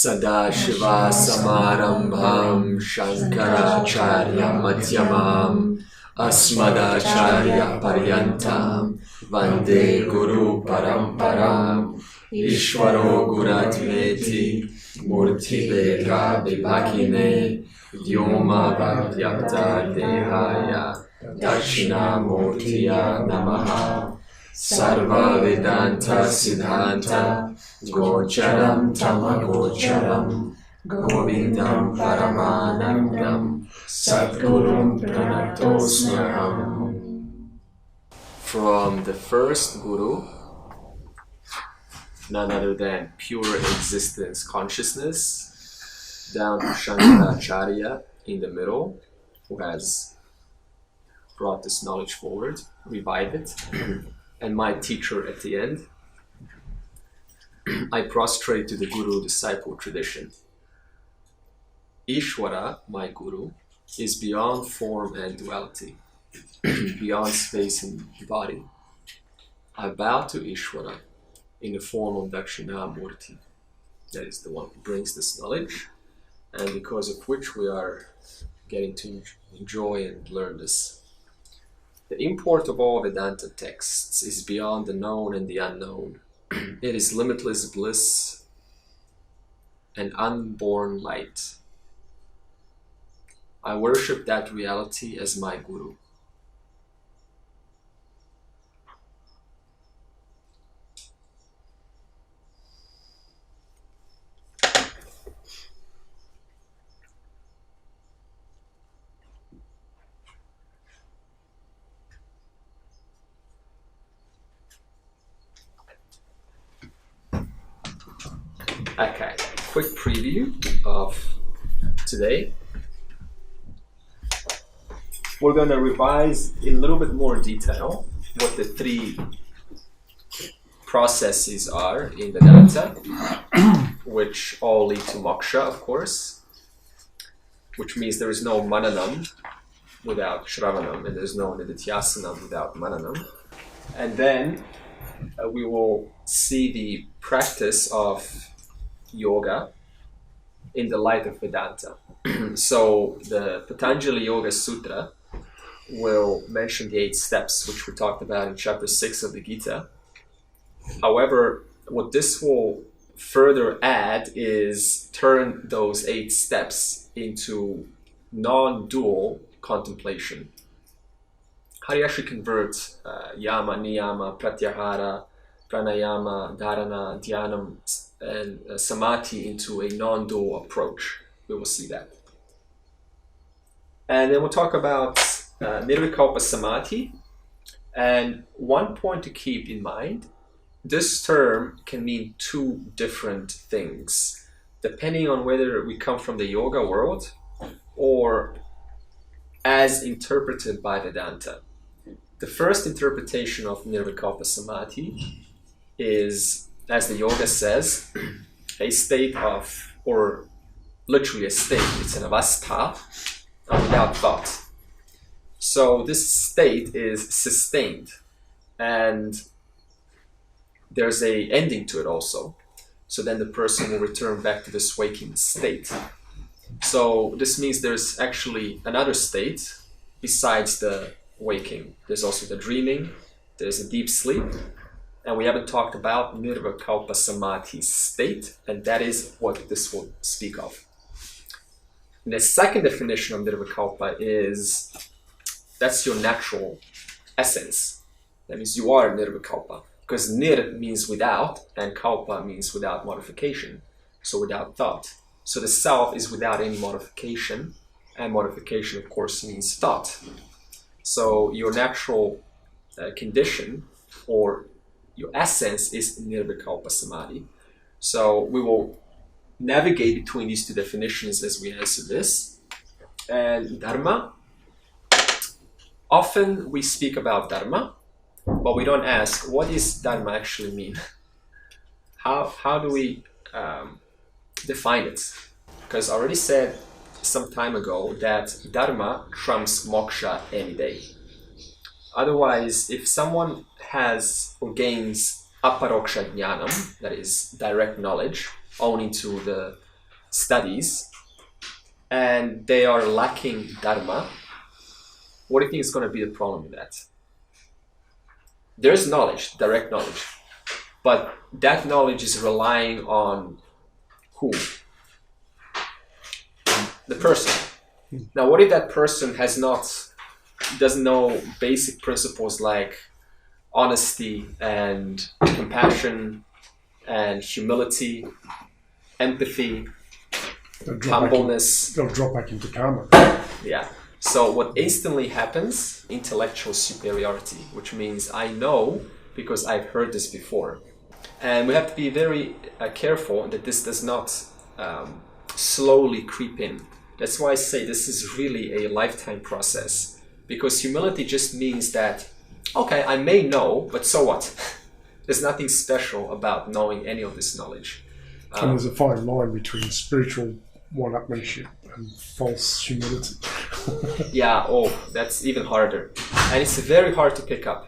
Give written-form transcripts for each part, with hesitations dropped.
Sadashiva Samarambham Shankaracharya Madhyamam Asmadacharya Paryantam Vande Guru Paramparam Ishvaro Guratmeti Murtibheda Vibhagine Vyoma Vadyapta Dehaya Dakshinamurtiya Namaha Sarva Vedanta Siddhanta Gocharam Tamagocharam Govindam Paramanandam Sadgurum Pranatosmaham. From the first Guru, none other than pure existence consciousness, down to Shankaracharya in the middle, who has brought this knowledge forward, revived it, and my teacher at the end, I prostrate to the Guru-disciple tradition. Ishvara, my Guru, is beyond form and duality, beyond space and body. I bow to Ishvara in the form of Dakshinamurti, that is the one who brings this knowledge, and because of which we are getting to enjoy and learn this. The import of all Vedanta texts is beyond the known and the unknown. It is limitless bliss and unborn light. I worship that reality as my Guru. Okay, quick preview of today. We're going to revise in a little bit more detail what the three processes are in Vedanta, which all lead to moksha, of course, which means there is no mananam without shravanam, and there's no nididhyasanam without mananam. And then we will see the practice of yoga in the light of Vedanta. So the Patanjali Yoga Sutra will mention the 8 steps which we talked about in chapter 6 of the Gita. However, what this will further add is turn those 8 steps into non-dual contemplation. How do you actually convert yama, niyama, pratyahara, pranayama, dharana, dhyanam, and samadhi into a non-dual approach? We will see that. And then we'll talk about nirvikalpa samadhi. And one point to keep in mind, this term can mean 2 different things, depending on whether we come from the yoga world or as interpreted by Vedanta. The first interpretation of nirvikalpa samadhi is, as the yoga says, a state of, or literally a state, it's an avastha, without thought. So this state is sustained, and there's a ending to it also. So then the person will return back to this waking state. So this means there's actually another state besides the waking. There's also the dreaming, there's a deep sleep, and we haven't talked about nirvikalpa samadhi state, and that is what this will speak of. And the second definition of nirvikalpa is that's your natural essence. That means you are nirvikalpa, because nir means without, and kalpa means without modification, so without thought. So the self is without any modification, and modification, of course, means thought. So your natural condition, or your essence, is nirvikalpa samadhi. So we will navigate between these 2 definitions as we answer this. And dharma, often we speak about dharma, but we don't ask, what does dharma actually mean? How do we define it? Because I already said some time ago that dharma trumps moksha any day. Otherwise, if someone has or gains aparoksha jnanam, that is direct knowledge, only to the studies and they are lacking dharma, what do you think is going to be the problem with that? There's knowledge, direct knowledge, but that knowledge is relying on who? The person. Now, what if that person doesn't know basic principles like honesty and compassion and humility, empathy, humbleness? They'll drop back into karma. Yeah. So what instantly happens? Intellectual superiority, which means I know because I've heard this before. And we have to be very careful that this does not slowly creep in. That's why I say this is really a lifetime process. Because humility just means that, okay, I may know, but so what? There's nothing special about knowing any of this knowledge. And there's a fine line between spiritual one-upmanship and false humility. Yeah, that's even harder. And it's very hard to pick up.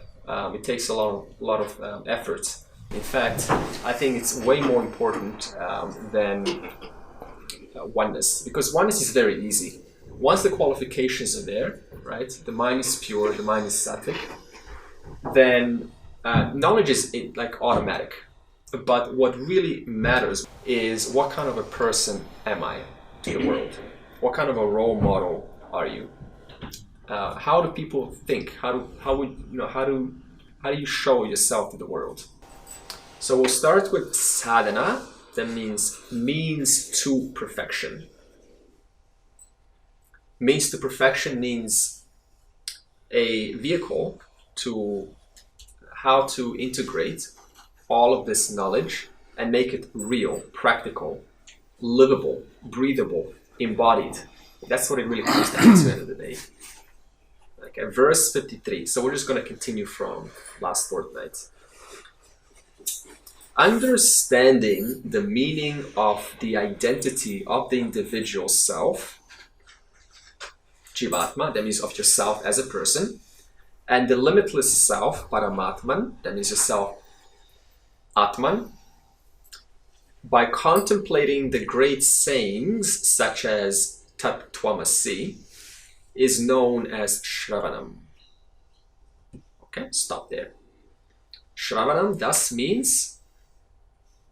It takes a lot of effort. In fact, I think it's way more important than oneness. Because oneness is very easy. Once the qualifications are there, right, the mind is pure, the mind is sattvic, then knowledge is like automatic. But what really matters is what kind of a person am I to the world? What kind of a role model are you? How do people think? How do you show yourself to the world? So we'll start with sadhana. That means to perfection. Means to perfection means a vehicle to how to integrate all of this knowledge and make it real, practical, livable, breathable, embodied. That's what it really comes down to at the end of the day. Okay, verse 53. So we're just going to continue from last fortnight. Understanding the meaning of the identity of the individual self, Jivatma, that means of yourself as a person, and the limitless self, Paramatman, that means yourself, Atman, by contemplating the great sayings such as Tat Twamasi, is known as Shravanam. Okay, stop there. Shravanam thus means,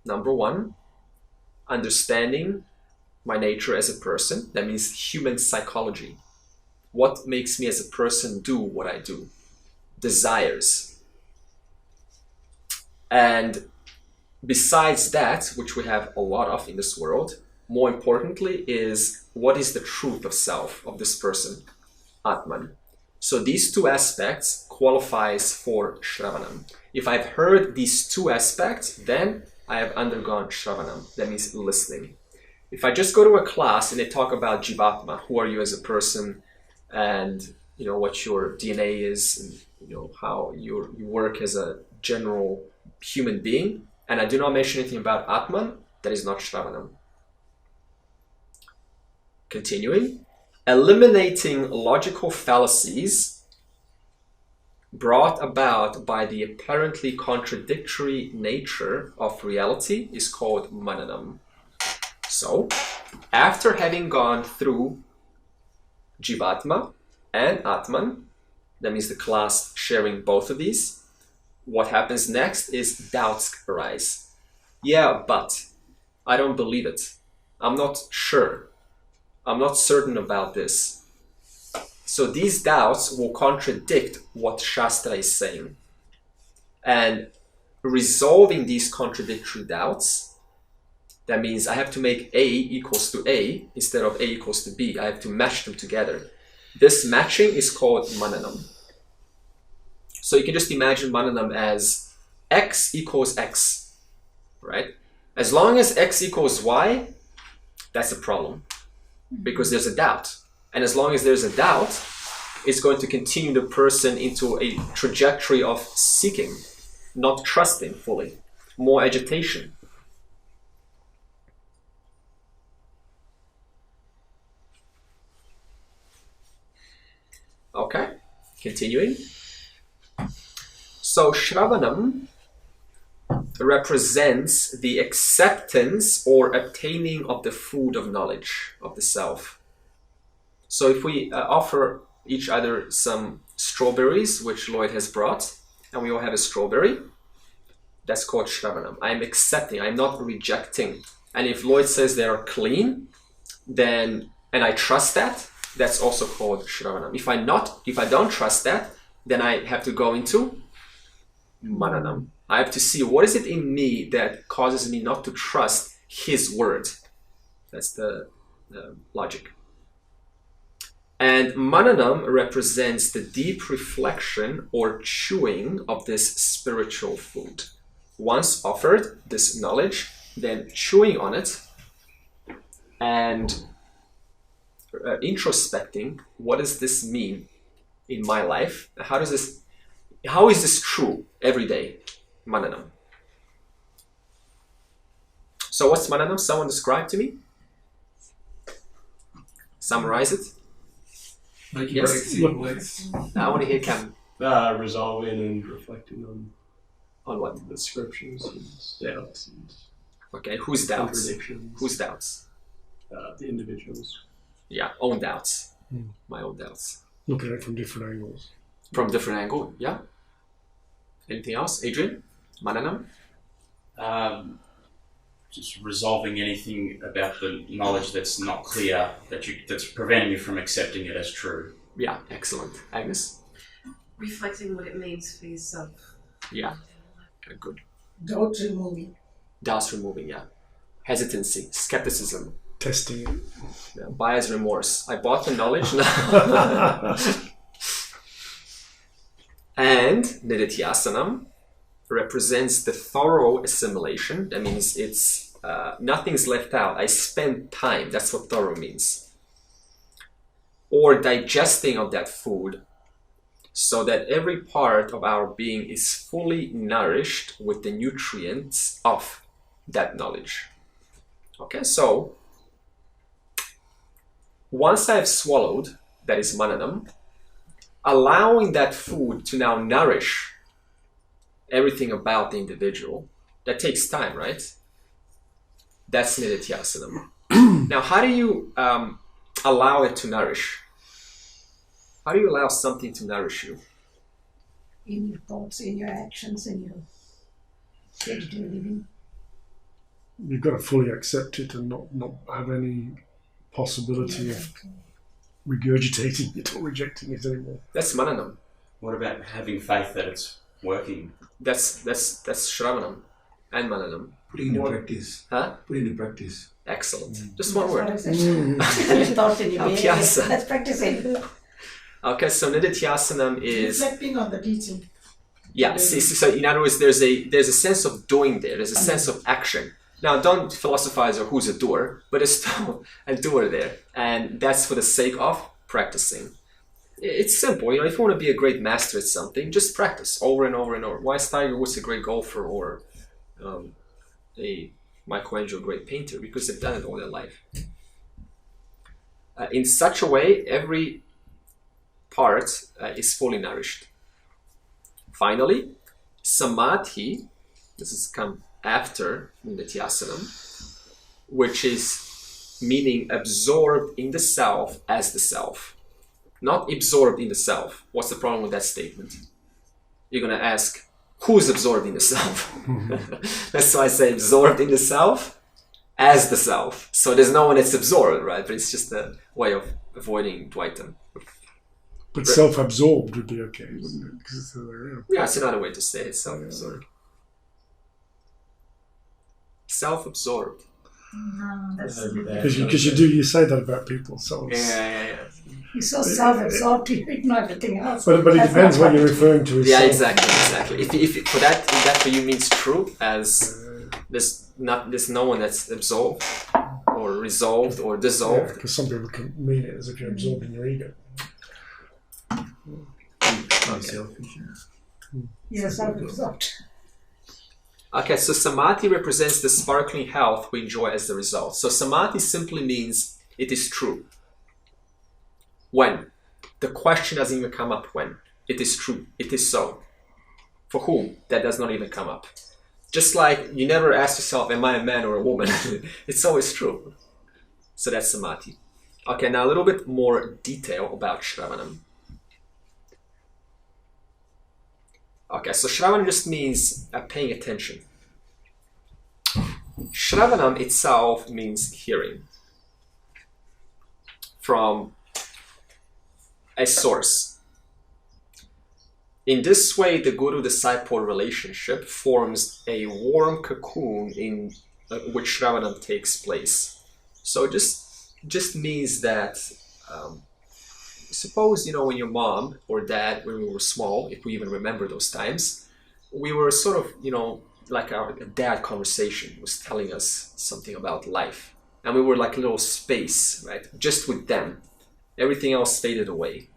number one, understanding my nature as a person. That means human psychology. What makes me as a person do what I do? Desires. And besides that, which we have a lot of in this world, more importantly is what is the truth of self, of this person, Atman. So these two aspects qualifies for Shravanam. If I've heard these two aspects, then I have undergone Shravanam. That means listening. If I just go to a class and they talk about Jivatma, who are you as a person, and what your DNA is, and how you work as a general human being, and I do not mention anything about Atman, that is not Shravanam. Continuing, eliminating logical fallacies brought about by the apparently contradictory nature of reality is called Mananam. So, after having gone through Jivatma and Atman, that means the class sharing both of these, what happens next is doubts arise. Yeah, but I don't believe it. I'm not sure. I'm not certain about this. So these doubts will contradict what Shastra is saying. And resolving these contradictory doubts, that means I have to make A equals to A instead of A equals to B. I have to match them together. This matching is called Mananam. So you can just imagine Mananam as X equals X, right? As long as X equals Y, that's a problem because there's a doubt. And as long as there's a doubt, it's going to continue the person into a trajectory of seeking, not trusting fully, more agitation. Okay, continuing. So Shravanam represents the acceptance or obtaining of the food of knowledge of the self. So if we offer each other some strawberries, which Lloyd has brought, and we all have a strawberry, that's called Shravanam. I'm accepting, I'm not rejecting. And if Lloyd says they are clean, then, and I trust that, that's also called Shravanam. If I don't trust that, then I have to go into Mananam. I have to see what is it in me that causes me not to trust his word. That's the logic. And Mananam represents the deep reflection or chewing of this spiritual food. Once offered this knowledge, then chewing on it and introspecting, what does this mean in my life? How is this true every day? Mananam. So what's Mananam? Someone describe to me? Summarize it? Yes. I want to hear Cam. Resolving and reflecting On what? the scriptures and doubts and Okay, whose doubts? contradictions. Whose doubts? The individuals. Yeah, own doubts. Hmm. My own doubts. Look at it from different angles. From different angle, yeah. Anything else? Adrian? Mananam? Just resolving anything about the knowledge that's not clear, that's preventing you from accepting it as true. Yeah, excellent. Agnes? Reflecting what it means for yourself. Yeah, okay, good. Doubt removing. Doubts removing, yeah. Hesitancy, skepticism, Testing it. yeah. Buyer's remorse. I bought the knowledge now. And Nididhyasanam represents the thorough assimilation. That means it's nothing's left out. I spend time. That's what thorough means. Or digesting of that food so that every part of our being is fully nourished with the nutrients of that knowledge. Okay, so once I've swallowed, that is Mananam, allowing that food to now nourish everything about the individual, that takes time, right? That's Nididhyasanam. Now, how do you allow it to nourish? How do you allow something to nourish you? In your thoughts, in your actions, in your day-to-day living. You've got to fully accept it and not have any possibility of regurgitating it or rejecting it anymore. That's Mananam. What about having faith that it's working? That's Shravanam and Mananam. Putting into practice. Huh? Putting into practice. Excellent. Just one That's what word. I said. Thought in your Abhyasa. That's practicing. Okay, so Nididhyasanam is Reflecting on the teaching. yeah. So in other words, there's a sense of doing there. There's a sense of action. Now, don't philosophize or who's a doer, but there's still a doer there, and that's for the sake of practicing. It's simple, if you want to be a great master at something, just practice over and over and over. Why is Tiger Woods a great golfer or a Michelangelo a great painter? Because they've done it all their life. In such a way, every part is fully nourished. Finally, Samadhi, this has come after Nididhyasanam, which is meaning absorbed in the self as the self. Not absorbed in the self. What's the problem with that statement? You're going to ask, who's absorbed in the self? That's why I say absorbed in the self as the self. So there's no one that's absorbed, right? But it's just a way of avoiding Dvaitam. But self-absorbed would be okay, wouldn't it? Because it's the other way around. Yeah, it's another way to say it, self-absorbed. Self-absorbed. Because you say that about people. So it's, Yeah. You're so self-absorbed, you ignore everything else. but it That's depends not what you're referring to as Yeah, self. exactly. If for that for you means true, as there's no one that's absorbed or resolved or dissolved. Because some people can mean it as if you're absorbing your ego. Selfish. You're self-absorbed. Okay, so samadhi represents the sparkling health we enjoy as the result. So samadhi simply means it is true. When? The question doesn't even come up when. It is true. It is so. For whom? That does not even come up. Just like you never ask yourself, am I a man or a woman? It's always true. So that's samadhi. Okay, now a little bit more detail about Shravanam. Okay, so Shravanam just means paying attention. Shravanam itself means hearing from a source. In this way, the guru-disciple relationship forms a warm cocoon in which Shravanam takes place. So just means that suppose, when your mom or dad, when we were small, if we even remember those times, we were sort of, like our dad conversation was telling us something about life. And we were like a little space, right? Just with them. Everything else faded away.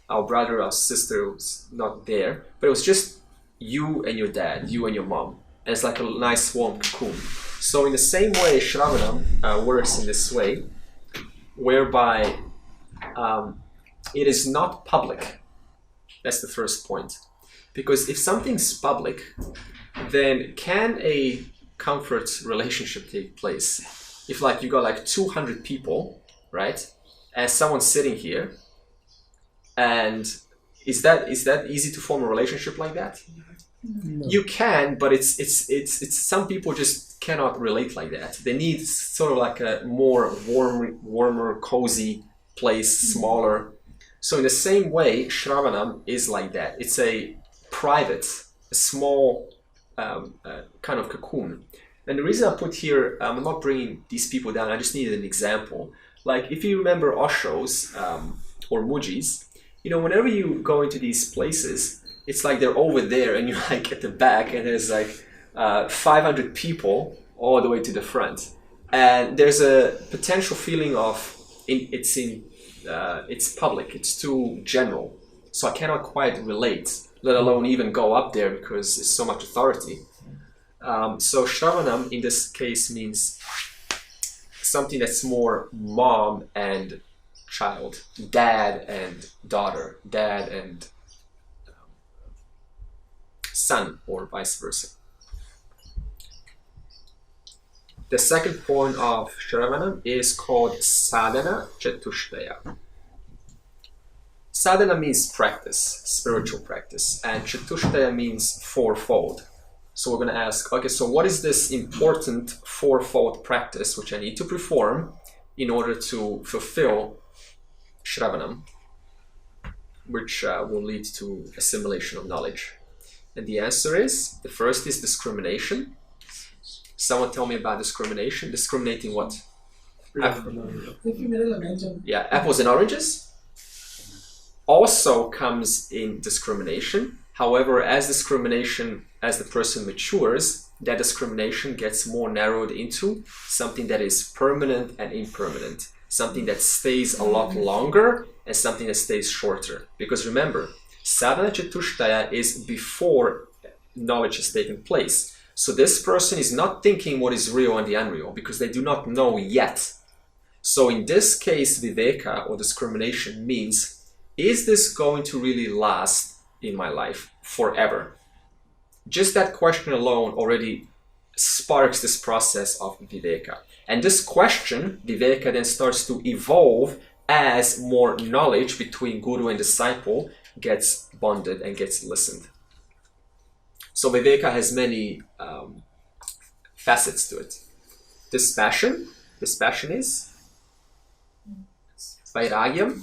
Our brother, our sister was not there, but it was just you and your dad, you and your mom. And it's like a nice warm cocoon. So in the same way, Shravanam works in this way, whereby it is not public. That's the first point. Because if something's public, then can a comfort relationship take place? If like you got like 200 people, right? And someone's sitting here, and is that easy to form a relationship like that? No. You can, but it's some people just cannot relate like that. They need sort of like a more warmer, cozy place, smaller. So in the same way, Shravanam is like that. It's a private, a small kind of cocoon. And the reason I put here, I'm not bringing these people down, I just needed an example. Like if you remember Osho's or Muji's, whenever you go into these places, it's like they're over there and you're like at the back and there's like 500 people all the way to the front. And there's a potential feeling of it's public, it's too general. So I cannot quite relate, let alone even go up there because it's so much authority. So Shravanam in this case means something that's more mom and child, dad and daughter, dad and son, or vice versa. The second point of Shravanam is called Sadhana Chatushtaya. Sadhana means practice, spiritual practice, and Chatushtaya means fourfold. So we're going to ask, okay, so what is this important fourfold practice which I need to perform in order to fulfill Shravanam, which will lead to assimilation of knowledge? And the answer is, the first is discrimination. Someone tell me about discrimination. Discriminating what? Yeah, apples and oranges. Also comes in discrimination. However, as the person matures, that discrimination gets more narrowed into something that is permanent and impermanent. Something that stays a lot longer and something that stays shorter. Because remember, Sadhana Chatushtaya is before knowledge has taken place. So this person is not thinking what is real and the unreal because they do not know yet. So in this case, Viveka or discrimination means, is this going to really last in my life forever? Just that question alone already sparks this process of Viveka. And this question, Viveka, then starts to evolve as more knowledge between guru and disciple gets bonded and gets listened. So Viveka has many facets to it. Dispassion is Vairagyam.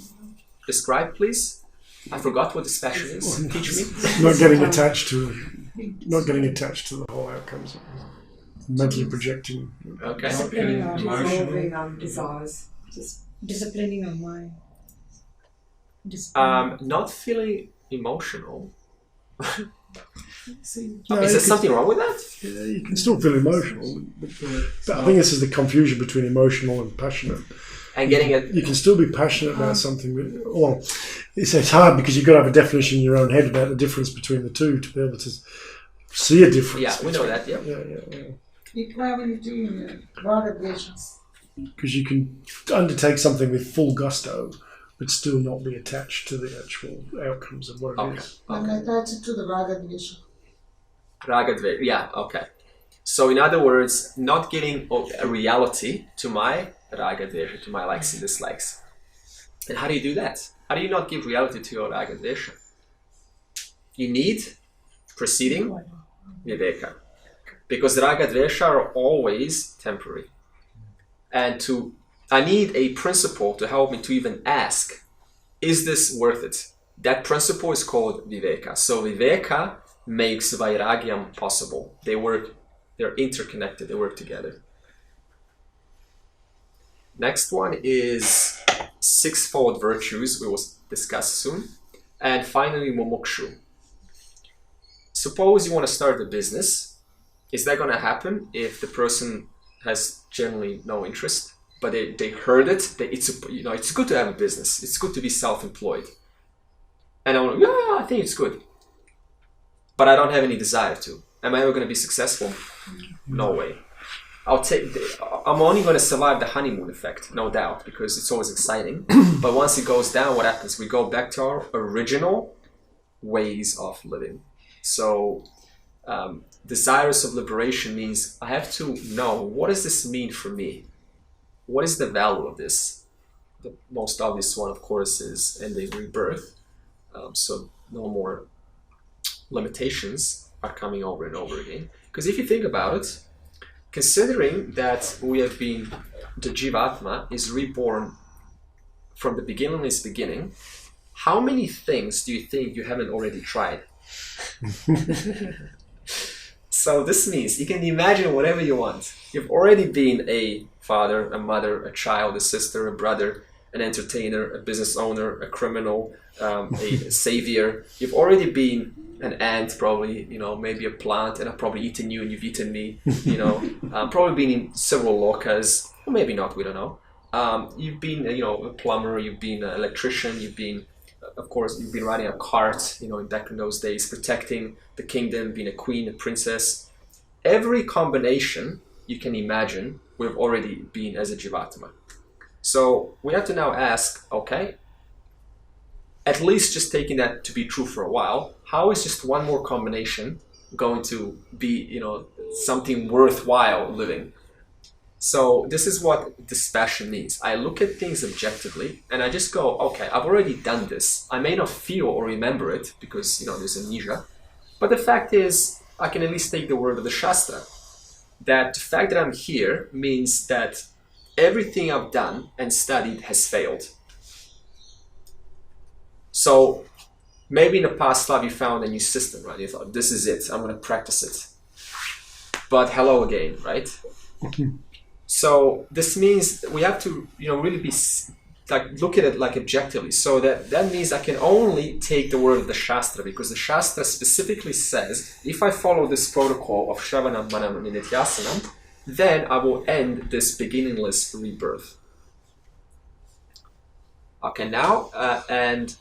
Describe, please. I forgot what dispassion is. Teach me. Not getting attached to the whole outcomes. Mentally projecting. Okay. Disciplining our Emotional. our desires. Just disciplining our mind. Not feeling emotional. No, Is there something wrong with that? Yeah, you can still feel emotional, but I think this is the confusion between emotional and passionate. And getting it. You can still be passionate about something, but, well, it's hard because you've got to have a definition in your own head about the difference between the two to be able to see a difference. Yeah, we know that. Yeah. Because you can undertake something with full gusto, but still not be attached to the actual outcomes of what it is. Okay. I'm attached to the Raga Dvesha. Raga Dvesha. Yeah. Okay. So in other words, not getting a reality to my raga dvesha, to my likes and dislikes. And how do you do that? How do you not give reality to your raga dvesha? You need preceding viveka. Because raga dvesha are always temporary. And I need a principle to help me to even ask, is this worth it? That principle is called viveka. So viveka makes vairagyam possible. They're interconnected, they work together. Next one is sixfold virtues, we will discuss soon. And finally, mumukshu. Suppose you want to start a business. Is that going to happen if the person has generally no interest, but they heard it? It's good to have a business. It's good to be self-employed. And I want to, I think it's good. But I don't have any desire to. Am I ever going to be successful? No way. I'm only going to survive the honeymoon effect, no doubt, because it's always exciting. But once it goes down, what happens? We go back to our original ways of living. So desirous of liberation means I have to know, what does this mean for me? What is the value of this? The most obvious one, of course, is ending rebirth. So no more limitations are coming over and over again. Because if you think about it, considering that we have been, the Jivatma is reborn from the beginningless beginning, how many things do you think you haven't already tried? So this means you can imagine whatever you want. You've already been a father, a mother, a child, a sister, a brother, an entertainer, a business owner, a criminal, a savior. You've already been an ant, probably, maybe a plant, and I've probably eaten you and you've eaten me, probably been in several lokas, or maybe not, we don't know. You've been, a plumber, you've been an electrician, you've been, of course, you've been riding a cart, back in those days, protecting the kingdom, being a queen, a princess. Every combination you can imagine, we've already been as a Jivatma. So we have to now ask, okay, at least just taking that to be true for a while, how is just one more combination going to be, something worthwhile living? So this is what dispassion means. I look at things objectively and I just go, okay, I've already done this. I may not feel or remember it because, there's amnesia. But the fact is, I can at least take the word of the Shastra. That the fact that I'm here means that everything I've done and studied has failed. So maybe in a past life you found a new system, right? You thought, this is it, I'm going to practice it. But hello again, right? So this means we have to, really be look at it like objectively. So that means I can only take the word of the Shastra, because the Shastra specifically says, if I follow this protocol of Shravanam, Manam, and Nityasanam, then I will end this beginningless rebirth. Okay, now, and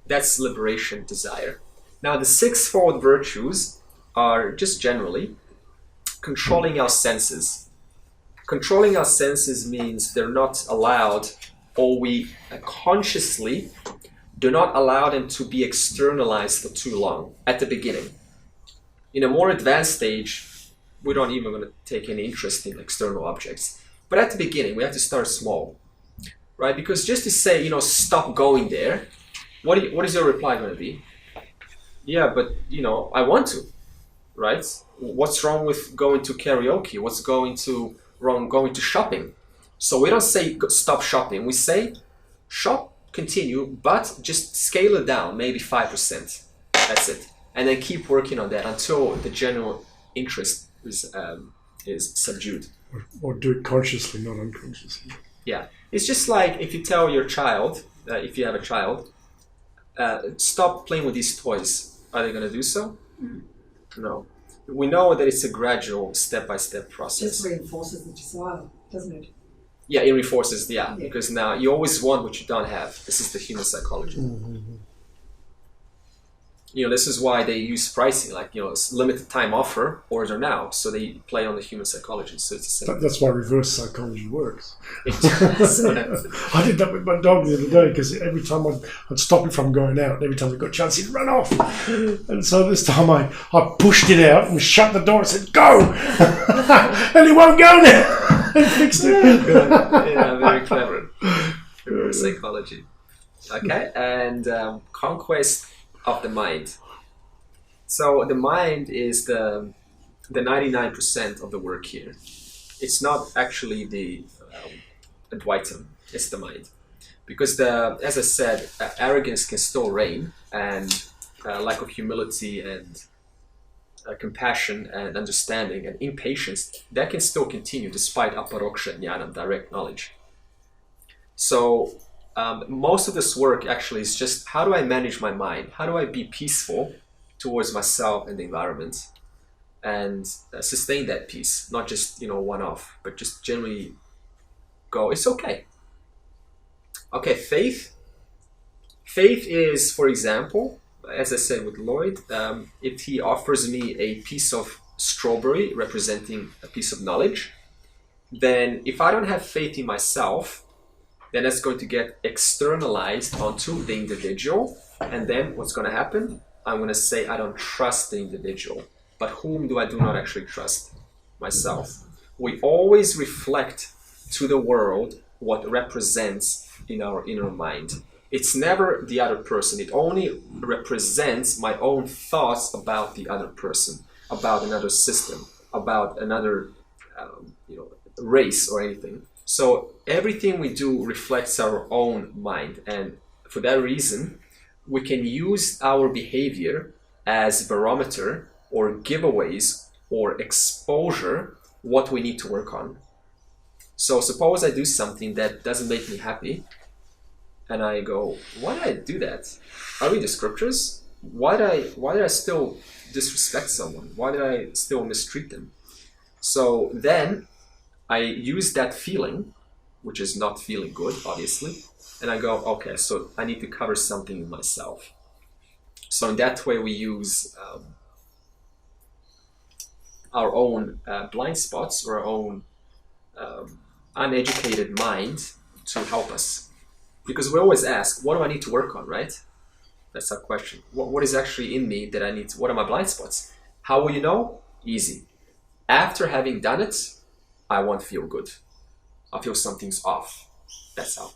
that's liberation, desire. Now, the sixfold virtues are just generally controlling our senses. Controlling our senses means they're not allowed, or we consciously do not allow them to be externalized for too long at the beginning. In a more advanced stage, we don't even going to take any interest in external objects. But at the beginning, we have to start small, right? Because just to say, stop going there, what is your reply going to be? Yeah, but, I want to, right? What's wrong with going to karaoke? What's wrong going to shopping? So we don't say stop shopping. We say shop, continue, but just scale it down, maybe 5%. That's it. And then keep working on that until the general interest is subdued. Or do it consciously, not unconsciously. Yeah. It's just like if you tell your child, if you have a child, stop playing with these toys. Are they going to do so? No. We know that it's a gradual, step-by-step process. Just reinforces the desire, doesn't it? Yeah, it reinforces, because now you always want what you don't have. This is the human psychology. This is why they use pricing, like, it's limited time offer, order now. So they play on the human psychology. So it's the same. That's why reverse psychology works. Yeah. I did that with my dog the other day because every time I'd stop it from going out, and every time we got a chance, he'd run off. And so this time I pushed it out and shut the door and said, "Go!" And he won't go now. And fixed it. Yeah, very clever. Reverse psychology. Okay, and conquest of the mind. So the mind is the 99% of the work here. It's not actually the Advaitam, it's the mind. Because as I said, arrogance can still reign, and lack of humility and compassion and understanding and impatience, that can still continue despite aparoksha jnana, direct knowledge. So most of this work actually is just, how do I manage my mind? How do I be peaceful towards myself and the environment, and sustain that peace? Not just one-off, but just generally go, it's okay. Okay, faith. Faith is, for example, as I said with Lloyd, if he offers me a piece of strawberry representing a piece of knowledge, then if I don't have faith in myself, then that's going to get externalized onto the individual. And then what's going to happen? I'm going to say I don't trust the individual. But whom do not actually trust? Myself. We always reflect to the world what represents in our inner mind. It's never the other person. It only represents my own thoughts about the other person, about another system, about another race or anything. So everything we do reflects our own mind, and for that reason, we can use our behavior as barometer or giveaways or exposure what we need to work on. So suppose I do something that doesn't make me happy, and I go, why did I do that? I read the scriptures. Why did I still disrespect someone? Why did I still mistreat them? So then I use that feeling, which is not feeling good, obviously, and I go, okay, so I need to cover something in myself. So in that way, we use our own blind spots or our own uneducated mind to help us. Because we always ask, what do I need to work on, right? That's our question. What is actually in me that I need to, what are my blind spots? How will you know? Easy. After having done it, I won't feel good. I'll feel something's off. That's how.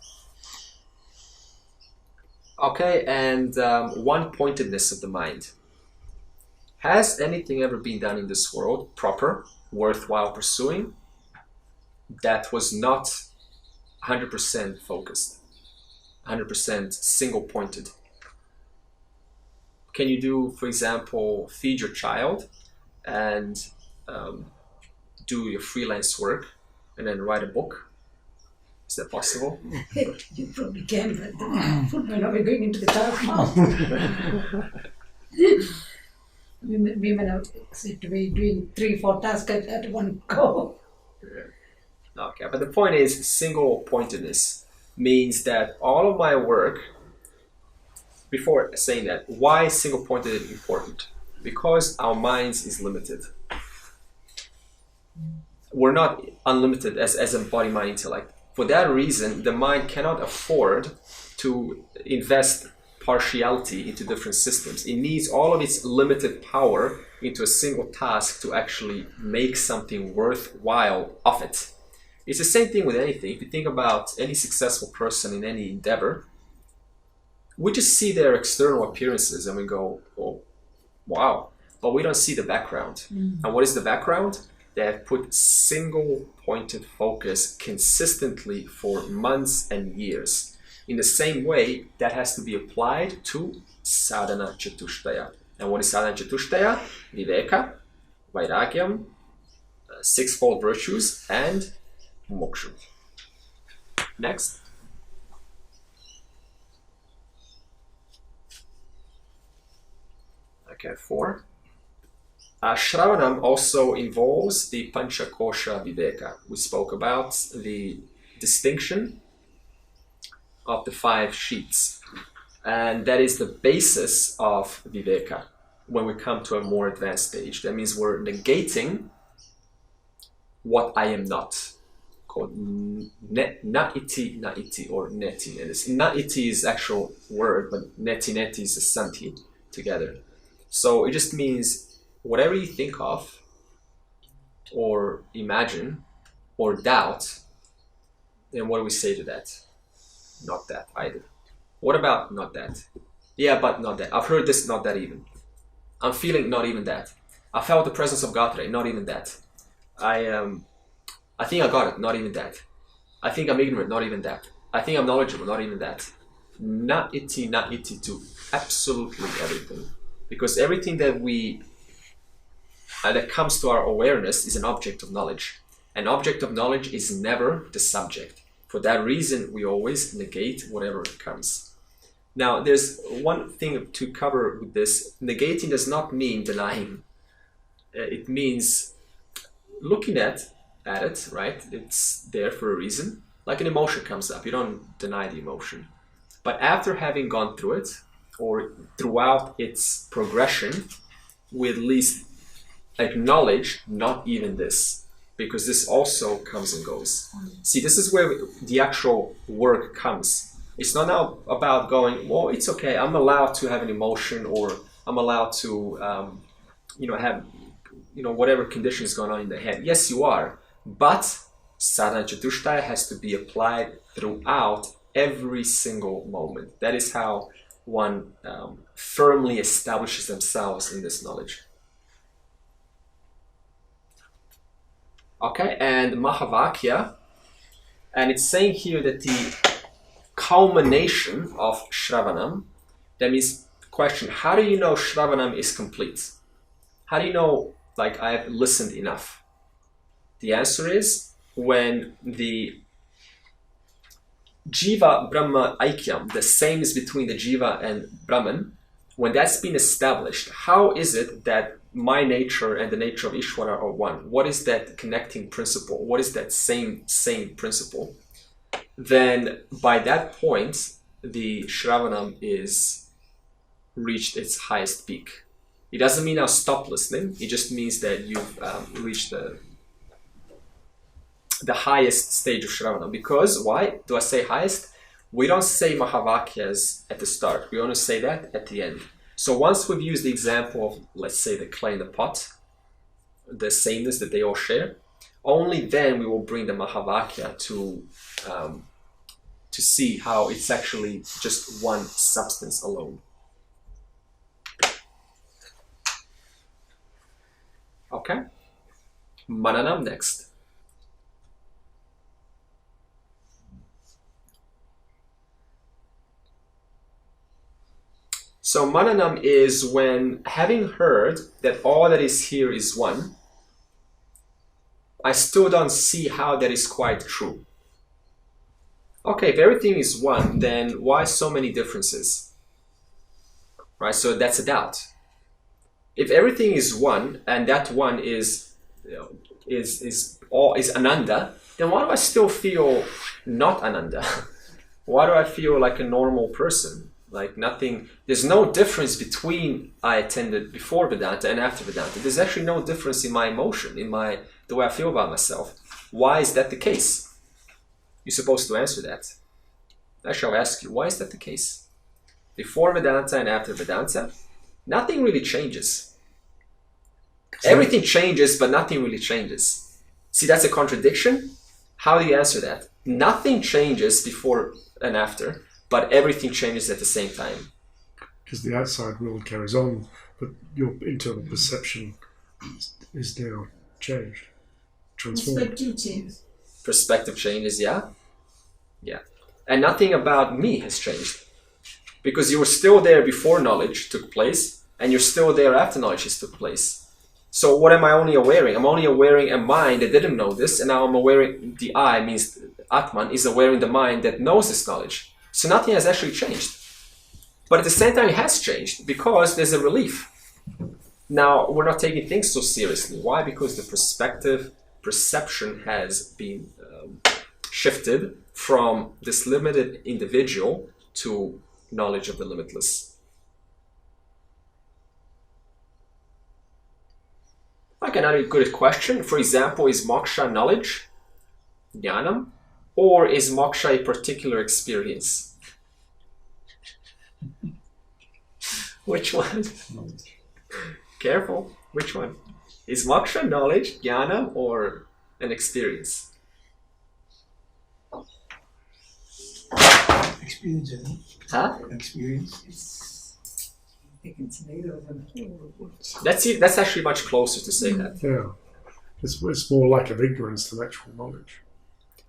Okay, and one-pointedness of the mind. Has anything ever been done in this world proper, worthwhile pursuing, that was not 100% focused, 100% single-pointed? Can you do, for example, feed your child and do your freelance work and then write a book? Is that possible? You probably can, but the food may not be going into the child's mouth. Women are said to be doing 3-4 tasks at one go. Okay, but the point is, single-pointedness means that all of my work, before saying that, why single-pointed is important? Because our minds is limited. We're not unlimited as a body, mind, intellect. For that reason, the mind cannot afford to invest partiality into different systems. It needs all of its limited power into a single task to actually make something worthwhile of it. It's the same thing with anything. If you think about any successful person in any endeavor, we just see their external appearances and we go, oh, wow. But we don't see the background. And what is the background? They have put single-pointed focus consistently for months and years. In the same way, that has to be applied to sadhana chatushtaya. And what is sadhana chatushtaya? Viveka, vairagyam, sixfold virtues, and moksha. Next. Okay, 4. Shravanam also involves the Panchakosha Viveka. We spoke about the distinction of the 5 sheets. And that is the basis of viveka when we come to a more advanced stage. That means we're negating what I am not, called na-iti or neti. And na-iti is actual word, but neti is a santi together. So it just means whatever you think of or imagine or doubt, then what do we say to that? Not that either. What about not that? Yeah, but not that. I've heard this, not that even. I'm feeling not even that. I felt the presence of God today, not even that. I think I got it, not even that. I think I'm ignorant, not even that. I think I'm knowledgeable, not even that. Na iti to absolutely everything. Because everything that that comes to our awareness is an object of knowledge. An object of knowledge is never the subject. For that reason, we always negate whatever comes. Now, there's one thing to cover with this. Negating does not mean denying. It means looking at it, right? It's there for a reason. Like an emotion comes up, you don't deny the emotion. But after having gone through it, or throughout its progression, we at least acknowledge not even this, because this also comes and goes. See, this is where the actual work comes. It's not now about going, well, it's okay, I'm allowed to have an emotion, or I'm allowed to have whatever condition is going on in the head. Yes, you are, but sadhana chatushtaya has to be applied throughout every single moment. That is how one firmly establishes themselves in this knowledge. Okay, and Mahavakya, and it's saying here that the culmination of Shravanam, that means, question, how do you know Shravanam is complete? How do you know, like, I've listened enough? The answer is when the Jiva Brahma Aikyam, the sameness between the Jiva and Brahman, when that's been established, how is it that my nature and the nature of Ishvara are one? What is that connecting principle? What is that same principle? Then by that point, the Shravanam is reached its highest peak. It doesn't mean I'll stop listening. It just means that you've reached the highest stage of Shravanam. Because, why do I say highest? We don't say Mahavakyas at the start. We only say that at the end. So once we've used the example of, let's say, the clay in the pot, the sameness that they all share, only then we will bring the Mahavakya to see how it's actually just one substance alone. Okay? Mananam next. So Mananam is when, having heard that all that is here is one, I still don't see how that is quite true. Okay, if everything is one, then why so many differences? Right, so that's a doubt. If everything is one, and that one is Ananda, then why do I still feel not Ananda? Why do I feel like a normal person? Like nothing, there's no difference between I attended before Vedanta and after Vedanta. There's actually no difference in my emotion, in the way I feel about myself. Why is that the case? You're supposed to answer that. I shall ask you, why is that the case? Before Vedanta and after Vedanta, nothing really changes. Everything changes, but nothing really changes. See, that's a contradiction. How do you answer that? Nothing changes before and after, but everything changes at the same time. Because the outside world carries on, but your internal perception is now changed, transformed. Perspective changes, yeah. And nothing about me has changed. Because you were still there before knowledge took place, and you're still there after knowledge has took place. So what am I only awareing? I'm only awareing a mind that didn't know this, and now I'm awareing, the I, means Atman, is awareing the mind that knows this knowledge. So nothing has actually changed. But at the same time, it has changed because there's a relief. Now, we're not taking things so seriously. Why? Because the perception has been shifted from this limited individual to knowledge of the limitless? Okay, another good question. For example, is moksha knowledge, jnanam, or is moksha a particular experience? Which one? Careful. Which one? Is moksha knowledge, jnanam, or an experience? Experience, I think. Huh? Experience. I think it's neither of them. That's actually much closer to say that. Yeah. It's more lack of ignorance than actual knowledge.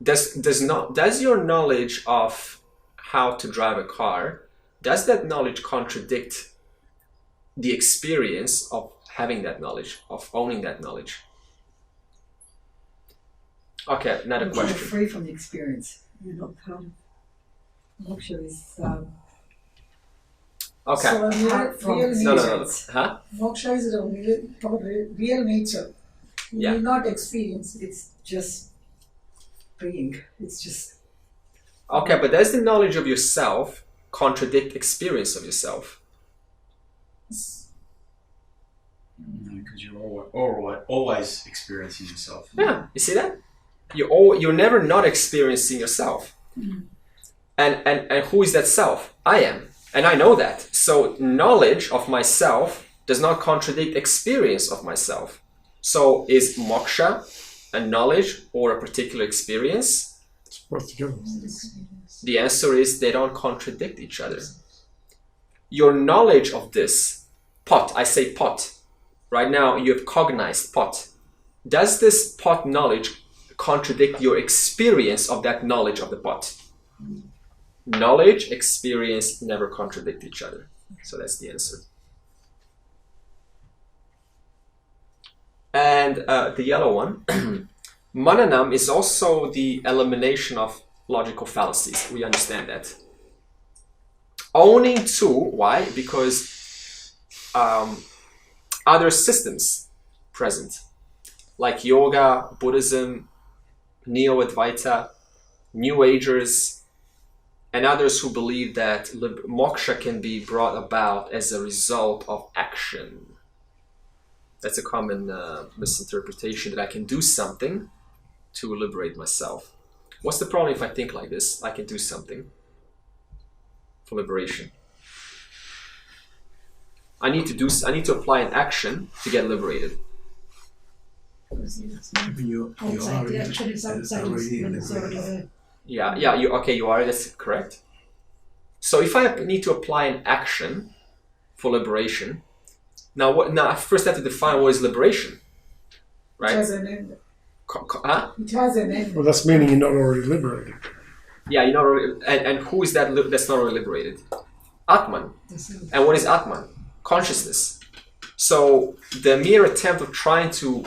Does your knowledge of how to drive a car, does that knowledge contradict the experience of having that knowledge, of owning that knowledge? Okay, another You're question. free from the experience. You're not part of moksha is Okay. So apart from real No, nature. no, no. Huh? Moksha is real nature. You Yeah. will not experience it. it's just being. It's just Okay, but does the knowledge of yourself contradict experience of yourself? No, because you're always experiencing yourself. Yeah, you see that? You're never not experiencing yourself. And who is that self? I am. And I know that. So knowledge of myself does not contradict experience of myself. So is moksha a knowledge or a particular experience? It's both together. The answer is they don't contradict each other. Your knowledge of this pot, I say pot. Right now you have cognized pot. Does this pot knowledge contradict your experience of that knowledge of the pot? Knowledge, experience never contradict each other. So that's the answer. And the yellow one, mananam is also the elimination of logical fallacies. We understand that. Owning to, why? Because other systems present, like yoga, Buddhism, Neo-Advaita, New Agers, and others who believe that moksha can be brought about as a result of action. That's a common misinterpretation, that I can do something to liberate myself. What's the problem if I think like this? I can do something for liberation. I need to apply an action to get liberated. You outside. The are action is outside. already When it's already liberated. there. Yeah, you are, that's correct. So if I need to apply an action for liberation, now I first have to define what is liberation, It right? has an end. Huh? It has an end. Well, that's meaning you're not already liberated. Yeah, you're not already, and who is that that's not already liberated? Atman. And what is Atman? Consciousness. So the mere attempt of trying to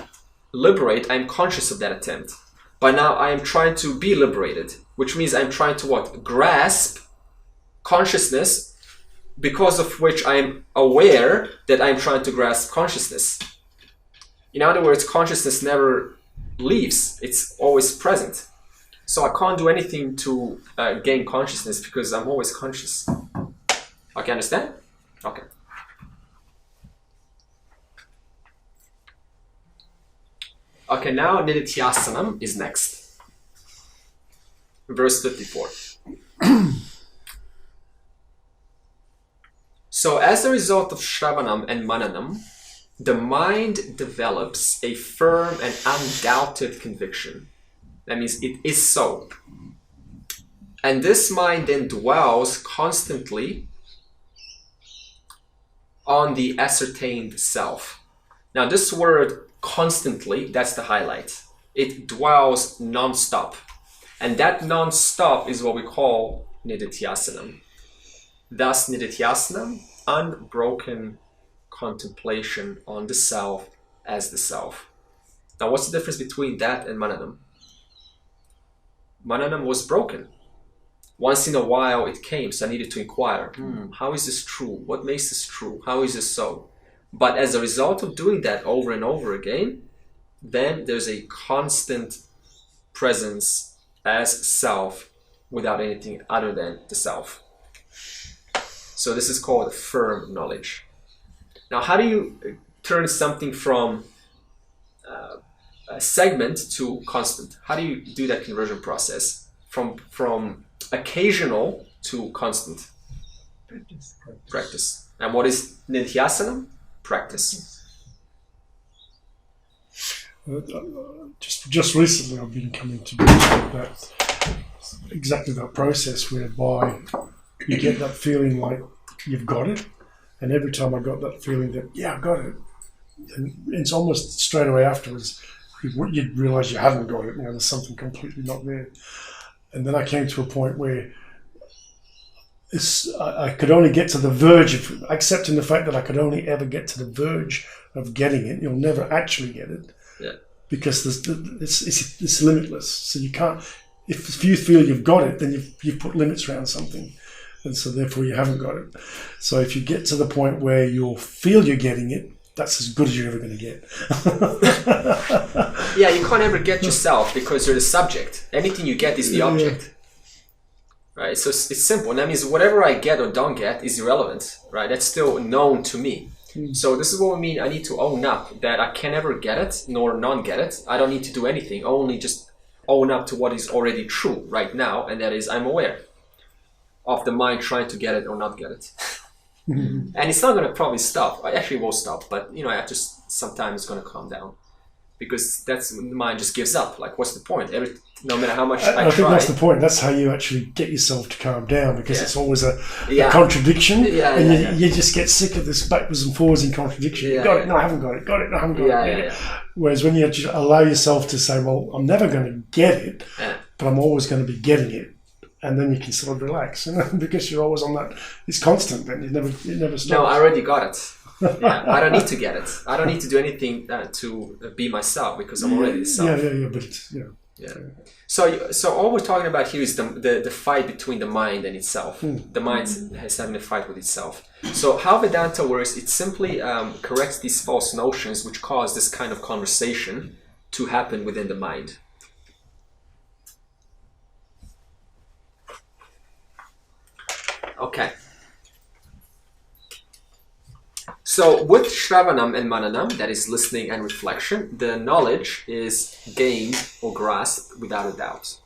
liberate, I'm conscious of that attempt. But now I am trying to be liberated, which means I'm trying to what? Grasp consciousness, because of which I am aware that I'm trying to grasp consciousness. In other words, consciousness never leaves. It's always present. So I can't do anything to gain consciousness because I'm always conscious. Okay, understand? Okay. Okay, now Nididhyasanam is next. Verse 54. So as a result of Shravanam and Mananam, the mind develops a firm and undoubted conviction. That means it is so. And this mind then dwells constantly on the ascertained self. Now this word constantly, that's the highlight. It dwells non-stop. And that non-stop is what we call Nididhyasanam. Thus Nididhyasanam, unbroken contemplation on the self as the self. Now what's the difference between that and Mananam? Mananam was broken. Once in a while it came, so I needed to inquire, how is this true? What makes this true? How is this so? But as a result of doing that over and over again, then there's a constant presence as self without anything other than the self. So this is called firm knowledge. Now, how do you turn something from a segment to constant? How do you do that conversion process from occasional to constant? Practice. And what is Nidhyasana? Practice. Just recently, I've been coming to that exactly that process whereby you get that feeling like you've got it, and every time I got that feeling that I got it, and it's almost straight away afterwards you'd realise you haven't got it. There's something completely not there, and then I came to a point where I could only get to the verge of accepting the fact that I could only ever get to the verge of getting it. You'll never actually get it. Yeah. Because it's limitless. So you can't. If you feel you've got it, then you've put limits around something, and so therefore you haven't got it. So if you get to the point where you'll feel you're getting it, that's as good as you're ever going to get. Yeah, you can't ever get yourself because you're the subject. Anything you get is the object. Right? So it's simple. And that means whatever I get or don't get is irrelevant. Right? That's still known to me. So this is what we mean. I need to own up that I can never get it nor non get it. I don't need to do anything. Only just own up to what is already true right now, and that is I'm aware of the mind trying to get it or not get it. And it's not going to probably stop. I actually will stop, but after some time it's going to calm down, because that's when the mind just gives up. Like, what's the point? No matter how much I think try. that's the point. That's how you actually get yourself to calm down, because it's always a contradiction, and you just get sick of this backwards and forwards in contradiction. Got it? No, I haven't got it. Got it? No, I haven't got it. Whereas when you just allow yourself to say, well, I'm never going to get it, but I'm always going to be getting it, and then you can sort of relax, because you're always on that. It's constant. Then it never stops. No, I already got it. I don't need to get it. I don't need to do anything to be myself, because I'm already the self. But it's, So all we're talking about here is the fight between the mind and itself. The mind is having a fight with itself. So how Vedanta works, it simply corrects these false notions which cause this kind of conversation to happen within the mind. Okay. So with Shravanam and Mananam, that is listening and reflection, the knowledge is gained or grasped without a doubt.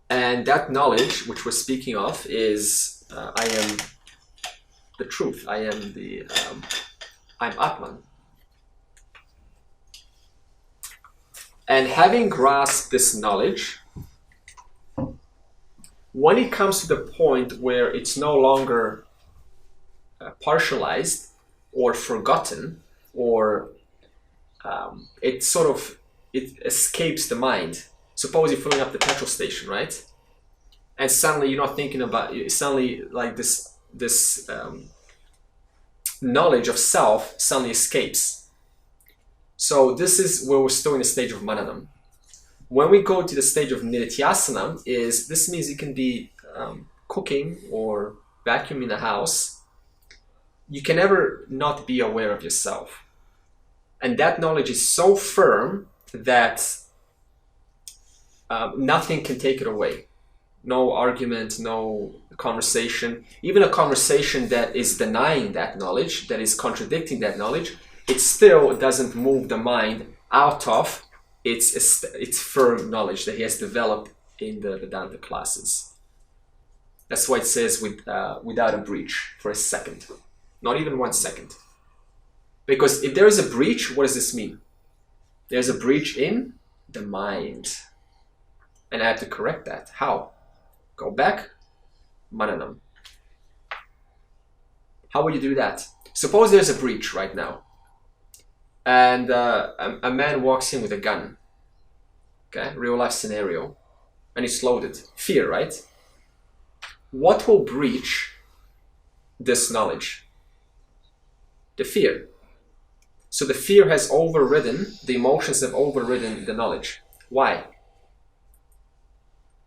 And that knowledge, which we're speaking of, is I am the truth. I'm Atman. And having grasped this knowledge, when it comes to the point where it's no longer partialized or forgotten, or it escapes the mind. Suppose you're filling up the petrol station, right? And suddenly you're not thinking about it. Suddenly, like this knowledge of self suddenly escapes. So this is where we're still in the stage of Mananam. When we go to the stage of Nidhyasana, this means you can be cooking or vacuuming the house. You can never not be aware of yourself. And that knowledge is so firm that nothing can take it away. No argument, no conversation. Even a conversation that is denying that knowledge, that is contradicting that knowledge, it still doesn't move the mind out of its firm knowledge that he has developed in the Vedanta classes. That's why it says without a breach for a second. Not even 1 second. Because if there is a breach, what does this mean? There's a breach in the mind. And I have to correct that. How? Go back, Mananam. How will you do that? Suppose there's a breach right now. And a man walks in with a gun. Okay, real life scenario. And it's loaded. Fear, right? What will breach this knowledge? The fear. So the fear has overridden, the emotions have overridden the knowledge. Why?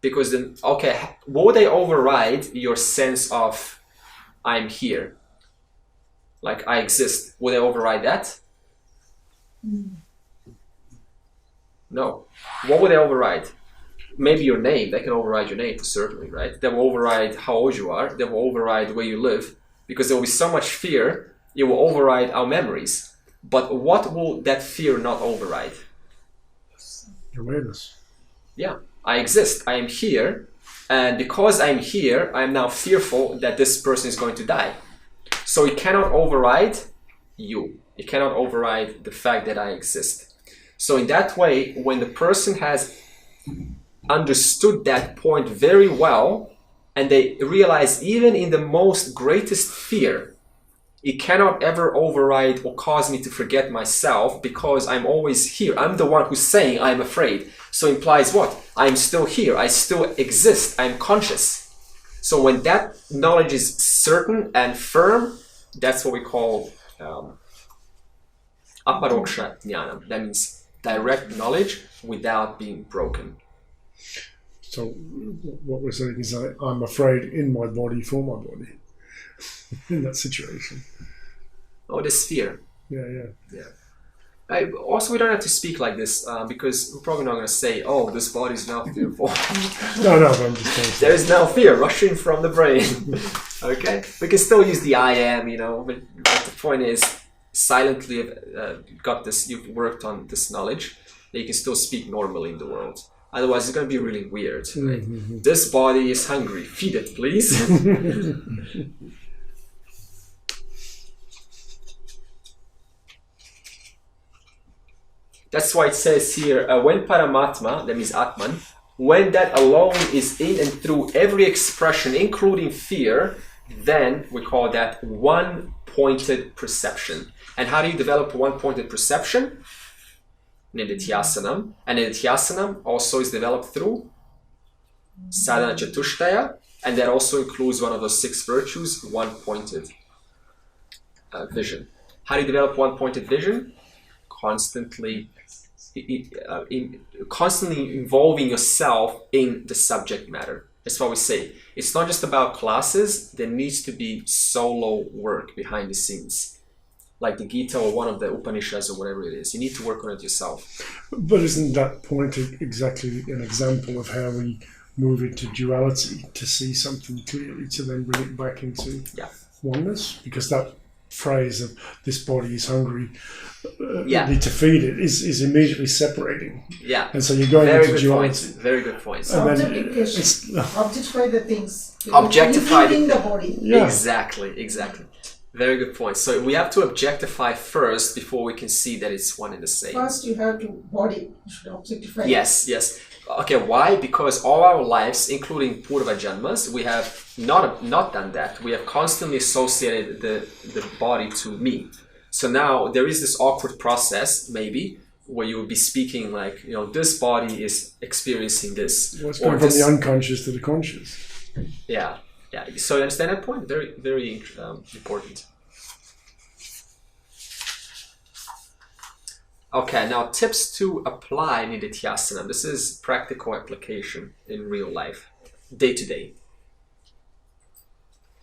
Because then, okay, will they override your sense of I'm here? Like I exist. Will they override that? No. What would they override? maybe your name, they can override your name, certainly, right? They will override how old you are. They will override where you live, because there will be so much fear, it will override our memories. But what will that fear not override? Awareness. Yeah, I exist. I am here. And because I'm here, I'm now fearful that this person is going to die. So it cannot override you. It cannot override the fact that I exist. So in that way, when the person has understood that point very well, and they realize even in the most greatest fear, it cannot ever override or cause me to forget myself, because I'm always here. I'm the one who's saying I'm afraid. So implies what? I'm still here. I still exist. I'm conscious. So when that knowledge is certain and firm, that's what we call aparoksha jnana. That means direct knowledge without being broken. So what we're saying is I'm afraid in my body for my body in that situation. Oh, this fear. Yeah. Also, we don't have to speak like this because we're probably not going to say, oh, this body is now fearful. No, but I'm just saying. There is now fear rushing from the brain. Okay? We can still use the I am, but the point is, silently got this, you've worked on this knowledge, that you can still speak normally in the world. Otherwise, it's going to be really weird. Right? Mm-hmm. This body is hungry. Feed it, please. That's why it says here, when Paramatma, that means Atman, when that alone is in and through every expression, including fear, then we call that one-pointed perception. And how do you develop one-pointed perception? Nididhyasanam. And Nididhyasanam also is developed through Sadhana Chatushtaya, and that also includes one of those 6 virtues, one-pointed vision. How do you develop one-pointed vision? Constantly involving yourself in the subject matter. That's why we say it's not just about classes. There needs to be solo work behind the scenes, like the Gita or one of the Upanishads or whatever it is. You need to work on it yourself. But isn't that point exactly an example of how we move into duality to see something clearly, to then bring it back into oneness? Because that phrase of this body is hungry, need to feed it, is immediately separating. Yeah. And so you're going Very into good duality. point. Very good point. Objectification. Objectify the things. Objectify including the body. Yeah. Exactly. Very good point. So we have to objectify first before we can see that it's one and the same. First, you have to body. You should objectify. Yes. Okay, why? Because all our lives, including Purva Janmas, we have not done that. We have constantly associated the body to me. So now there is this awkward process, maybe, where you will be speaking like, this body is experiencing this. Well, it's going from the unconscious to the conscious. Yeah. So you understand that point? Very, very important. Okay, now tips to apply Nididhyasana. This is practical application in real life, day to day.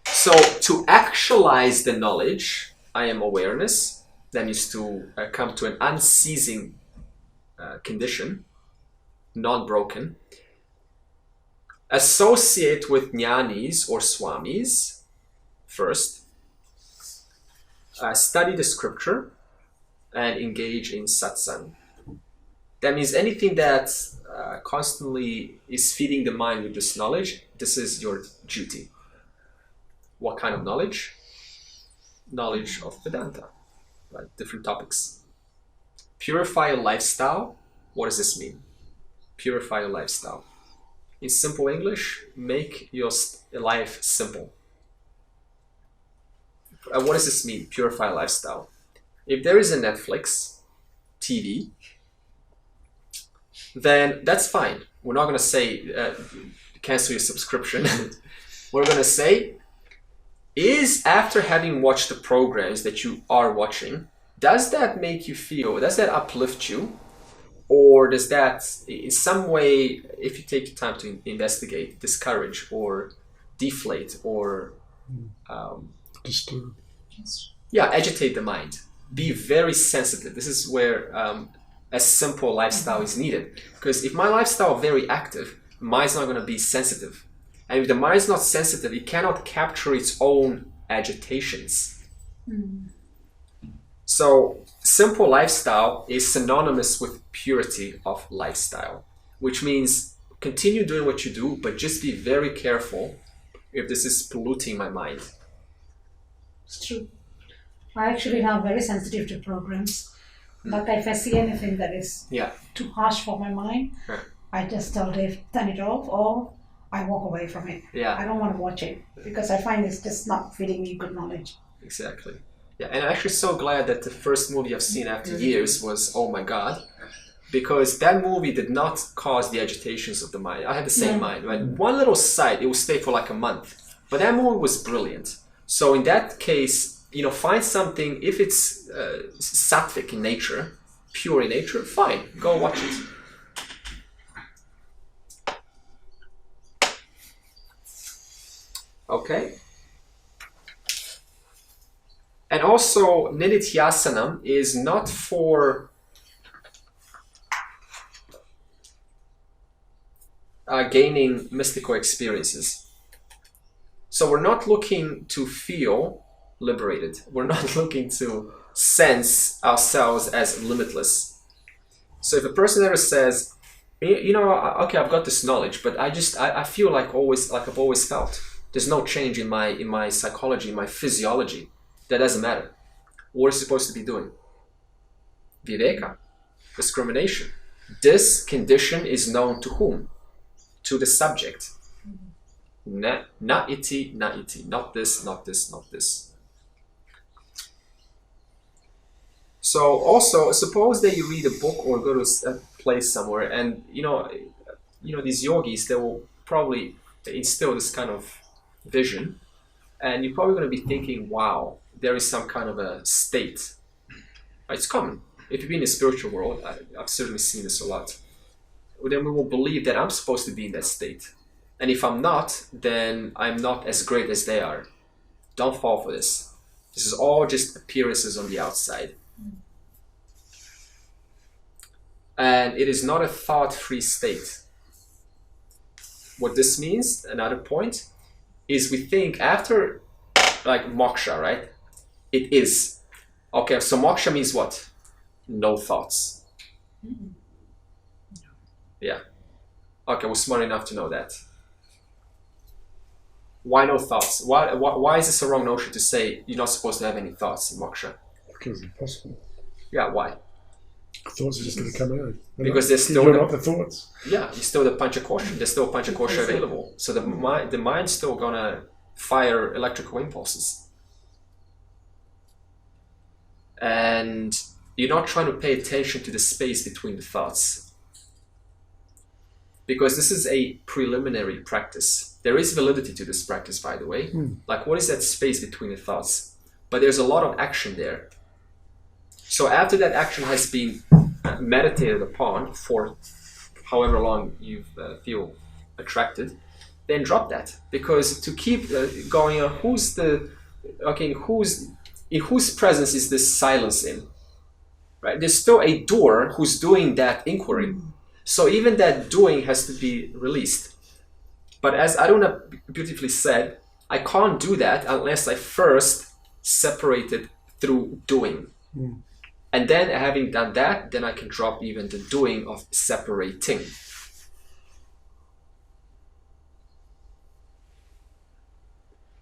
So to actualize the knowledge, I am awareness, then is to come to an unceasing condition, non-broken. Associate with jnanis or swamis first. Study the scripture and engage in satsang. That means anything that constantly is feeding the mind with this knowledge, this is your duty. What kind of knowledge? Knowledge of Vedanta, right? Different topics. Purify your lifestyle. What does this mean? Purify your lifestyle. In simple English, make your life simple. What does this mean? Purify lifestyle. If there is a Netflix, TV, then that's fine. We're not going to say cancel your subscription. We're going to say, is after having watched the programs that you are watching, does that make you feel, does that uplift you? Or does that, in some way, if you take the time to investigate, discourage or deflate or Disturb. agitate the mind? Be very sensitive. This is where a simple lifestyle is needed. Because if my lifestyle is very active, mind's not going to be sensitive. And if the mind is not sensitive, it cannot capture its own agitations. So simple lifestyle is synonymous with purity of lifestyle, which means continue doing what you do, but just be very careful if this is polluting my mind. It's true. I actually now very sensitive to programs. But if I see anything that is Yeah. too harsh for my mind, Right. I just tell Dave, turn it off, or I walk away from it. Yeah. I don't want to watch it because I find it's just not feeding me good knowledge. Exactly. Yeah, and I'm actually so glad that the first movie I've seen after years was Oh My God, because that movie did not cause the agitations of the mind. I had the same mind. Right? One little sight, it would stay for like a month. But that movie was brilliant. So in that case, find something, if it's sattvic in nature, pure in nature, fine, go watch it. Okay. And also, Nididhyasanam is not for gaining mystical experiences. So we're not looking to feel liberated. We're not looking to sense ourselves as limitless. So if a person ever says, okay, I've got this knowledge, but I feel like I've always felt. There's no change in my psychology, in my physiology. That doesn't matter. What is it supposed to be doing? Viveka, discrimination. This condition is known to whom? To the subject. Na iti, not this, not this, not this. So also, suppose that you read a book or go to a place somewhere, and these yogis, they will probably instill this kind of vision, and you're probably going to be thinking, wow, there is some kind of a state. It's common. If you've been in the spiritual world, I've certainly seen this a lot. Then we will believe that I'm supposed to be in that state. And if I'm not, then I'm not as great as they are. Don't fall for this. This is all just appearances on the outside. And it is not a thought-free state. What this means, another point, is we think after, like moksha, right? It is. Okay, so moksha means what? No thoughts. Yeah. Okay, we're smart enough to know that. Why no thoughts? Why is this a wrong notion to say you're not supposed to have any thoughts in moksha? Because it's impossible. Yeah, why? Thoughts are just going to come out. Because they're still You're not the thoughts. Yeah, you're still the panchakosha. There's still panchakosha available. So the mind's still gonna fire electrical impulses. And you're not trying to pay attention to the space between the thoughts. Because this is a preliminary practice. There is validity to this practice, by the way. Like, what is that space between the thoughts? But there's a lot of action there. So after that action has been meditated upon for however long you feel attracted, then drop that. Because to keep going on, in whose presence is this silence in? Right? There's still a doer who's doing that inquiry. So even that doing has to be released. But as Aruna beautifully said, I can't do that unless I first separate it through doing. And then having done that, then I can drop even the doing of separating.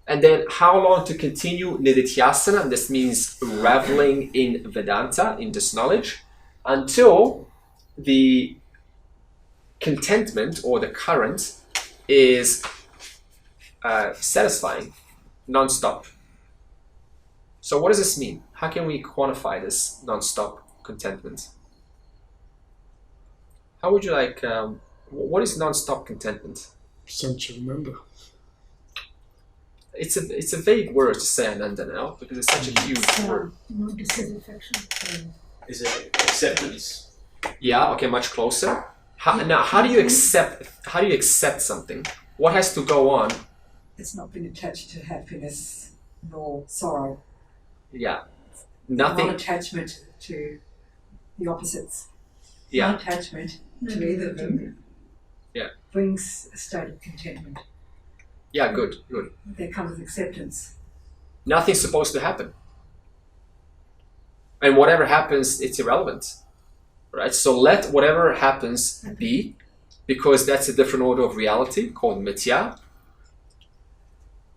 And then how long to continue Nididhyasana, and this means reveling in Vedanta, in this knowledge, until the contentment or the current is satisfying, non-stop. So what does this mean? How can we quantify this non-stop contentment? How would you like, what is non-stop contentment? Sanchidananda. It's a vague word to say Ananda now, because it's such a huge word. No dissatisfaction. Is it acceptance? Yeah, okay, much closer. How do you accept something? What has to go on? It's not been attached to happiness nor sorrow. Yeah. Nothing. Non-attachment to the opposites. Yeah. Non-attachment to either of them. Yeah. brings a state of contentment. Yeah, good. That comes with acceptance. Nothing's supposed to happen. And whatever happens, it's irrelevant. Right? So let whatever happens be, because that's a different order of reality called mitya.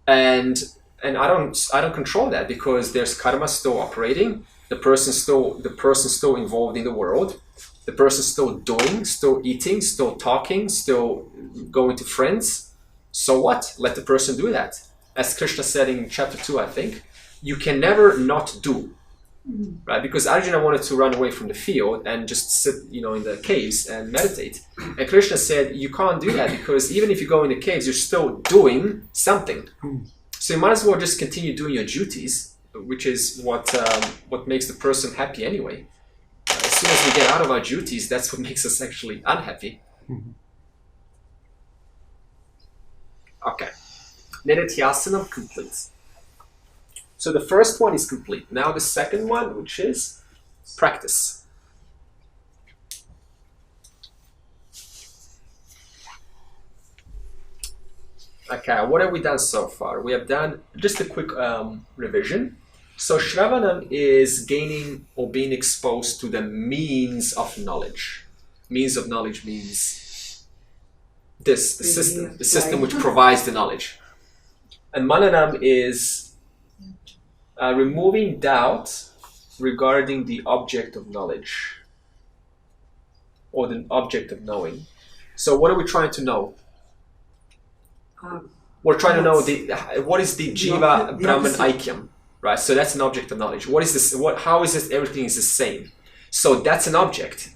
And I don't control that, because there's karma still operating. The person's still involved in the world. The person's still doing, still eating, still talking, still going to friends. So what? Let the person do that. As Krishna said in chapter 2, I think, you can never not do. Right? Because Arjuna wanted to run away from the field and just sit, in the caves and meditate. And Krishna said, you can't do that, because even if you go in the caves, you're still doing something. So you might as well just continue doing your duties, which is what makes the person happy anyway. As soon as we get out of our duties, that's what makes us actually unhappy. Okay. Nididhyasanam complete. So the first one is complete. Now the second one, which is practice. Okay, what have we done so far? We have done just a quick revision. So Shravanam is gaining or being exposed to the means of knowledge. Means of knowledge means the system which provides the knowledge. And Mananam is removing doubt regarding the object of knowledge or the object of knowing. So what are we trying to know? We're trying to know what is the Jiva Brahman Aikyam, right? So that's an object of knowledge. What is this? How is this? Everything is the same. So that's an object.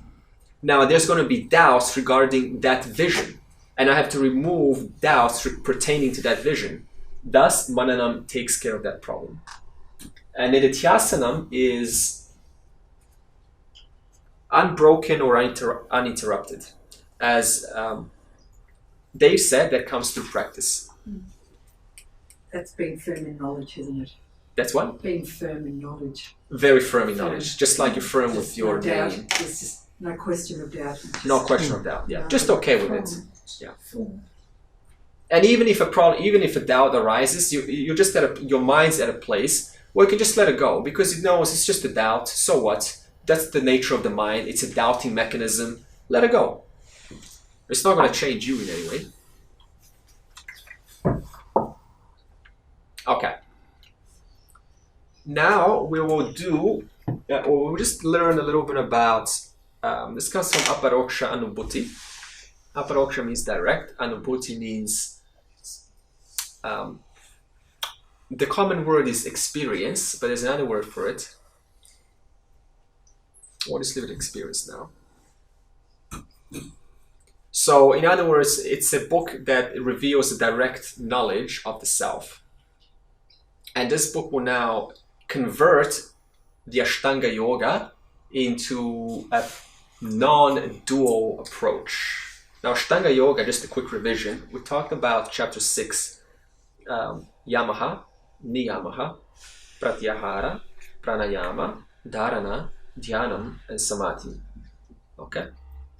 Now there's going to be doubts regarding that vision, and I have to remove doubts pertaining to that vision. Thus, Mananam takes care of that problem. And Nididhyasanam is unbroken or uninterrupted. As Dave said, that comes through practice. That's being firm in knowledge, isn't it? That's what? Being firm in knowledge. Very firm in knowledge. Just like you're firm with your doubt. name. There's just no question of doubt. No question of doubt. Yeah. No. Just okay with it. Yeah. And even if a doubt arises, you're just your mind's at a place where you can just let it go, because it knows it's just a doubt. So what? That's the nature of the mind. It's a doubting mechanism. Let it go. It's not going to change you in any way. Okay. Now we will we'll just learn a little bit about, this comes from Aparoksha Anubhuti. Aparoksha means direct, Anubhuti means, the common word is experience, but there's another word for it. We'll just leave it experience now. So, in other words, it's a book that reveals the direct knowledge of the self. And this book will now convert the Ashtanga Yoga into a non-dual approach. Now, Ashtanga Yoga, just a quick revision, we talked about chapter 6, Yamaha, Niyamaha, Pratyahara, Pranayama, Dharana, Dhyanam, and Samadhi. Okay?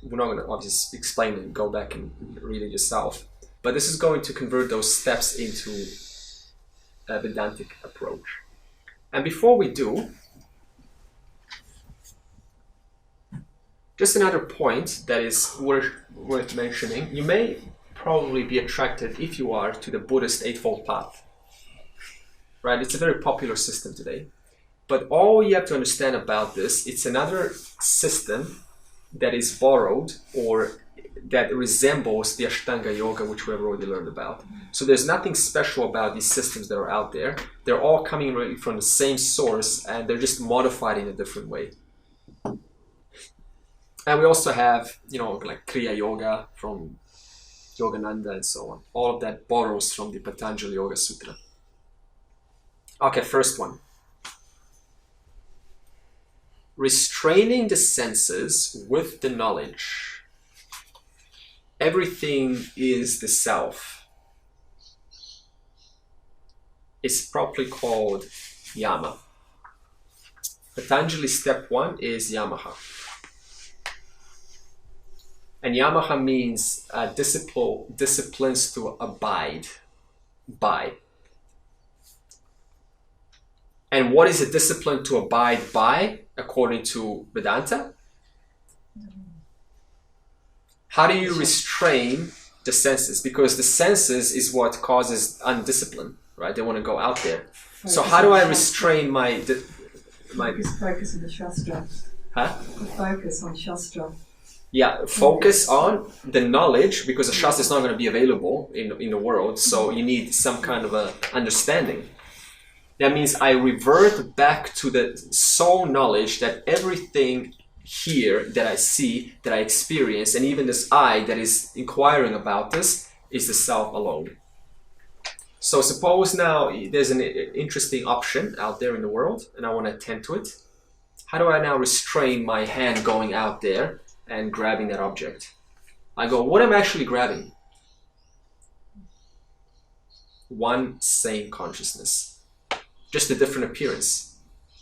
We're not going to obviously explain it, go back and read it yourself. But this is going to convert those steps into a Vedantic approach. And before we do, just another point that is worth mentioning. You may probably be attracted, if you are, to the Buddhist Eightfold Path. Right? It's a very popular system today. But all you have to understand about this, it's another system that is borrowed or that resembles the Ashtanga Yoga, which we have already learned about. So there's nothing special about these systems that are out there. They're all coming really from the same source, and they're just modified in a different way. And we also have, like Kriya Yoga from Yogananda and so on. All of that borrows from the Patanjali Yoga Sutra. Okay, first one. Restraining the senses with the knowledge. Everything is the self. It's properly called Yama. Patanjali step 1 is Yamaha. And Yamaha means disciplines to abide by. And what is a discipline to abide by, according to Vedanta? How do you restrain the senses? Because the senses is what causes undiscipline, right? They want to go out there. So how do I restrain my... Focus on the Shastra. Huh? Focus on Shastra. Yeah, focus on the knowledge, because the Shastra is not going to be available in the world, so you need some kind of a understanding. That means I revert back to the soul knowledge that everything here that I see, that I experience, and even this I that is inquiring about this, is the self alone. So suppose now there's an interesting option out there in the world, and I want to attend to it. How do I now restrain my hand going out there and grabbing that object? I go, what am I actually grabbing? One same consciousness. Just a different appearance.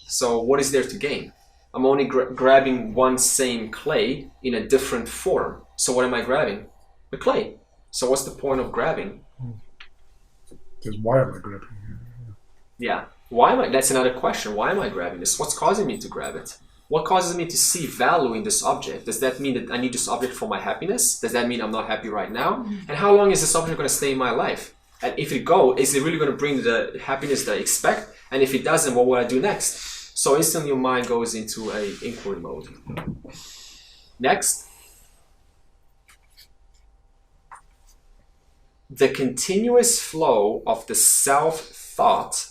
So what is there to gain? I'm only grabbing one same clay in a different form. So what am I grabbing? The clay. So what's the point of grabbing? Because why am I grabbing? Yeah. Why am I? That's another question. Why am I grabbing this? What's causing me to grab it? What causes me to see value in this object? Does that mean that I need this object for my happiness? Does that mean I'm not happy right now? And how long is this object going to stay in my life? And if it goes, is it really going to bring the happiness that I expect? And if it doesn't, what will I do next? So instantly your mind goes into an inquiry mode. Next. The continuous flow of the self-thought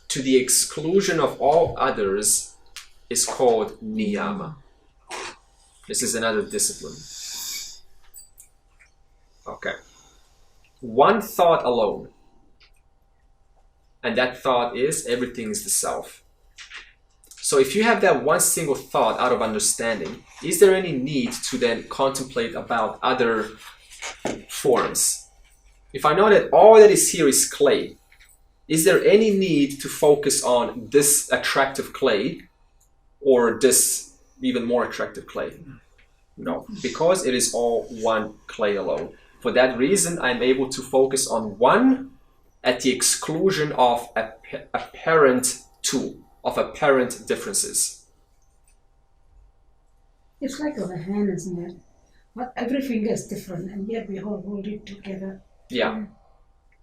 to the exclusion of all others is called niyama. This is another discipline. Okay. One thought alone. And that thought is everything is the self. So if you have that one single thought out of understanding, is there any need to then contemplate about other forms? If I know that all that is here is clay, is there any need to focus on this attractive clay or this even more attractive clay? No, because it is all one clay alone. For that reason, I'm able to focus on one at the exclusion of apparent two, of apparent differences. It's like on a hand, isn't it? But every finger is different, and yet we all hold it together. Yeah.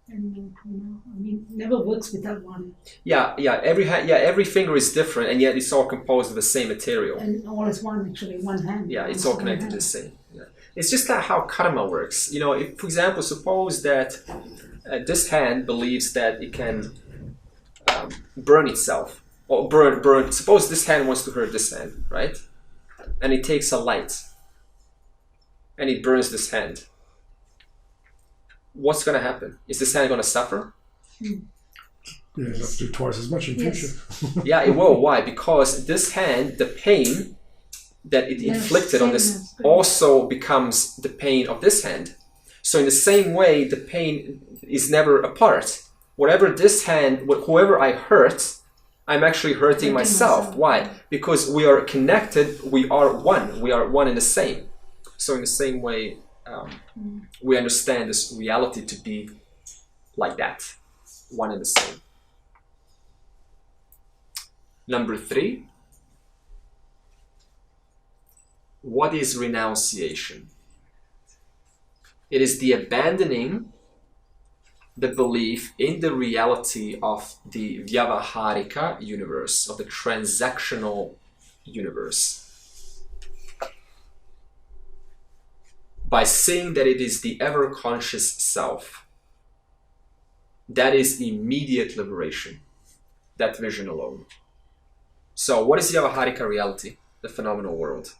And I mean, never works without one. Yeah. Every finger is different, and yet it's all composed of the same material. And all is one, actually, one hand. Yeah, it's all connected to the same. Yeah. It's just that how karma works. You know, if, for example, suppose that this hand believes that it can burn itself, or burn. Suppose this hand wants to hurt this hand, right? And it takes a light, and it burns this hand. What's going to happen? Is this hand going to suffer? Yeah, you have to do twice as much in future. Yeah, it will. Why? Because this hand, the pain that it inflicted on this also becomes the pain of this hand. So in the same way, the pain is never apart. Whatever this hand, whoever I hurt, I'm actually hurting myself. Why? Because we are connected, we are one and the same. So in the same way, we understand this reality to be like that, one and the same. Number 3, what is renunciation? It is the abandoning the belief in the reality of the Vyavaharika universe, of the transactional universe, by saying that it is the ever-conscious self. That is immediate liberation, that vision alone. So what is Vyavaharika reality, the phenomenal world?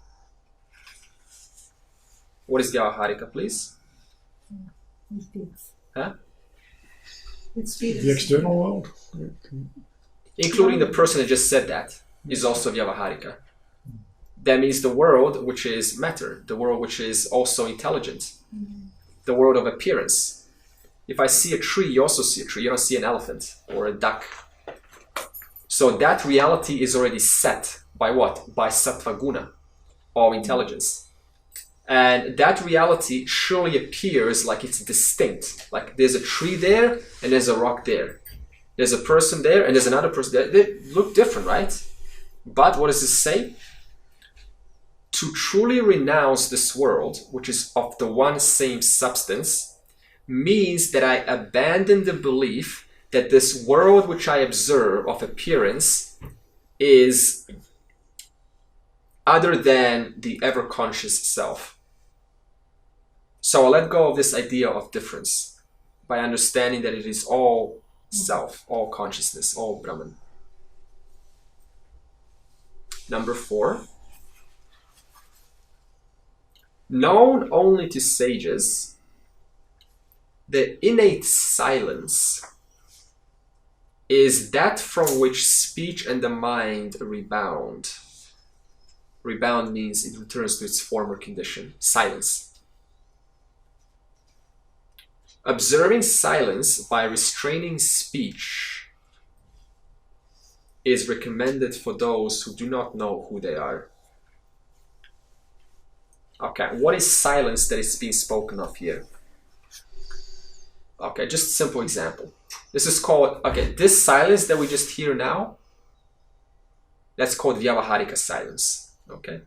What is Vyavaharika, please? Huh? The external world? Including the person that just said that is also Vyavaharika. That means the world which is matter, the world which is also intelligent, the world of appearance. If I see a tree, you also see a tree. You don't see an elephant or a duck. So that reality is already set by what? By sattva guna, of intelligence. And that reality surely appears like it's distinct. Like there's a tree there and there's a rock there. There's a person there and there's another person there. They look different, right? But what does this say? To truly renounce this world, which is of the one same substance, means that I abandon the belief that this world which I observe of appearance is other than the ever-conscious self. So I let go of this idea of difference by understanding that it is all self, all consciousness, all Brahman. Number 4. Known only to sages, the innate silence is that from which speech and the mind rebound. Rebound means it returns to its former condition, silence. Observing silence by restraining speech is recommended for those who do not know who they are. Okay, what is silence that is being spoken of here? Okay, just a simple example. This is called, okay, this silence that we just hear now, that's called Vyavaharika silence, okay?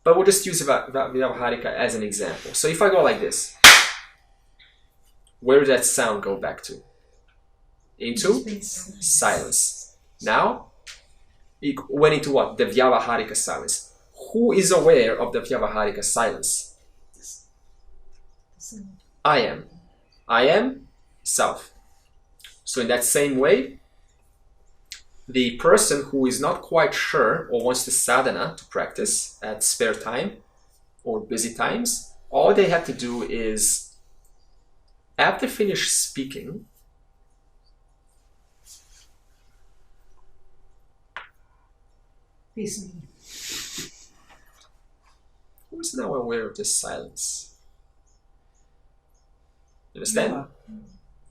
But we'll just use Vyavaharika as an example. So if I go like this, where did that sound go back to? Into silence. Now, it went into what? The Vyavaharika silence. Who is aware of the Vyavaharika silence? I am. I am self. So in that same way, the person who is not quite sure or wants to sadhana to practice at spare time or busy times, all they have to do is, after finish speaking, who is now aware of this silence? You understand? Yeah.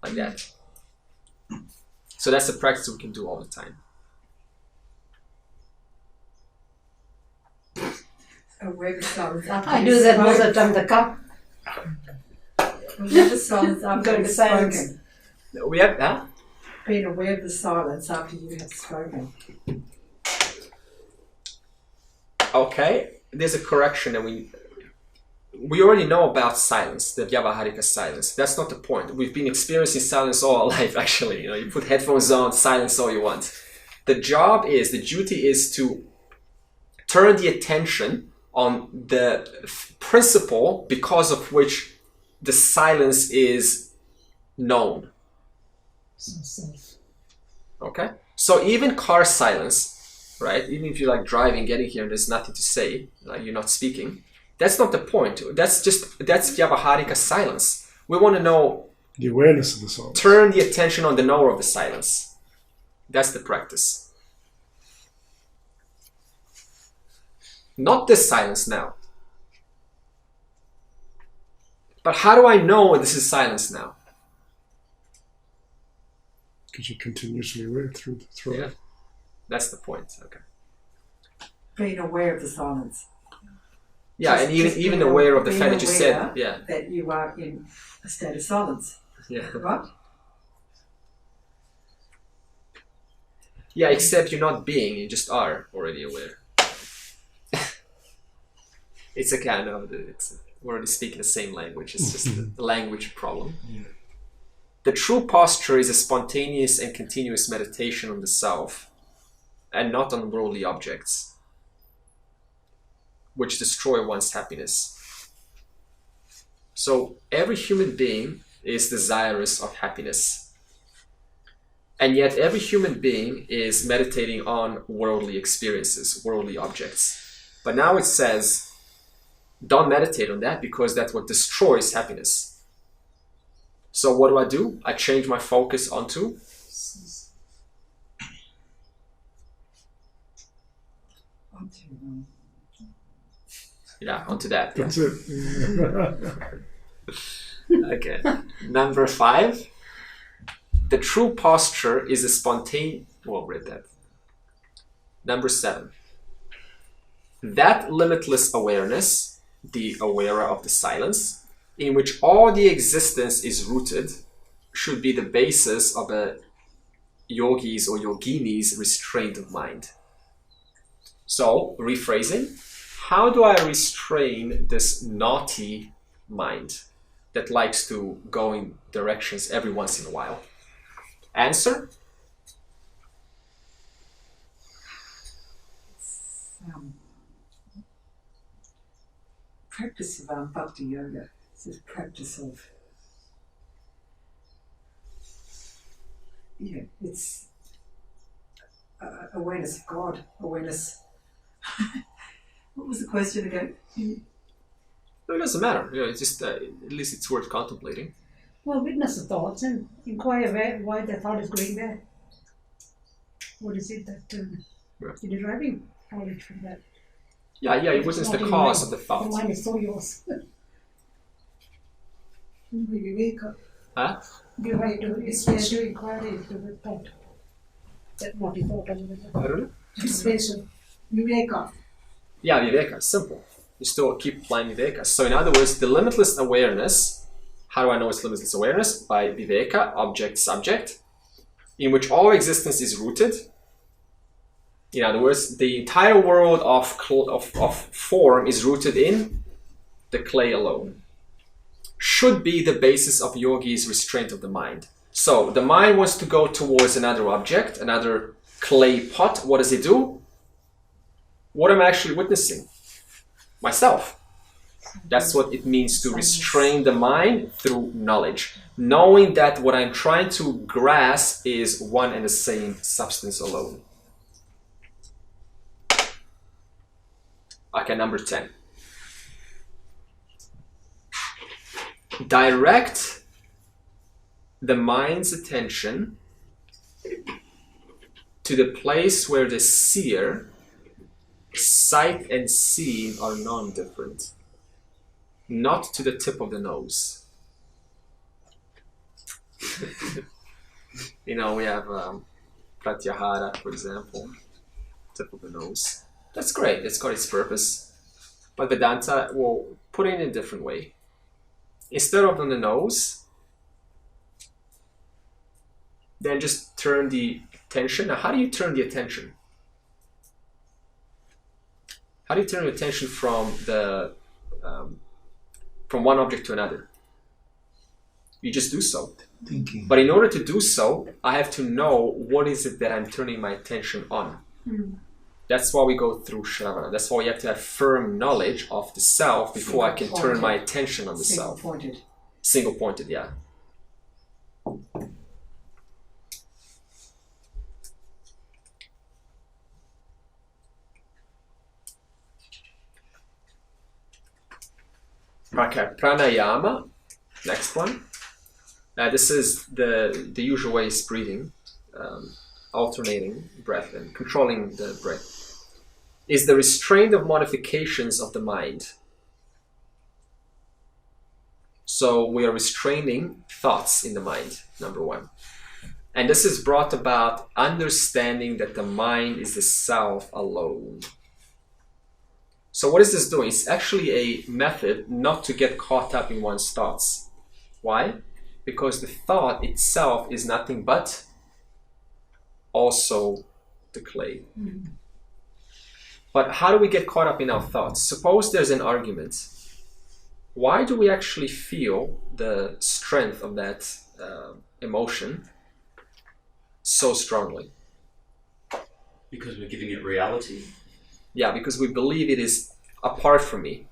Like that. So that's a practice we can do all the time. Aware of silence. I do that most of the time. The cup. Aware of the silence after Going you've to silence. spoken. We have that. Being aware of the silence after you have spoken. Okay, there's a correction that we already know about silence, the Vyavaharika silence. That's not the point. We've been experiencing silence all our life, actually. You know, you put headphones on, silence all you want. The duty is to turn the attention on the principle because of which the silence is known. Okay? So even car silence, right? Even if you're like driving, getting here, and there's nothing to say, like you're not speaking, that's not the point. That's Vyavaharika silence. We want to know, The awareness of the silence. turn the attention on the knower of the silence. That's the practice. Not this silence now. But how do I know this is silence now? Because you're continuously aware through Yeah. it. That's the point. Okay. Being aware of the silence. Yeah, Just- and just even being aware of the being fact that you said, aware yeah, that you are in a state of silence, yeah. right? Yeah, except you're not being, you just are already aware. It's a kind of, we're already speaking the same language, it's just a language problem. Yeah. The true posture is a spontaneous and continuous meditation on the self and not on worldly objects, which destroy one's happiness. So every human being is desirous of happiness. And yet every human being is meditating on worldly experiences, worldly objects. But now it says, don't meditate on that because that's what destroys happiness. So what do? I change my focus onto onto that. Yeah. That's it. Okay. Number 5. The true posture is a spontaneous... Well, read that. Number 7. That limitless awareness the awarer of the silence, in which all the existence is rooted, should be the basis of a yogi's or yogini's restraint of mind. So, rephrasing, how do I restrain this naughty mind that likes to go in directions every once in a while? Answer? Practice of bhakti yoga. It's this practice of, it's awareness of God, awareness. What was the question again? No, it doesn't matter. It's just at least it's worth contemplating. Well, witness the thoughts and inquire why the thought is going there. What is it that you're deriving knowledge from that? Yeah, you witness the cause of the thought. The mind is so yours. Viveka. Huh? You're right to inquire into the thought. That what he thought. I don't know. Dispensation. Viveka. Yeah, Viveka, simple. You still keep applying Viveka. So in other words, the limitless awareness, how do I know it's limitless awareness? By Viveka, object-subject, in which all existence is rooted. In other words, the entire world of form is rooted in the clay alone. Should be the basis of yogi's restraint of the mind. So the mind wants to go towards another object, another clay pot. What does it do? What am I actually witnessing? Myself. That's what it means to restrain the mind through knowledge. Knowing that what I'm trying to grasp is one and the same substance alone. Okay, number 10. Direct the mind's attention to the place where the seer, sight and seeing are non-different, not to the tip of the nose. We have Pratyahara, for example, tip of the nose. That's great, it's got its purpose. But Vedanta will put it in a different way. Instead of on the nose, then just turn the attention. Now, how do you turn the attention? How do you turn your attention from one object to another? You just do so. Thinking. But in order to do so, I have to know what is it that I'm turning my attention on. That's why we go through Shravana. That's why you have to have firm knowledge of the self before I can turn my attention on the self. Single-pointed. Single-pointed, yeah. Okay, pranayama, next one. This is the usual way is breathing, alternating breath and controlling the breath. Is the restraint of modifications of the mind. So we are restraining thoughts in the mind, number one. And this is brought about understanding that the mind is the self alone. So what is this doing? It's actually a method not to get caught up in one's thoughts. Why? Because the thought itself is nothing but also the clay. But how do we get caught up in our thoughts? Suppose there's an argument. Why do we actually feel the strength of that emotion so strongly? Because we're giving it reality. Yeah, because we believe it is apart from me.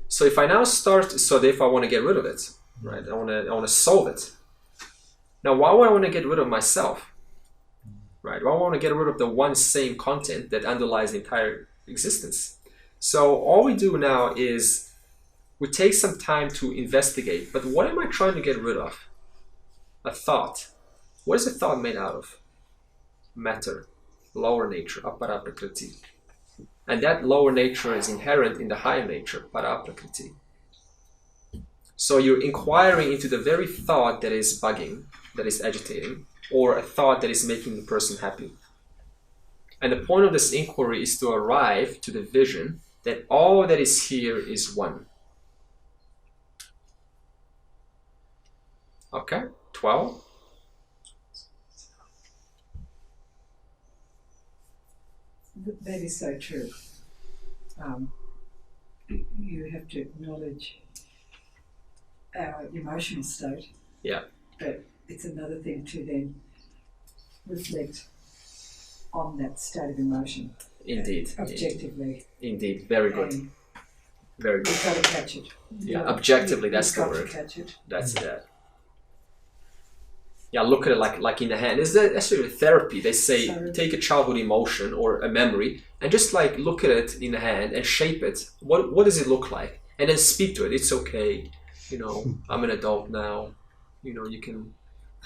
So if I now start, if I want to get rid of it, right? I want to solve it. Now, why would I want to get rid of myself? Right? Why would I want to get rid of the one same content that underlies the entire existence? So all we do now is we take some time to investigate. But what am I trying to get rid of? A thought. What is a thought made out of? Matter. Lower nature, apara prakriti. And that lower nature is inherent in the higher nature, para prakriti. So you're inquiring into the very thought that is bugging, that is agitating, or a thought that is making the person happy. And the point of this inquiry is to arrive to the vision that all that is here is one. Okay, 12. That is so true. You have to acknowledge our emotional state. Yeah. But it's another thing to then reflect on that state of emotion. Indeed. Objectively. Indeed. Very good. And Very good. you've got to catch it. Yeah, objectively, that's the You've got word. to catch it. That's it. Yeah, look at it like in the hand. Is that actually therapy? They say take a childhood emotion or a memory and just like look at it in the hand and shape it. What does it look like? And then speak to it. It's okay. You know, I'm an adult now. You know, you can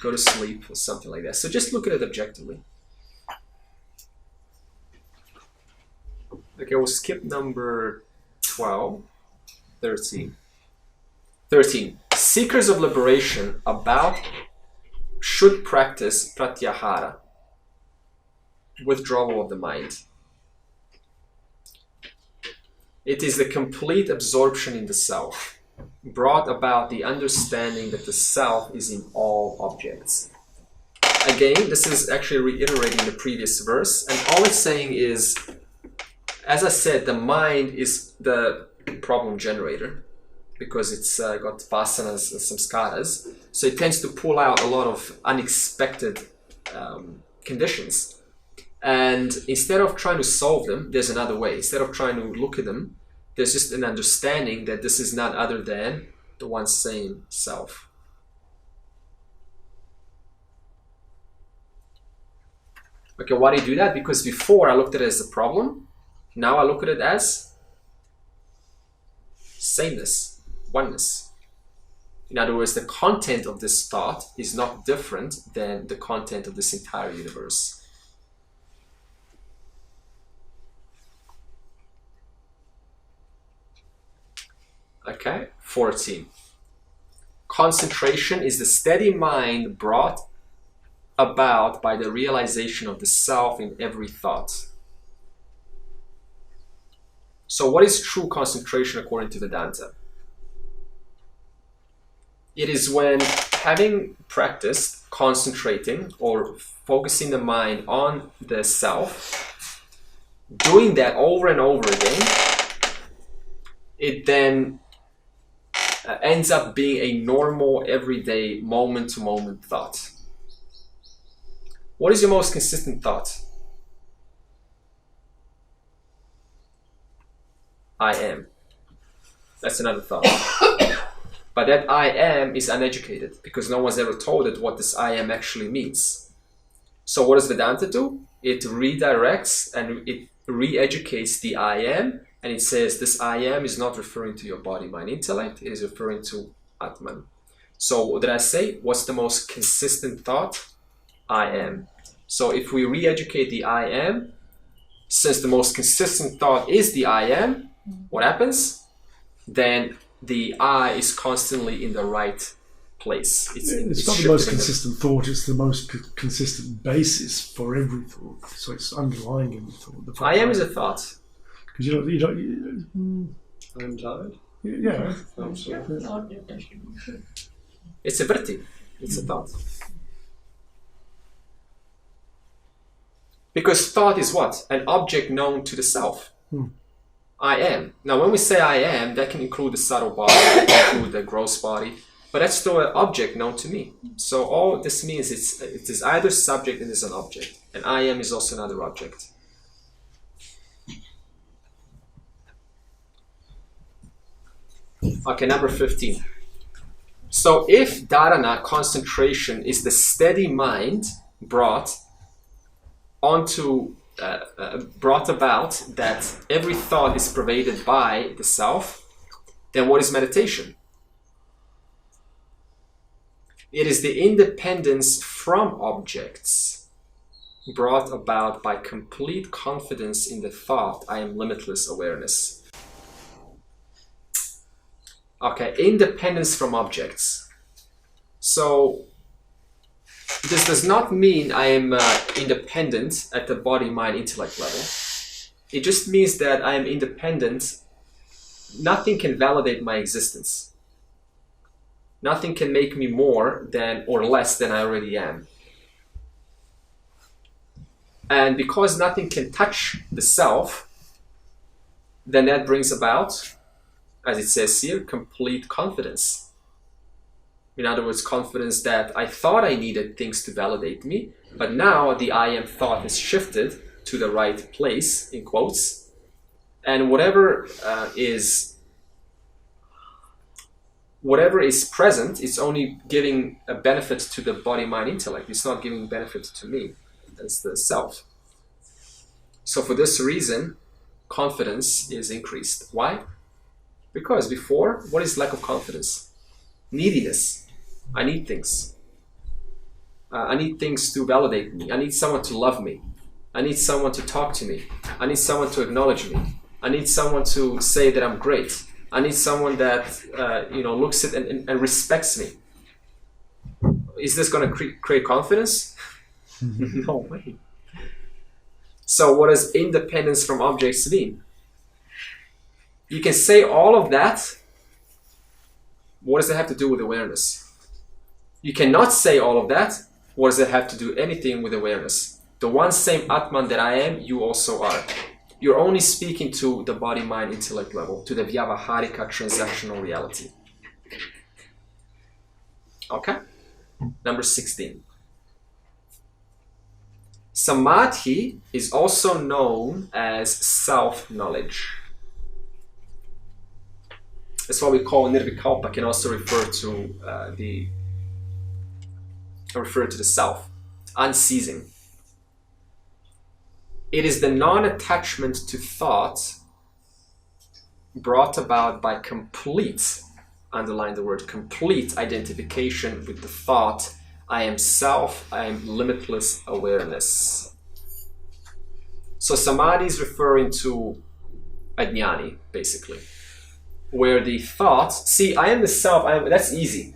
go to sleep or something like that. So just look at it objectively. Okay, we'll skip number 12. 13. 13. Seekers of liberation should practice pratyahara, withdrawal of the mind. It is the complete absorption in the self, brought about the understanding that the self is in all objects. Again, this is actually reiterating the previous verse, and all it's saying is, as I said, the mind is the problem generator, because it's got vasanas and samskaras, so it tends to pull out a lot of unexpected conditions. And instead of trying to solve them, there's another way. Instead of trying to look at them, there's just an understanding that this is not other than the one same self. Okay, why do you do that? Because before I looked at it as a problem, now I look at it as sameness, oneness. In other words, the content of this thought is not different than the content of this entire universe. Okay, 14. Concentration is the steady mind brought about by the realization of the self in every thought. So what is true concentration according to Vedanta? It is when, having practiced concentrating or focusing the mind on the self, doing that over and over again, it then ends up being a normal, everyday, moment-to-moment thought. What is your most consistent thought? I am. That's another thought. But that I am is uneducated because no one's ever told it what this I am actually means. So what does Vedanta do? It redirects and it re-educates the I am, and it says this I am is not referring to your body, mind, intellect, it is referring to Atman. So what did I say? What's the most consistent thought? I am. So if we re-educate the I am, since the most consistent thought is the I am, what happens? Then the I is constantly in the right place. It's not the most consistent thought, it's the most consistent basis for every thought. So it's underlying every thought. I am is a thought. Because you don't I'm tired. yeah. It's a vritti. It's a thought. Because thought is what? An object known to the self. I am. Now when we say I am, that can include the subtle body, that can include the gross body, but that's still an object known to me. So all this means it is either subject and is an object. And I am is also another object. Okay, number 15. So if dharana, concentration, is the steady mind brought about that every thought is pervaded by the self, then what is meditation? It is the independence from objects brought about by complete confidence in the thought, I am limitless awareness. Okay, independence from objects. So this does not mean I am independent at the body, mind, intellect level. It just means that I am independent. Nothing can validate my existence. Nothing can make me more than or less than I already am. And because nothing can touch the self, then that brings about, as it says here, complete confidence. In other words, confidence that I thought I needed things to validate me, but now the I am thought is shifted to the right place, in quotes, and whatever is present is only giving a benefit to the body, mind, intellect. It's not giving benefit to me. That's the self. So for this reason, confidence is increased. Why? Because before, what is lack of confidence? Neediness. I need things. I need things to validate me. I need someone to love me. I need someone to talk to me. I need someone to acknowledge me. I need someone to say that I'm great. I need someone that looks at and respects me. Is this going to create confidence? No way. So what does independence from objects mean? You can say all of that. What does it have to do with awareness? You cannot say all of that. What does it have to do anything with awareness? The one same Atman that I am, you also are. You're only speaking to the body, mind, intellect level, to the Vyavaharika transactional reality. Okay? Number 16. Samadhi is also known as self-knowledge. That's what we call nirvikalpa, can also refer to the self, unceasing. It is the non-attachment to thought brought about by complete, underline the word complete, identification with the thought, I am self, I am limitless awareness. So samadhi is referring to ajnani, basically, where the thoughts, see, I am the self, that's easy.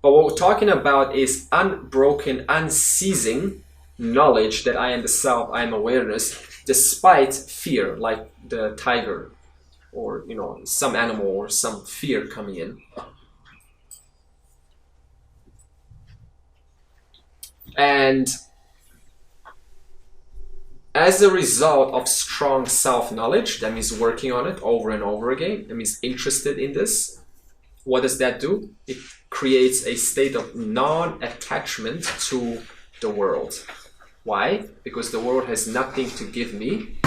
But what we're talking about is unbroken, unceasing knowledge that I am the self, I am awareness, despite fear, like the tiger or some animal or some fear coming in. And as a result of strong self-knowledge, that means working on it over and over again, that means interested in this, what does that do? It creates a state of non-attachment to the world. Why? Because the world has nothing to give me.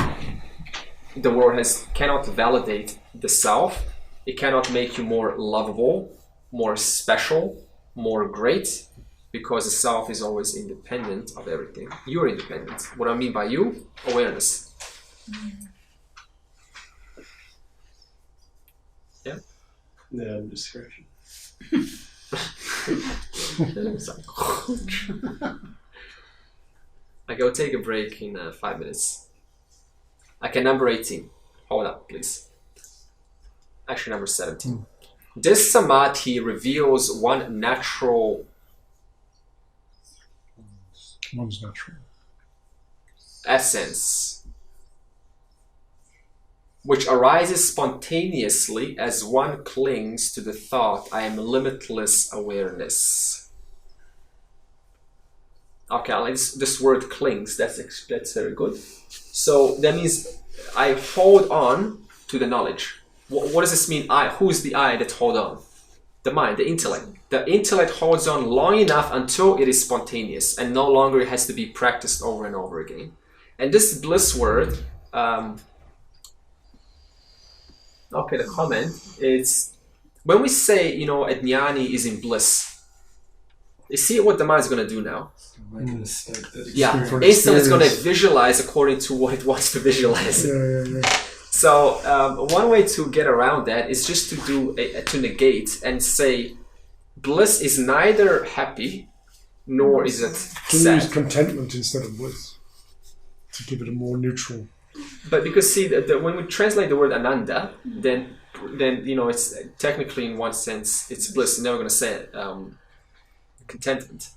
The world cannot validate the self. It cannot make you more lovable, more special, more great, because the self is always independent of everything. You're independent. What I mean by you? Awareness. Yeah? No, discretion. I go take a break in 5 minutes. Okay, number 18. Hold up, please. Actually, number 17. This samadhi reveals one's natural essence, which arises spontaneously as one clings to the thought, I am limitless awareness. Okay, I like this word clings, that's very good. So that means I hold on to the knowledge. What does this mean? Who is the I that hold on? The mind, the intellect. The intellect holds on long enough until it is spontaneous and no longer has to be practiced over and over again. And this bliss word, the comment is, when we say, a jnani is in bliss, you see what the mind is going to do now? Instantly it's going to visualize according to what it wants to visualize. So one way to get around that is just to negate and say, bliss is neither happy nor is it sad. To use contentment instead of bliss, to give it a more neutral. But because see, when we translate the word ananda, then it's technically in one sense it's bliss. You're never going to say contentment.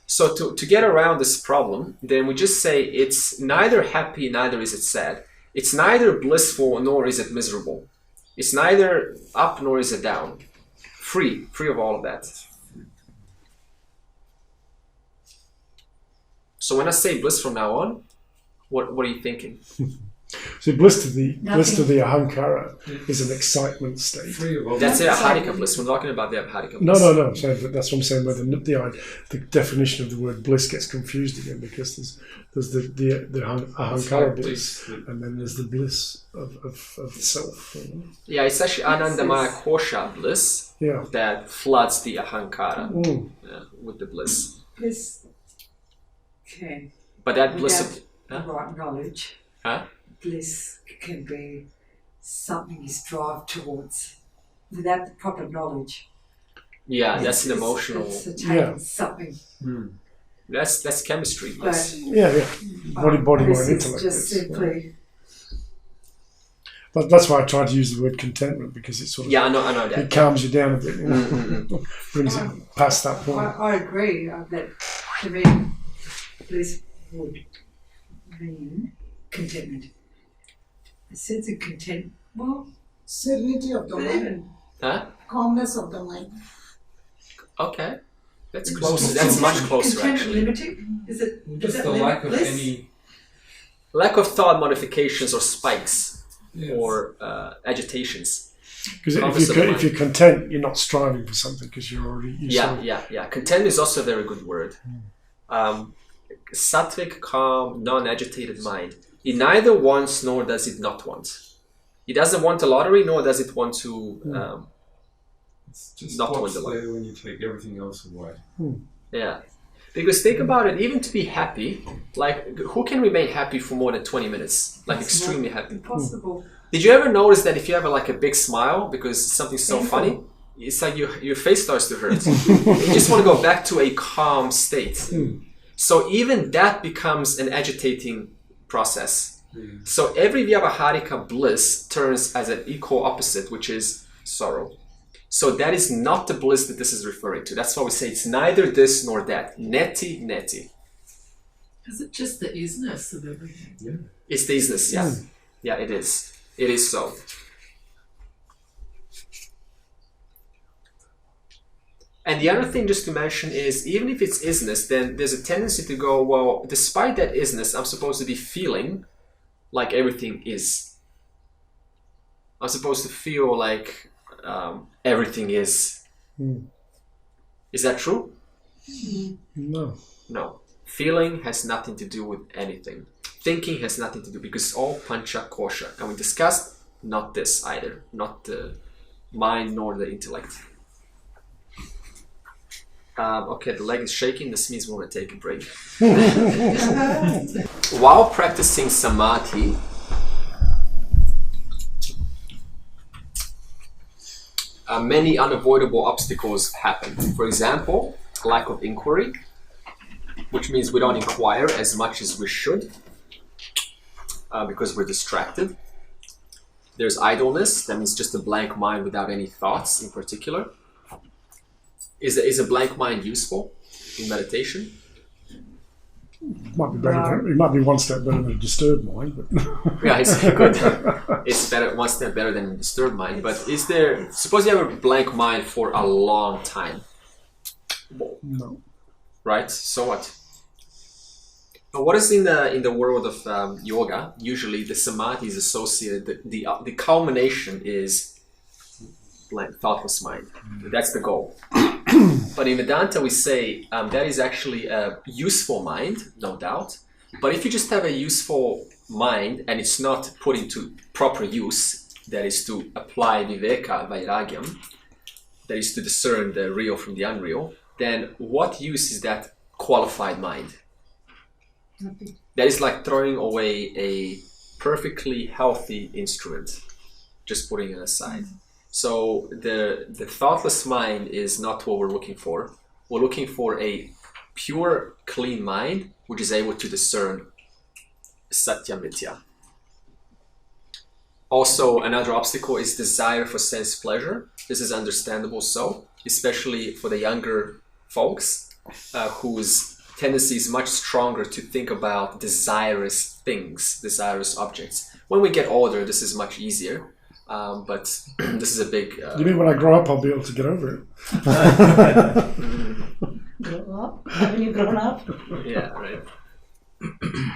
So to get around this problem, then we just say it's neither happy, neither is it sad. It's neither blissful nor is it miserable. It's neither up nor is it down. Free of all of that. So when I say bliss from now on, what are you thinking? So bliss to the ahankara is an excitement state. Free of all. That's the aharika bliss. We're talking about the aharika No, bliss. no. So that's what I'm saying. Where the definition of the word bliss gets confused again, because there's the ahankara bliss, and then there's the bliss of self. You know? Yeah, it's actually Anandamaya Kosha bliss Yeah. that floods the ahankara with the bliss. Bliss can, But that bliss without of... the right knowledge, Huh? bliss can be something you strive towards. Without the proper knowledge, Yeah, that's an emotional... It's attaining something. That's chemistry bliss. Yeah. Body, Bliss mind, is intellect. just is, simply But that's why I try to use the word contentment, because it's sort of Yeah, I know that. it calms you down a bit, you know? Brings it past that point. I agree that to me, bliss would mean contentment. A sense of content. Well, Serenity of the mind, even Huh? calmness of the mind. Okay. That's close. That's much closer, contentment actually. limiting. Is it? Just is the that lack of bliss? any. Lack of thought modifications or spikes Yes. or agitations. Because Calmness of the if you're content, you're not striving for something, because you're already... Yeah. Content is also a very good word. Sattvic, calm, non-agitated mind. It neither wants nor does it not want. It doesn't want a lottery, nor does it want to... It's just not what's what the there when you take everything else away. Yeah. Because think about it, even to be happy, like, who can remain happy for more than 20 minutes? Like, extremely happy. Impossible. Did you ever notice that if you have like a big smile because something's so Painful. funny, it's like your face starts to hurt. You just want to go back to a calm state. So even that becomes an agitating process. So every Vyavaharika bliss turns as an equal opposite, which is sorrow. So that is not the bliss that this is referring to. That's why we say it's neither this nor that. Neti, neti. Is it just the isness of everything? It's the isness, yeah. Yeah, it is. It is so. And the other thing just to mention is, even if it's isness, then there's a tendency to go, well, despite that isness, I'm supposed to be feeling like everything is. I'm supposed to feel like everything is. Is that true? No. No. Feeling has nothing to do with anything. Thinking has nothing to do, because it's all pancha kosha. And we discussed not this either. Not the mind nor the intellect. Okay, the leg is shaking. This means we're going to take a break. While practicing samadhi, many unavoidable obstacles happen. For example, lack of inquiry, which means we don't inquire as much as we should because we're distracted. There's idleness, that means just a blank mind without any thoughts in particular. Is a blank mind useful in meditation? Might be better. It might be one step better than a disturbed mind, but Yeah, it's good. It's better, one step better than a disturbed mind. But is there? Suppose you have a blank mind for a long time, no. right? So what? But what is in the world of yoga? Usually, the samadhi is associated. The culmination is blank, thoughtless mind. That's the goal. But in Vedanta, we say that is actually a useful mind, no doubt. But if you just have a useful mind and it's not put into proper use, that is to apply viveka, vairagyam, that is to discern the real from the unreal, then what use is that qualified mind? Nothing. That is like throwing away a perfectly healthy instrument, just putting it aside. So the thoughtless mind is not what we're looking for. We're looking for a pure, clean mind which is able to discern satya mithya. Also, another obstacle is desire for sense pleasure. This is understandable so, especially for the younger folks whose tendency is much stronger to think about desirous things, desirous objects. When we get older, this is much easier. But this is a big. You mean when I grow up, I'll be able to get over it? Grow up? Haven't you grown up? Yeah, right.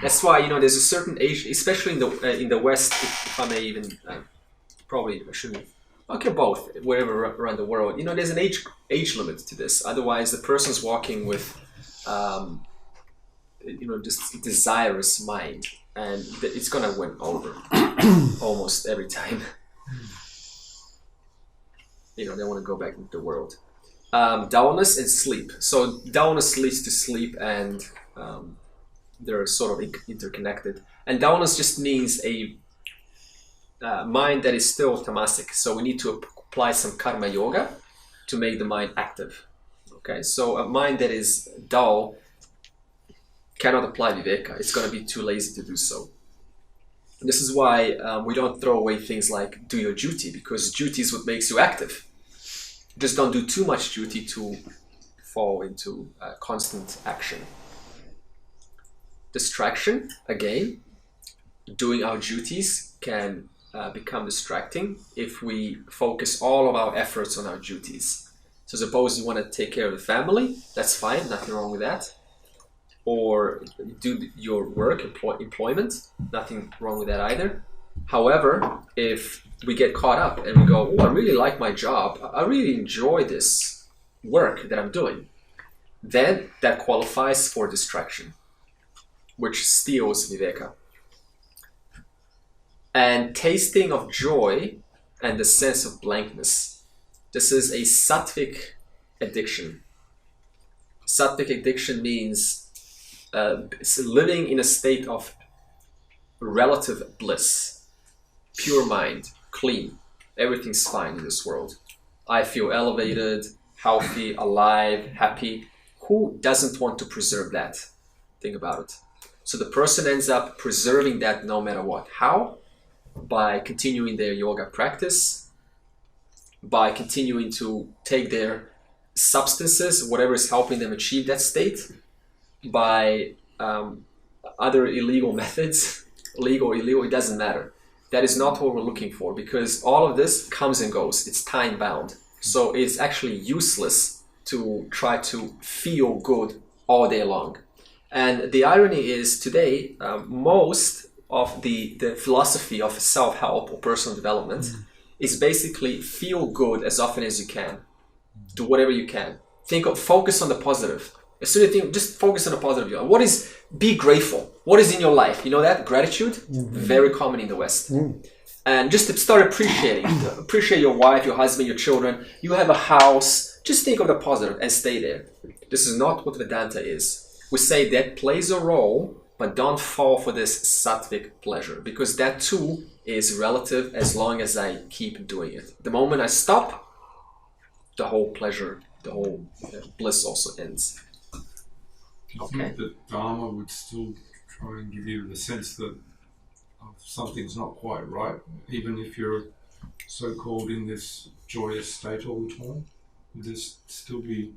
That's why there's a certain age, especially in the West. If I may even probably I shouldn't. Okay, both wherever around the world. There's an age limit to this. Otherwise, the person's walking with, just desirous mind, and it's gonna win over almost every time. They want to go back into the world. Dullness and sleep. So dullness leads to sleep, and they're sort of interconnected. And dullness just means a mind that is still tamasic. So we need to apply some karma yoga to make the mind active. Okay, so a mind that is dull cannot apply viveka. It's going to be too lazy to do so. This is why we don't throw away things like do your duty, because duty is what makes you active. Just don't do too much duty to fall into constant action. Distraction, again, doing our duties can become distracting if we focus all of our efforts on our duties. So suppose you want to take care of the family, that's fine, nothing wrong with that. Or do your work, employment, nothing wrong with that either. However, if we get caught up and we go, I really like my job, I really enjoy this work that I'm doing, then that qualifies for distraction, which steals viveka. And tasting of joy and the sense of blankness. This is a sattvic addiction. Sattvic addiction means living in a state of relative bliss, pure mind, clean. Everything's fine in this world. I feel elevated, healthy, alive, happy. Who doesn't want to preserve that? Think about it. So the person ends up preserving that no matter what. How? By continuing their yoga practice, by continuing to take their substances, whatever is helping them achieve that state, by other illegal methods, legal, illegal, it doesn't matter. That is not what we're looking for, because all of this comes and goes. It's time bound. So it's actually useless to try to feel good all day long. And the irony is today, most of the philosophy of self-help or personal development is basically feel good as often as you can. Do whatever you can. Focus on the positive. As soon as you think, just focus on the positive. What is, be grateful. What is in your life? You know that? Gratitude? Very common in the West. And just to start appreciating. Appreciate your wife, your husband, your children. You have a house. Just think of the positive and stay there. This is not what Vedanta is. We say that plays a role, but don't fall for this sattvic pleasure, because that too is relative as long as I keep doing it. The moment I stop, the whole pleasure, the whole bliss also ends. I think that Dharma would still try and give you the sense that something's not quite right, even if you're so-called in this joyous state all the time. Would there still be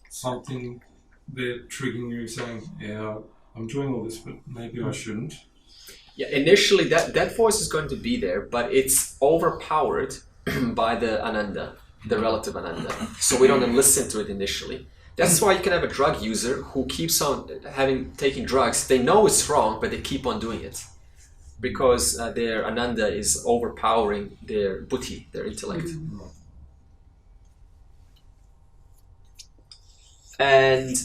something there triggering you, saying, yeah, I'm doing all this, but maybe I shouldn't? Yeah, initially that voice is going to be there, but it's overpowered by the ananda, the relative ananda. So we don't listen to it initially. That's why you can have a drug user who keeps on taking drugs. They know it's wrong, but they keep on doing it because their ananda is overpowering their buddhi, their intellect. And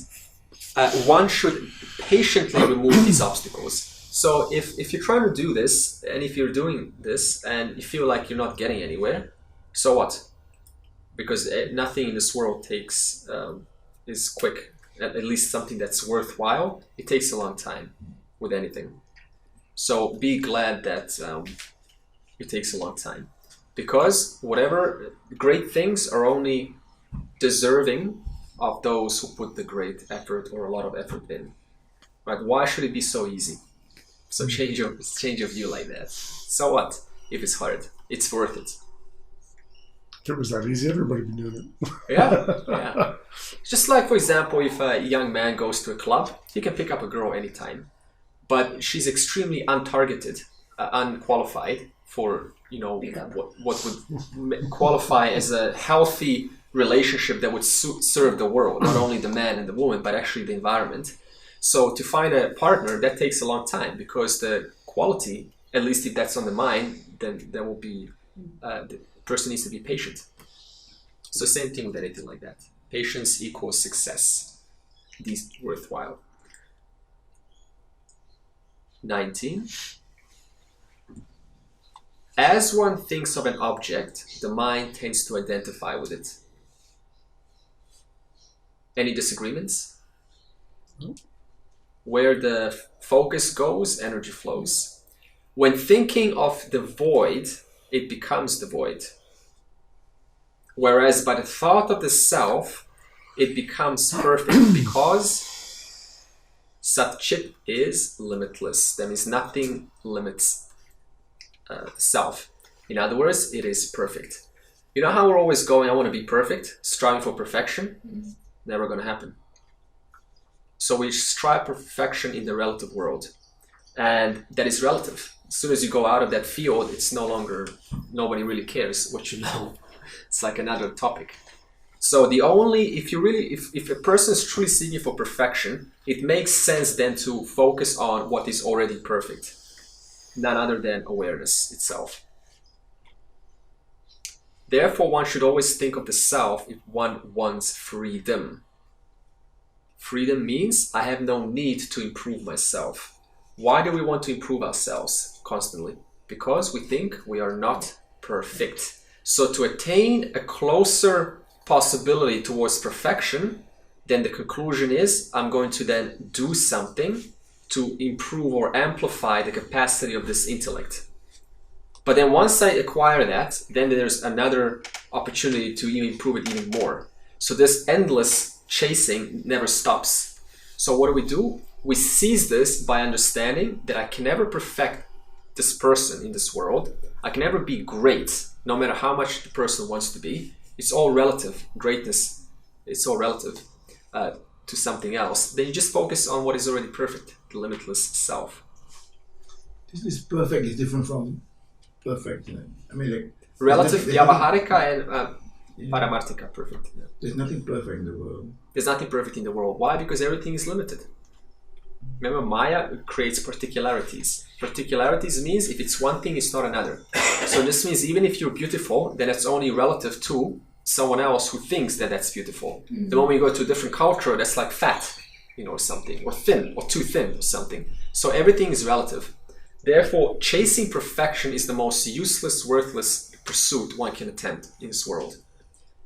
one should patiently remove these obstacles. So if you're trying to do this, and if you're doing this, and you feel like you're not getting anywhere, so what? Because nothing in this world is quick. At least something that's worthwhile, it takes a long time with anything. So be glad that it takes a long time. Because whatever great things are only deserving of those who put the great effort or a lot of effort in. Right? Why should it be so easy? So change your view like that. So what if it's hard? It's worth it. If it was that easy, everybody would be doing it. Yeah. Just like, for example, if a young man goes to a club, he can pick up a girl anytime. But she's extremely untargeted. unqualified for what would qualify as a healthy relationship that would serve the world, not only the man and the woman, but actually the environment. So to find a partner, that takes a long time, because the quality, at least if that's on the mind, then there will be the person needs to be patient. So same thing with anything like that. Patience equals success. These worthwhile. 19. As one thinks of an object, the mind tends to identify with it. Any disagreements? Where the focus goes, energy flows. When thinking of the void, it becomes the void. Whereas by the thought of the self, it becomes perfect, because Sat-Chit is limitless. That means nothing limits self. In other words, it is perfect. You know how we're always going, I want to be perfect, striving for perfection? Never going to happen. So we strive for perfection in the relative world. And that is relative. As soon as you go out of that field, it's no longer, nobody really cares what you know. It's like another topic. So the only, if a person is truly seeking for perfection, it makes sense then to focus on what is already perfect. None other than awareness itself. Therefore, one should always think of the self if one wants freedom. Freedom means I have no need to improve myself. Why do we want to improve ourselves constantly? Because we think we are not perfect. So to attain a closer possibility towards perfection, then the conclusion is I'm going to then do something to improve or amplify the capacity of this intellect. But then once I acquire that, then there's another opportunity to even improve it even more. So this endless chasing never stops. So what do? We seize this by understanding that I can never perfect this person in this world. I can never be great, no matter how much the person wants to be. It's all relative. Greatness, it's all relative to something else. Then you just focus on what is already perfect, the limitless self. This perfect is different from perfect. I mean, like relative, Vyavaharika and Paramarthika, perfect. Yeah. There's nothing perfect in the world. There's nothing perfect in the world. Why? Because everything is limited. Remember, Maya creates particularities. Particularities means if it's one thing, it's not another. So this means even if you're beautiful, then it's only relative to someone else who thinks that that's beautiful. Mm-hmm. The moment you go to a different culture, that's like fat, or something, or thin, or too thin, or something. So everything is relative. Therefore, chasing perfection is the most useless, worthless pursuit one can attempt in this world.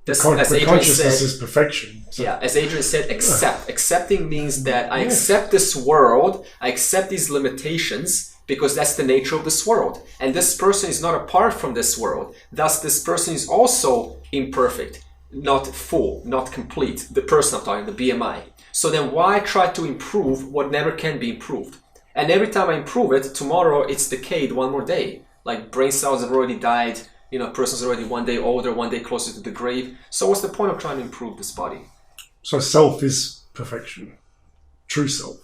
As consciousness is perfection. So. Yeah, as Adrian said, accept. Accepting means that I accept this world, I accept these limitations, because that's the nature of this world. And this person is not apart from this world. Thus, this person is also imperfect, not full, not complete. The person I'm talking, the BMI. So then why try to improve what never can be improved? And every time I improve it, tomorrow it's decayed one more day. Like brain cells have already died, a person's already one day older, one day closer to the grave. So what's the point of trying to improve this body? So self is perfection. True self.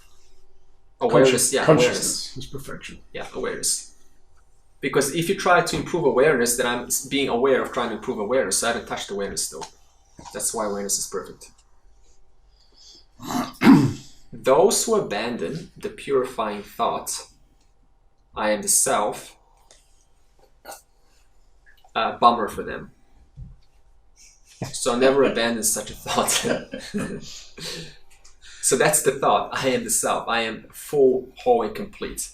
Awareness, consciousness is perfection. Yeah, awareness. Because if you try to improve awareness, then I'm being aware of trying to improve awareness. So I haven't touched awareness though. That's why awareness is perfect. Those who abandon the purifying thought, I am the self, bummer for them. So never abandon such a thought. So that's the thought, I am the self, I am full, whole, and complete.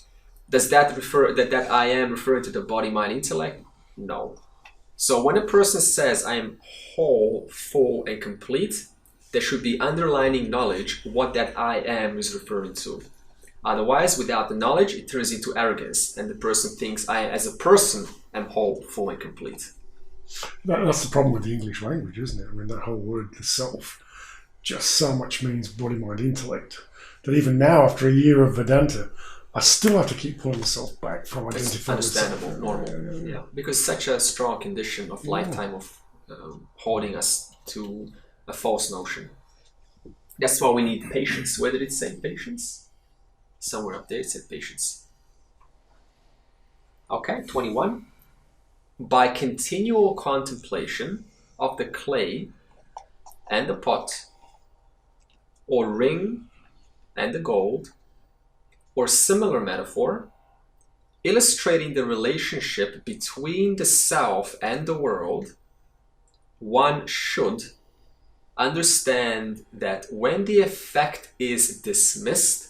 Does that refer that I am referring to the body, mind, intellect? No. So when a person says I am whole, full, and complete, there should be underlining knowledge what that I am is referring to. Otherwise, without the knowledge, it turns into arrogance, and the person thinks I, as a person, am whole, full, and complete. That's the problem with the English language, isn't it? I mean, that whole word, the self, just so much means body, mind, intellect, that even now, after a year of Vedanta, I still have to keep pulling myself back from identifying with self. Understandable, normal. Yeah, because such a strong condition of lifetime of holding us to a false notion. That's why we need patience. Where did it say patience? Somewhere up there it said patience. Okay, 21. By continual contemplation of the clay and the pot, or ring and the gold, or similar metaphor, illustrating the relationship between the self and the world, one should understand that when the effect is dismissed,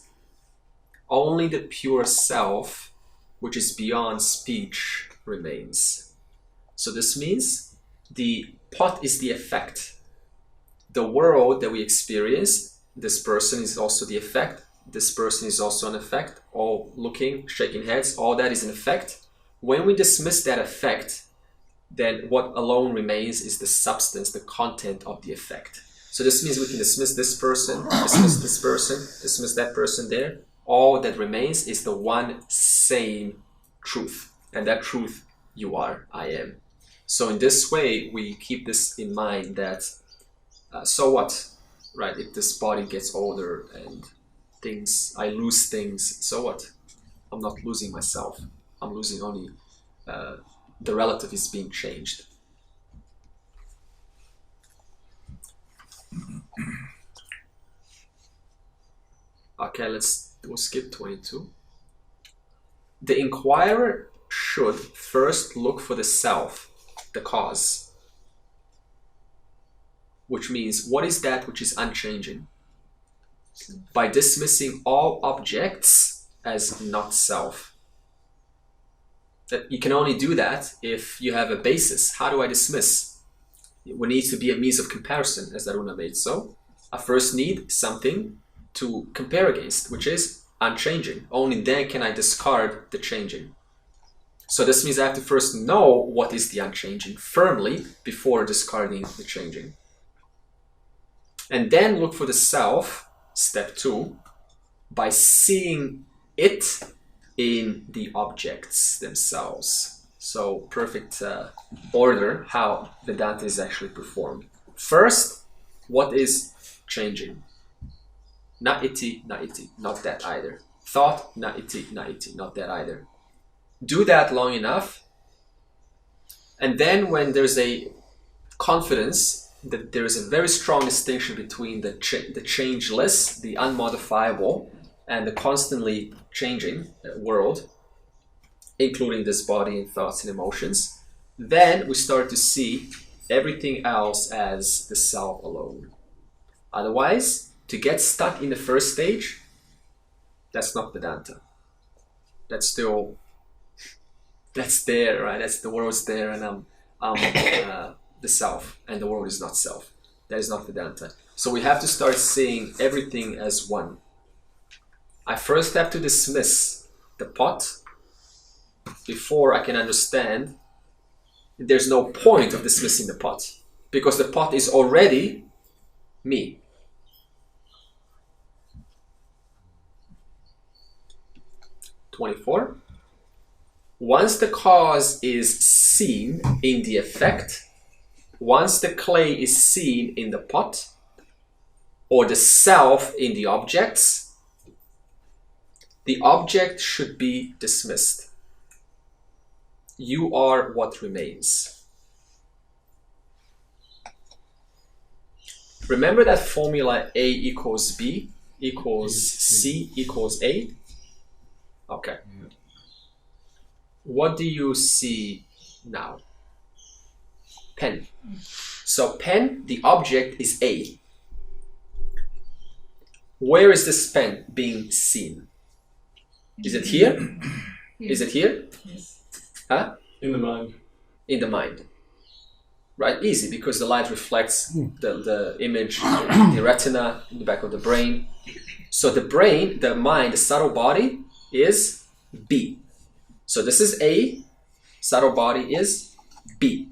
only the pure self, which is beyond speech, remains. So this means the pot is the effect. The world that we experience, this person is also the effect, this person is also an effect, all looking, shaking heads, all that is an effect. When we dismiss that effect, then what alone remains is the substance, the content of the effect. So this means we can dismiss this person, dismiss that person there. All that remains is the one same truth. And that truth, you are, I am. So in this way, we keep this in mind that, so what, right? If this body gets older and I lose things, so what? I'm not losing myself. I'm losing only the relative is being changed. Okay, we'll skip 22. The inquirer should first look for the self, the cause, which means what is that which is unchanging? By dismissing all objects as not self. That you can only do that if you have a basis. How do I dismiss? It needs to be a means of comparison, as Aruna made. So I first need something to compare against, which is unchanging. Only then can I discard the changing. So this means I have to first know what is the unchanging firmly before discarding the changing. And then look for the self, step 2, by seeing it in the objects themselves. So perfect order how Vedanta is actually performed. First, what is changing? Na iti, not that either. Thought, na iti, not that either. Do that long enough, and then when there's a confidence that there is a very strong distinction between the changeless, the unmodifiable, and the constantly changing world, including this body and thoughts and emotions, then we start to see everything else as the self alone. Otherwise, to get stuck in the first stage, that's not Vedanta. That's there, right? That's the world's there, and I'm the self, and the world is not self. That is not Vedanta. So we have to start seeing everything as one. I first have to dismiss the pot before I can understand there's no point of dismissing the pot, because the pot is already me. (24) Once the cause is seen in the effect, once the clay is seen in the pot, or the self in the objects, the object should be dismissed. You are what remains. Remember that formula A equals B equals C equals A? Okay. What do you see now? Pen. So pen, the object is A. Where is this pen being seen? Is it here? Is it here? Yes. Huh? In the mind. In the mind. Right? Easy, because the light reflects the image, the retina in the back of the brain. So the brain, the mind, the subtle body is B. So this is A, subtle body is B.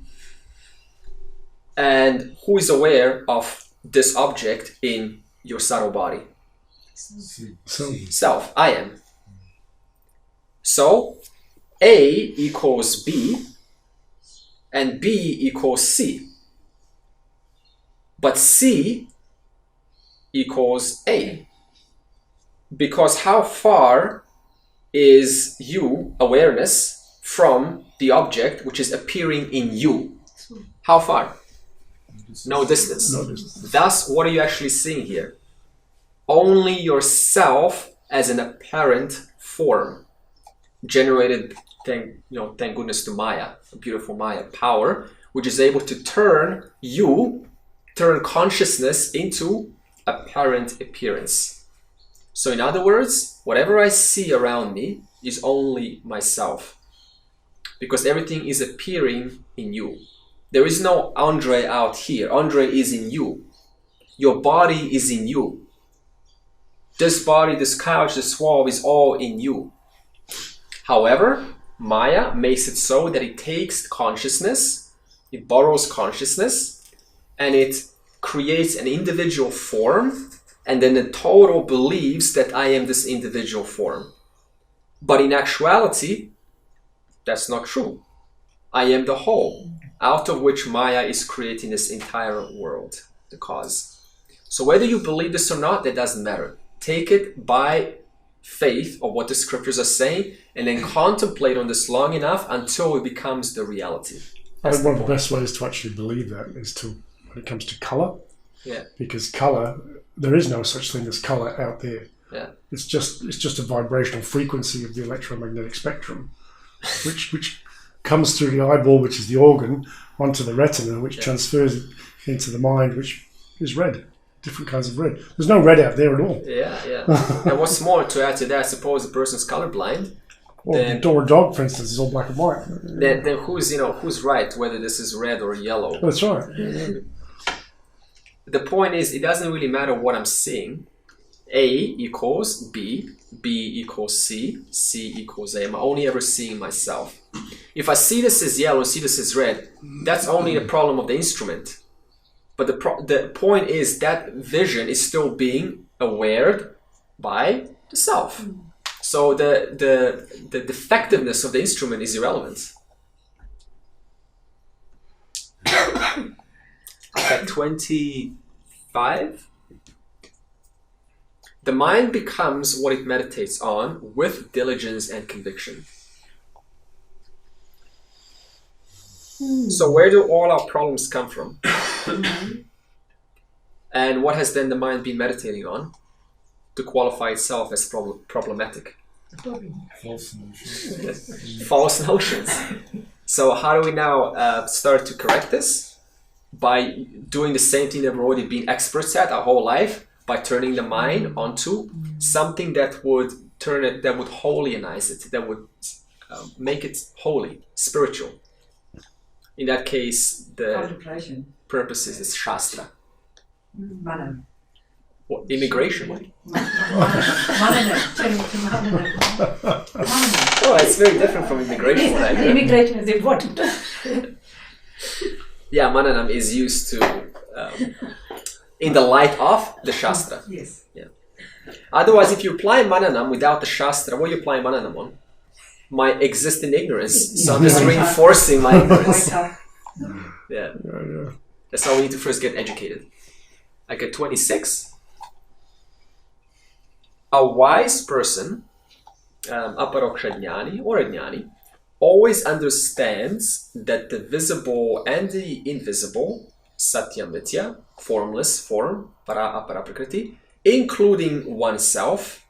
And who is aware of this object in your subtle body? Self, I am. So A equals B and B equals C. But C equals A. Because how far is you, awareness, from the object which is appearing in you. How far? No distance. No distance. Thus, what are you actually seeing here? Only yourself as an apparent form, generated, thank goodness to Maya, a beautiful Maya power, which is able to turn consciousness into apparent appearance. So in other words, whatever I see around me is only myself, because everything is appearing in you. There is no Andre out here. Andre is in you. Your body is in you. This body, this couch, this wall is all in you. However, Maya makes it so that it takes consciousness, it borrows consciousness, and it creates an individual form, and then the total believes that I am this individual form. But in actuality, that's not true. I am the whole, out of which Maya is creating this entire world, the cause. So whether you believe this or not, that doesn't matter. Take it by faith of what the scriptures are saying, and then contemplate on this long enough until it becomes the reality. I think one of the best ways to actually believe that is to, when it comes to colour. Yeah. Because colour, there is no such thing as colour out there. Yeah. It's just a vibrational frequency of the electromagnetic spectrum, which comes through the eyeball, which is the organ, onto the retina, which transfers it into the mind, which is red. Different kinds of red. There's no red out there at all. Yeah. And what's more, to add to that, suppose a person's colorblind. Well, then, or a dog, for instance, is all black and white. Then who's right, whether this is red or yellow? That's right. Yeah. The point is, it doesn't really matter what I'm seeing. A equals B, B equals C, C equals A. I'm only ever seeing myself. If I see this as yellow, see this as red, that's only the problem of the instrument. But the point is that vision is still being awared by the self. So the defectiveness of the instrument is irrelevant. At 25, the mind becomes what it meditates on with diligence and conviction. So where do all our problems come from? And what has then the mind been meditating on to qualify itself as problematic? False notions. False notions. So how do we now start to correct this? By doing the same thing that we've already been experts at our whole life, by turning the mind onto something that would holianize it, that would make it holy, spiritual. In that case, the Contemplation. purpose is Shastra. Manana. What, immigration? Manana. Turning to Manana. Oh, it's very different from immigration. Right? Immigration is important. Yeah, Mananam is used to in the light of the Shastra. Yes. Yeah. Otherwise, if you apply Mananam without the Shastra, what are you applying Mananam on? My existing ignorance. So I'm just reinforcing my ignorance. Yeah. That's how we need to first get educated. Like at 26, a wise person, aparoksha jnani or a jnani, always understands that the visible and the invisible, satya mitya, formless, form, para apara prakriti, including oneself,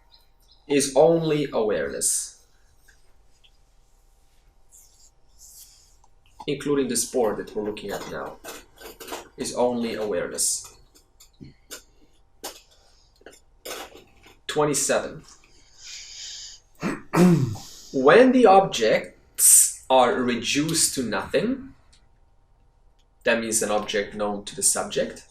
is only awareness. Including this board that we're looking at now, is only awareness. 27. When the objects are reduced to nothing, that means an object known to the subject,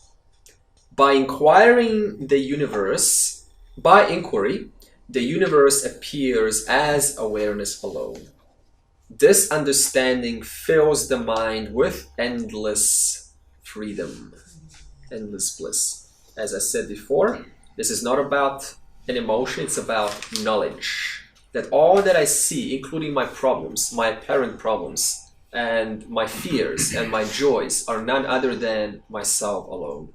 by inquiring the universe, by inquiry, the universe appears as awareness alone. This understanding fills the mind with endless freedom, endless bliss. As I said before, this is not about an emotion, it's about knowledge. That all that I see, including my problems, my apparent problems, and my fears and my joys, are none other than myself alone.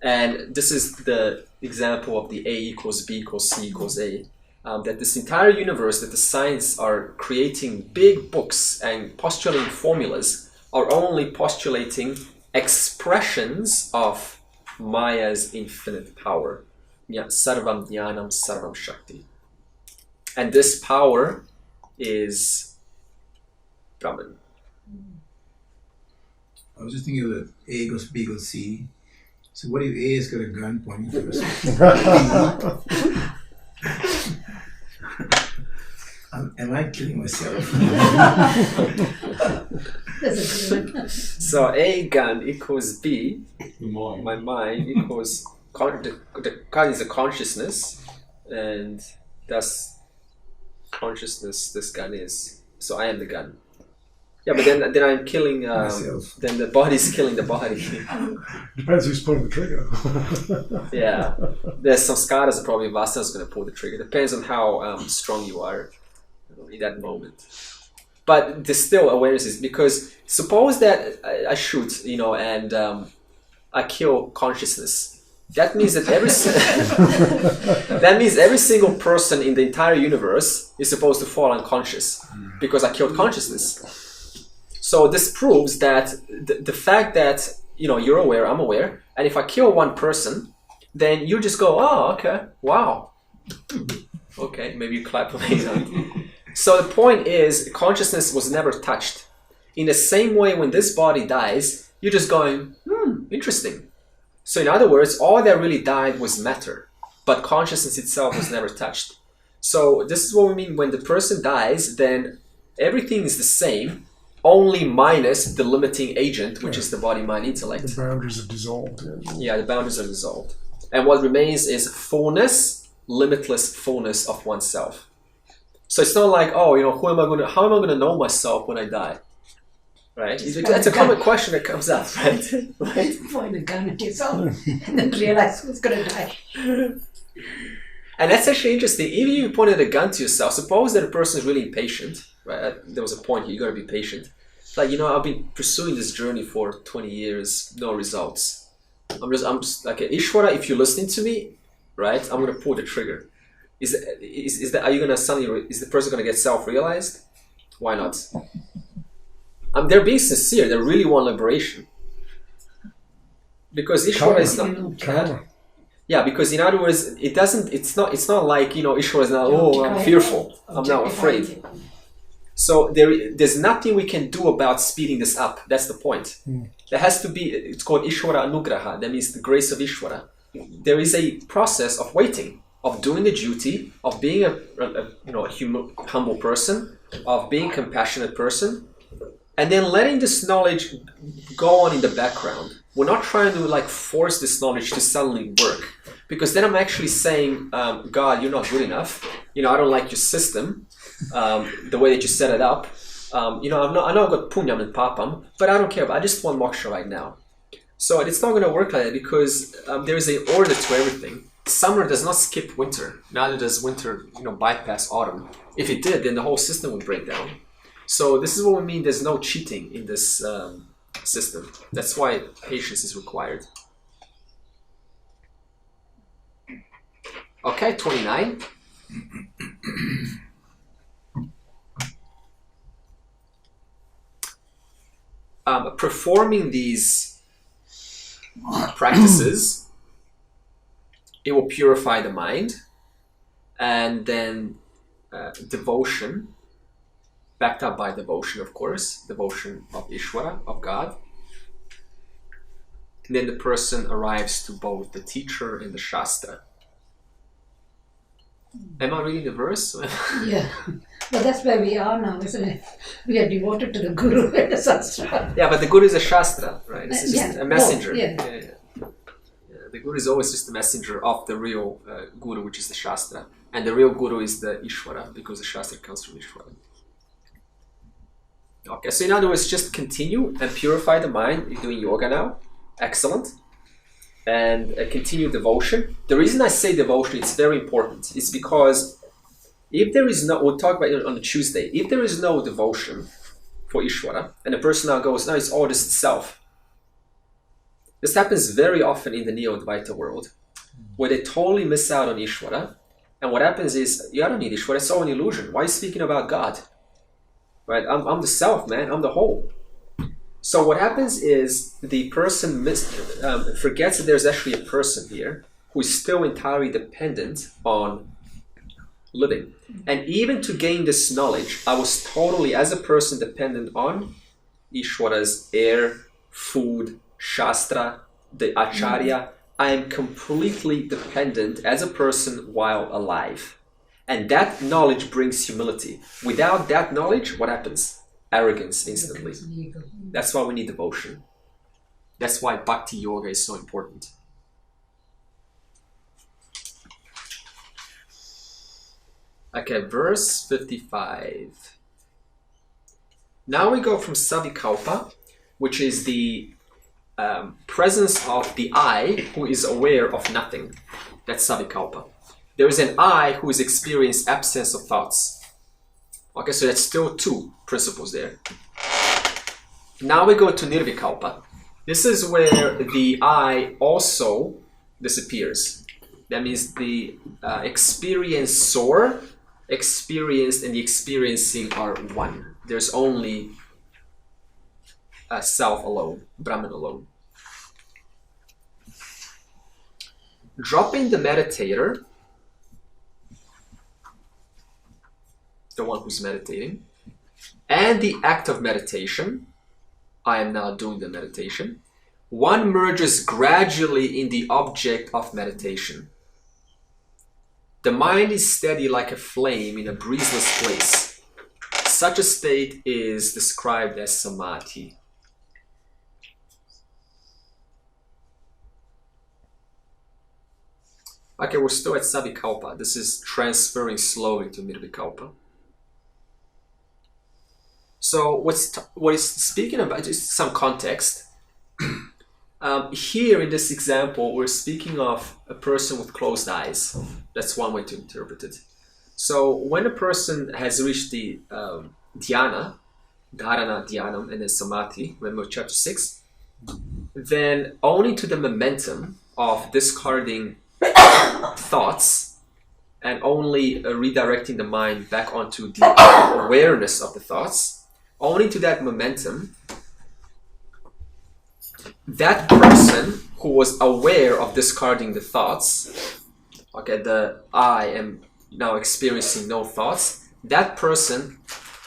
And this is the example of the A equals B equals C equals A. that this entire universe, that the science are creating big books and postulating formulas, are only postulating expressions of Maya's infinite power. Sarvam Jnanam Sarvam Shakti. And this power is Brahman. I was just thinking that A equals B equals C. So what if A has got a gun pointing to us? Am I killing myself? That's a good one. So A gun equals B. Mine. My mind equals the gun is a consciousness, and thus consciousness this gun is. So I am the gun. Yeah, but then I'm killing. Myself. Then the body's killing the body. Depends who's pulling the trigger. Yeah, there's some skaras that probably Vasana's going to pull the trigger. Depends on how strong you are in that moment. But there's still awareness, because suppose that I shoot, and I kill consciousness. That means that every single person in the entire universe is supposed to fall unconscious because I killed consciousness. So this proves that the fact that you're aware, I'm aware, and if I kill one person, then you just go, oh, okay, wow, okay, maybe you clap later. So the point is, consciousness was never touched. In the same way, when this body dies, you're just going, interesting. So in other words, all that really died was matter, but consciousness itself was never touched. So this is what we mean when the person dies, then everything is the same, only minus the limiting agent, which is the body, mind, intellect. The boundaries are dissolved. Yeah, the boundaries are dissolved. And what remains is fullness, limitless fullness of oneself. So it's not like, how am I going to know myself when I die? Right? That's a common question that comes up, right? Right? Point a gun at yourself and then realize who's going to die. And that's actually interesting. Even if you pointed a gun to yourself, suppose that a person is really impatient, right? There was a point here, you got to be patient. Like, I've been pursuing this journey for 20 years, no results. I'm just like, Ishvara, if you're listening to me, right, I'm going to pull the trigger. Is the person going to get self-realized? Why not? They're being sincere. They really want liberation. Because Ishvara is not. Karma. Yeah, because in other words, it's not like, Ishvara is not, I'm fearful, I'm now afraid. So there's nothing we can do about speeding this up. That's the point. There has to be, it's called Ishvara Anugraha. That means the grace of Ishvara. There is a process of waiting, of doing the duty, of being a humble person, of being a compassionate person, and then letting this knowledge go on in the background. We're not trying to force this knowledge to suddenly work, because then I'm actually saying, God, you're not good enough. I don't like your system, the way that you set it up. I know I've got punyam and papam, but I don't care. I just want moksha right now. So it's not going to work like that, because there is an order to everything. Summer does not skip winter. Neither does winter, bypass autumn. If it did, then the whole system would break down. So this is what we mean. There's no cheating in this system. That's why patience is required. Okay, 29. Performing these practices, it will purify the mind, and then devotion, backed up by devotion, of course, devotion of Ishvara, of God. And then the person arrives to both the teacher and the Shastra. Am I reading the verse? Yeah, but that's where we are now, isn't it? We are devoted to the Guru and the Shastra. Yeah, but the Guru is a Shastra, right? It's just a messenger. Yeah. The Guru is always just a messenger of the real Guru, which is the Shastra. And the real Guru is the Ishvara, because the Shastra comes from Ishvara. Okay, so in other words, just continue and purify the mind. You're doing yoga now. Excellent. And continue devotion. The reason I say devotion, it's very important. It's because if there is no, we'll talk about it on the Tuesday, if there is no devotion for Ishvara, and the person now goes, no, it's all just self. This happens very often in the Neo-Advaita world, where they totally miss out on Ishvara, And what happens is, I don't need Ishvara, it's all an illusion. Why are you speaking about God? Right? I'm the self, man. I'm the whole. So what happens is the person forgets that there's actually a person here who is still entirely dependent on living. And even to gain this knowledge, I was totally, as a person, dependent on Ishvara's air, food, Shastra, the Acharya. I am completely dependent as a person while alive. And that knowledge brings humility. Without that knowledge, what happens? Arrogance instantly. That's why we need devotion. That's why Bhakti Yoga is so important. Okay, verse 55. Now we go from Savikalpa, which is the presence of the I who is aware of nothing. That's Savikalpa. There is an I who is experienced absence of thoughts. Okay, so that's still two principles there. Now we go to Nirvikalpa. This is where the I also disappears. That means the experiencer, experienced, and the experiencing are one. There's only self alone, Brahman alone. Dropping the meditator, the one who's meditating, and the act of meditation, I am now doing the meditation, one merges gradually in the object of meditation. The mind is steady like a flame in a breezeless place. Such a state is described as samadhi. Okay, we're still at Savikalpa. This is transferring slowly to Nirvikalpa. So what is speaking about, just some context. Here in this example, we're speaking of a person with closed eyes. That's one way to interpret it. So when a person has reached the dhyana, dharana, dhyanam, and then samadhi, remember chapter 6, then only to the momentum of discarding thoughts and only redirecting the mind back onto the awareness of the thoughts, only to that momentum, that person who was aware of discarding the thoughts, okay, the I am now experiencing no thoughts, that person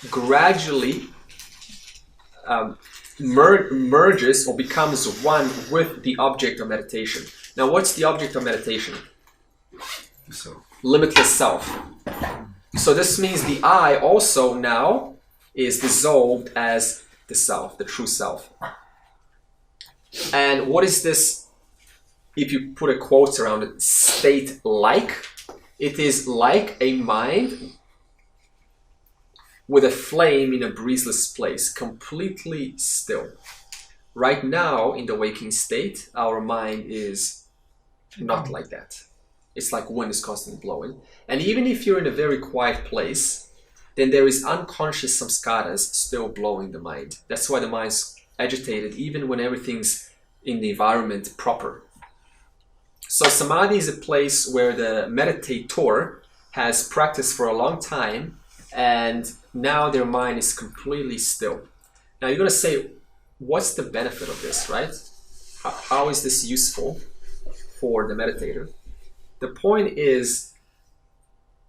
gradually merges or becomes one with the object of meditation. Now, what's the object of meditation? Limitless self. So this means the I also now is dissolved as the self, the true self. And what is this, if you put a quote around it, state like? It is like a mind with a flame in a breezeless place, completely still. Right now, in the waking state, our mind is not like that. It's like wind is constantly blowing. And even if you're in a very quiet place, then there is unconscious samskaras still blowing the mind. That's why the mind's agitated, even when everything's in the environment proper. So samadhi is a place where the meditator has practiced for a long time, and now their mind is completely still. Now you're going to say, what's the benefit of this, right? How is this useful for the meditator? The point is,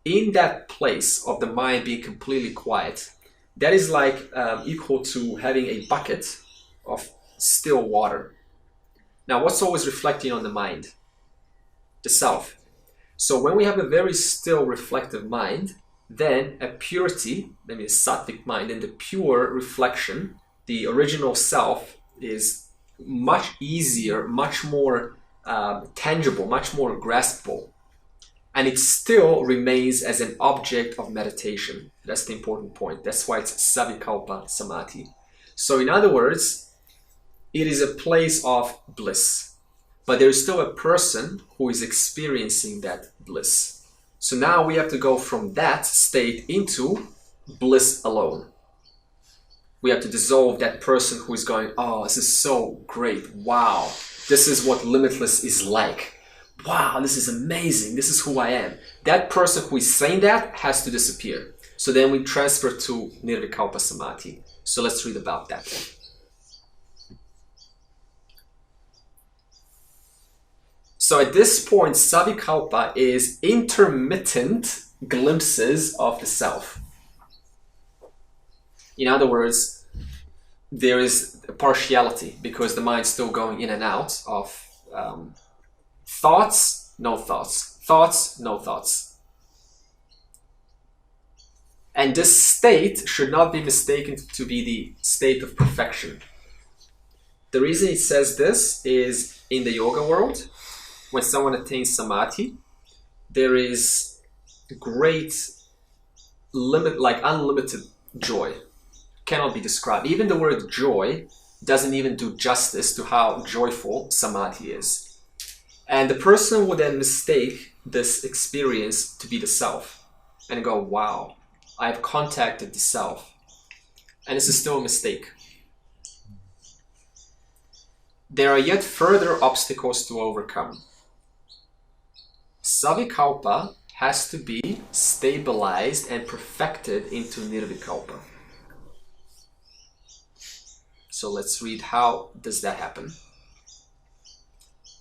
in that place of the mind being completely quiet, that is like equal to having a bucket of still water. Now, what's always reflecting on the mind? The self. So when we have a very still reflective mind, then a purity, maybe a sattvic mind, and the pure reflection, the original self, is much easier, much more tangible, much more graspable. And it still remains as an object of meditation. That's the important point. That's why it's Savikalpa Samadhi. So in other words, it is a place of bliss. But there is still a person who is experiencing that bliss. So now we have to go from that state into bliss alone. We have to dissolve that person who is going, oh, this is so great. Wow. This is what limitless is like. wow, this is amazing, this is who I am. That person who is saying that has to disappear. So then we transfer to Nirvikalpa Samadhi. So let's read about that. So at this point, Savikalpa is intermittent glimpses of the self. In other words, there is a partiality because the mind's still going in and out of thoughts, no thoughts, thoughts, no thoughts. And this state should not be mistaken to be the state of perfection. The reason it says this is in the yoga world, when someone attains samadhi, there is great unlimited joy. Cannot be described. Even the word joy doesn't even do justice to how joyful samadhi is. And the person would then mistake this experience to be the self and go, wow, I've contacted the self. And this is still a mistake. There are yet further obstacles to overcome. Savikalpa has to be stabilized and perfected into Nirvikalpa. So let's read how does that happen.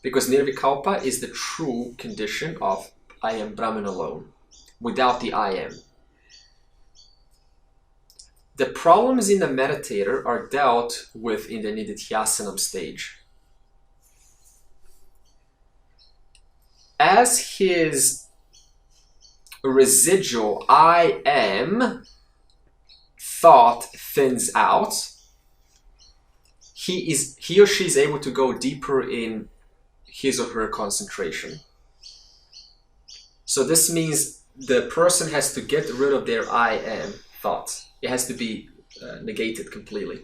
Because Nirvikalpa is the true condition of I am Brahman alone, without the I am. The problems in the meditator are dealt with in the Nididhyasanam stage. As his residual I am thought thins out, he or she is able to go deeper in his or her concentration. So this means the person has to get rid of their I am thought. It has to be negated completely.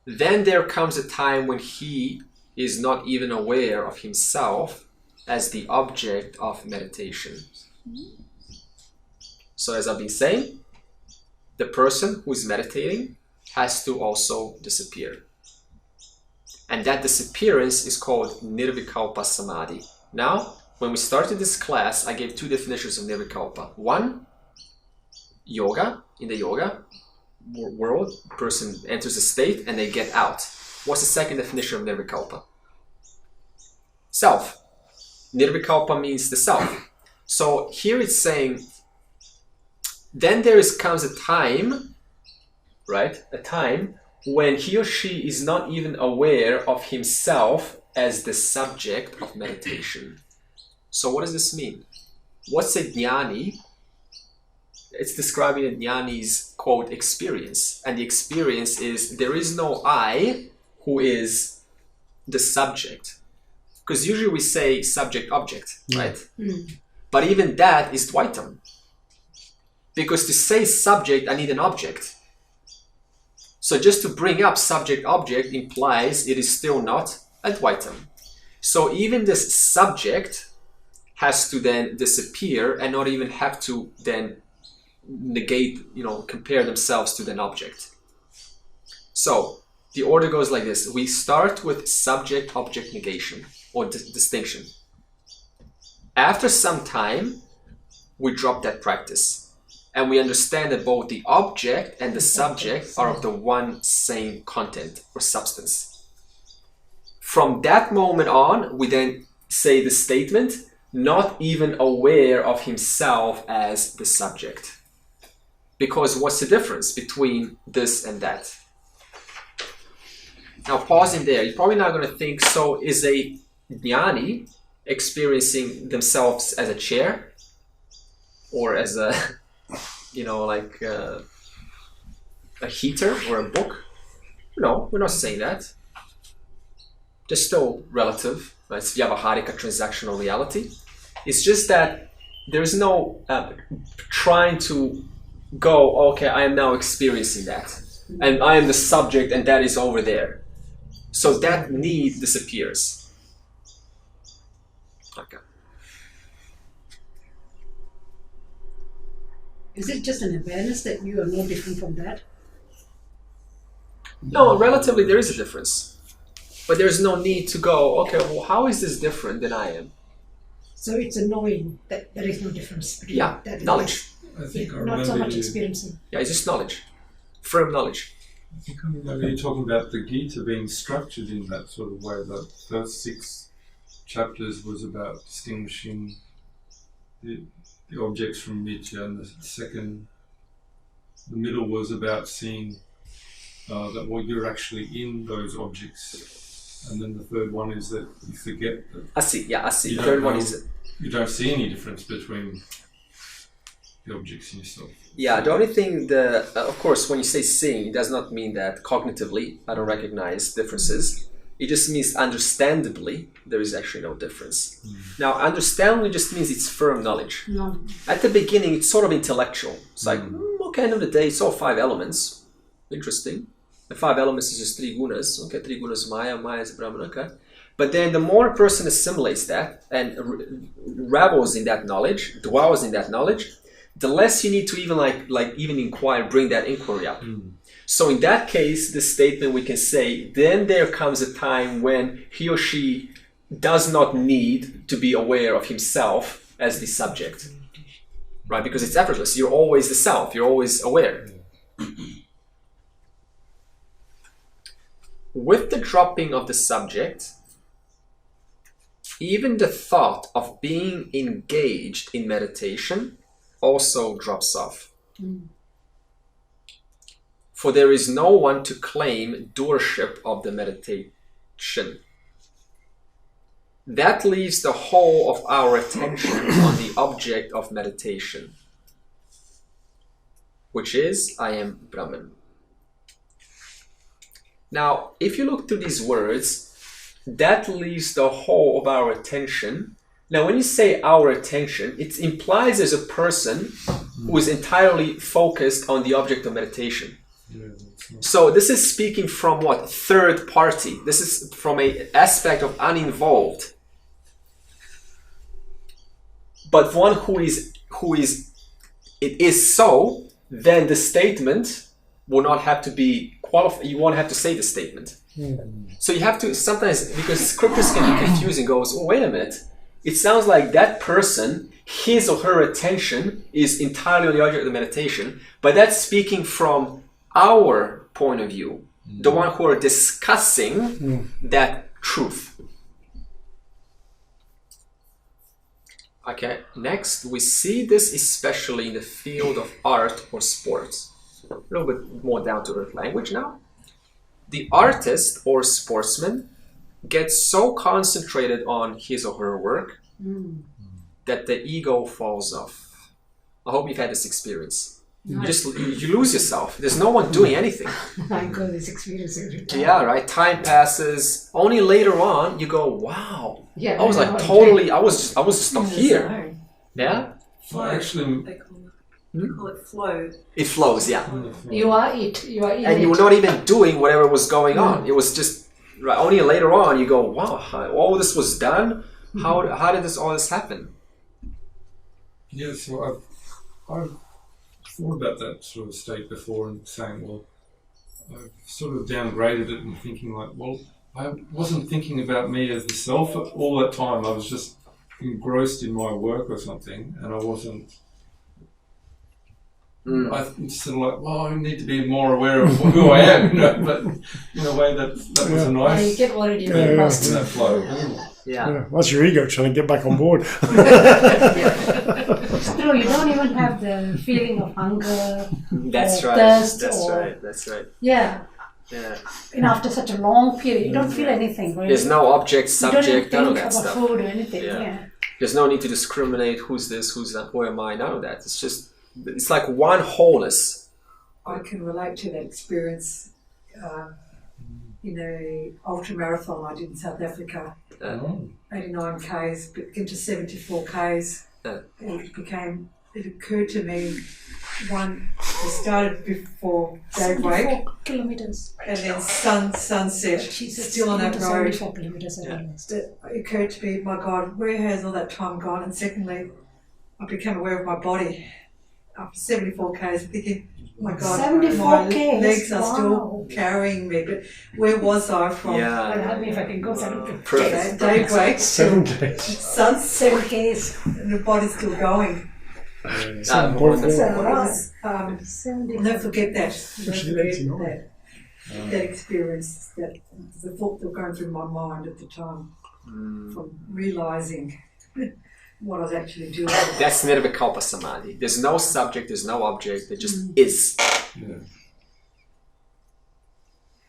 Then there comes a time when he is not even aware of himself as the object of meditation. So as I've been saying, the person who is meditating has to also disappear. And that disappearance is called Nirvikalpa Samadhi. Now, when we started this class, I gave two definitions of Nirvikalpa. One, yoga. In the yoga world, person enters a state and they get out. What's the second definition of Nirvikalpa? Self. Nirvikalpa means the self. So here it's saying, then comes a time, right? A time when he or she is not even aware of himself as the subject of meditation. So what does this mean? What's a jnani? It's describing a jnani's, quote, experience. And the experience is there is no I who is the subject. Because usually we say subject-object, right? But even that is Dvaitam. Because to say subject, I need an object. So just to bring up subject-object implies it is still not a Dvaitam. So even this subject has to then disappear and not even have to then negate, compare themselves to an object. So the order goes like this. We start with subject-object negation or distinction. After some time, we drop that practice and we understand that both the object and the subject are of the one same content or substance. From that moment on, we then say the statement, not even aware of himself as the subject. Because what's the difference between this and that? Now pausing there, you're probably not going to think, so is a jnani experiencing themselves as a chair? Or as a, a heater or a book? No, we're not saying that. They're still relative. Right? It's Vyavaharika transactional reality. It's just that there's no trying to go, okay, I am now experiencing that. And I am the subject and that is over there. So that need disappears. Okay. Is it just an awareness that you are no different from that? No, relatively there is a difference. But there's no need to go, okay, well, how is this different than I am? So it's a knowing that there is no difference. Between Yeah, that and knowledge. I think I not so remember much you. experiencing. Yeah, it's just knowledge. Firm knowledge. I think I remember you talking about the Gita being structured in that sort of way. The first 6 chapters was about distinguishing the objects from Mitya, and the middle was about seeing that you're actually in those objects, and then the third one is that you forget that. I see. Yeah, I see. You The don't third one know- is. You don't see any difference between the objects in yourself. Yeah, the only thing, of course, when you say seeing, it does not mean that cognitively I don't recognize differences. It just means understandably there is actually no difference. Now, understandably just means it's firm knowledge. No. At the beginning, it's sort of intellectual. It's like, okay, end of the day, it's all 5 elements. Interesting. The 5 elements is just 3 gunas. Okay, 3 gunas Maya, Maya is Brahman, okay. But then the more a person assimilates that and revels in that knowledge, dwells in that knowledge, the less you need to even even inquire, bring that inquiry up. So in that case, the statement we can say, then there comes a time when he or she does not need to be aware of himself as the subject, right? Because it's effortless. You're always the self. You're always aware. With the dropping of the subject, even the thought of being engaged in meditation also drops off. For there is no one to claim doership of the meditation. That leaves the whole of our attention on the object of meditation, which is, I am Brahman. Now, if you look through these words, that leaves the whole of our attention. Now, when you say our attention, it implies there's a person who is entirely focused on the object of meditation. So this is speaking from what? Third party. This is from an aspect of uninvolved. But one who is it is so, then the statement will not have to be qualified. You won't have to say the statement. So you have to sometimes, because scriptures can be confusing, goes, oh, wait a minute. It sounds like that person, his or her attention is entirely on the object of the meditation, but that's speaking from our point of view, the one who are discussing that truth. Okay, next we see this especially in the field of art or sports. A little bit more down to earth language now. The artist or sportsman gets so concentrated on his or her work that the ego falls off. I hope you've had this experience. You lose yourself. There's no one doing anything. I got this experience every time. Yeah, right. Time passes. Only later on you go, wow. Yeah, I was like totally. I was just not here. Yeah. Well, actually, They call it flow. It flows. Yeah. You are it. You are in And it. you were not even doing whatever was going on. It was just right. Only later on you go, wow. All this was done. How did all this happen? yeah, so I've thought about that sort of state before and saying, well, I've sort of downgraded it and thinking like, well, I wasn't thinking about me as the self all that time. I was just engrossed in my work or something, and I wasn't. I sort of like, well, I need to be more aware of who I am, but in a way that was a You nice get worried in the past. that flow. Yeah. That's your ego trying to get back on board. No, you don't even have the feeling of hunger. That's or right. thirst That's or, right. That's right. Yeah. Yeah. And after such a long period, you don't feel anything. Right? There's no object, you don't subject, even none of think that about stuff. food or anything. Yeah. Yeah. There's no need to discriminate who's this, who's that, who am I, none of that. It's just, it's like one wholness. I can relate to that experience in a ultra marathon I did in South Africa. 89 Ks, but into 74 Ks. And it occurred to me, it started before daybreak 74 kilometers. and then sunset, Jesus, still on that into road. 74 kilometers. I realized. It occurred to me, my God, where has all that time gone? And secondly, I became aware of my body. after 74 Ks, thinking, oh my God, 74 my Ks, legs are wow. still carrying me. But where was I from Yeah. Well, help me if I can go 7 Perfect. daybreak 7 till days. sunset, Ks. and the body's still going? Seven point wonderful. four. It was, I'll 70. never forget that. Especially Never 89. forget that experience, that the thought that were going through my mind at the time, from realising what I was actually doing. That's Nirvikalpa Samadhi. There's no subject, there's no object, it just is. Yeah.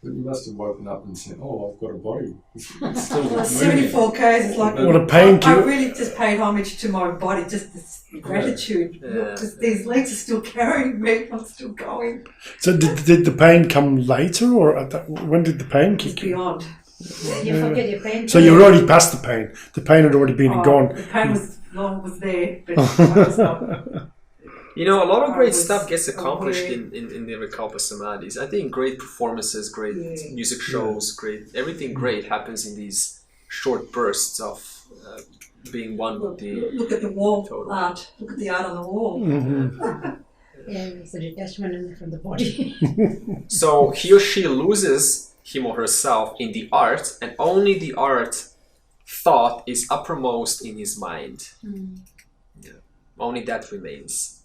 But you must have woken up and said, "Oh, I've got a body." It's still Well, moving. 74 Ks is like, What a pain I to really just paid homage to my body, just this gratitude. Yeah. Because these legs are still carrying me, I'm still going. So did the pain come later, or at that, when did the pain It's kick in? beyond. You forget your pain. So you're already past the pain. The pain had already been and Oh, gone. the pain was there, but I was not. You know, a lot of I great was stuff gets accomplished aware. in Nirvikalpa Samadhis. I think great performances, great Yeah. music shows, everything great happens in these short bursts of being one with the Look at the wall total. art. Look at the art on the wall. Yeah, it's a detachment from the body. So he or she loses him or herself in the art, and only the art thought is uppermost in his mind. Yeah. Only that remains.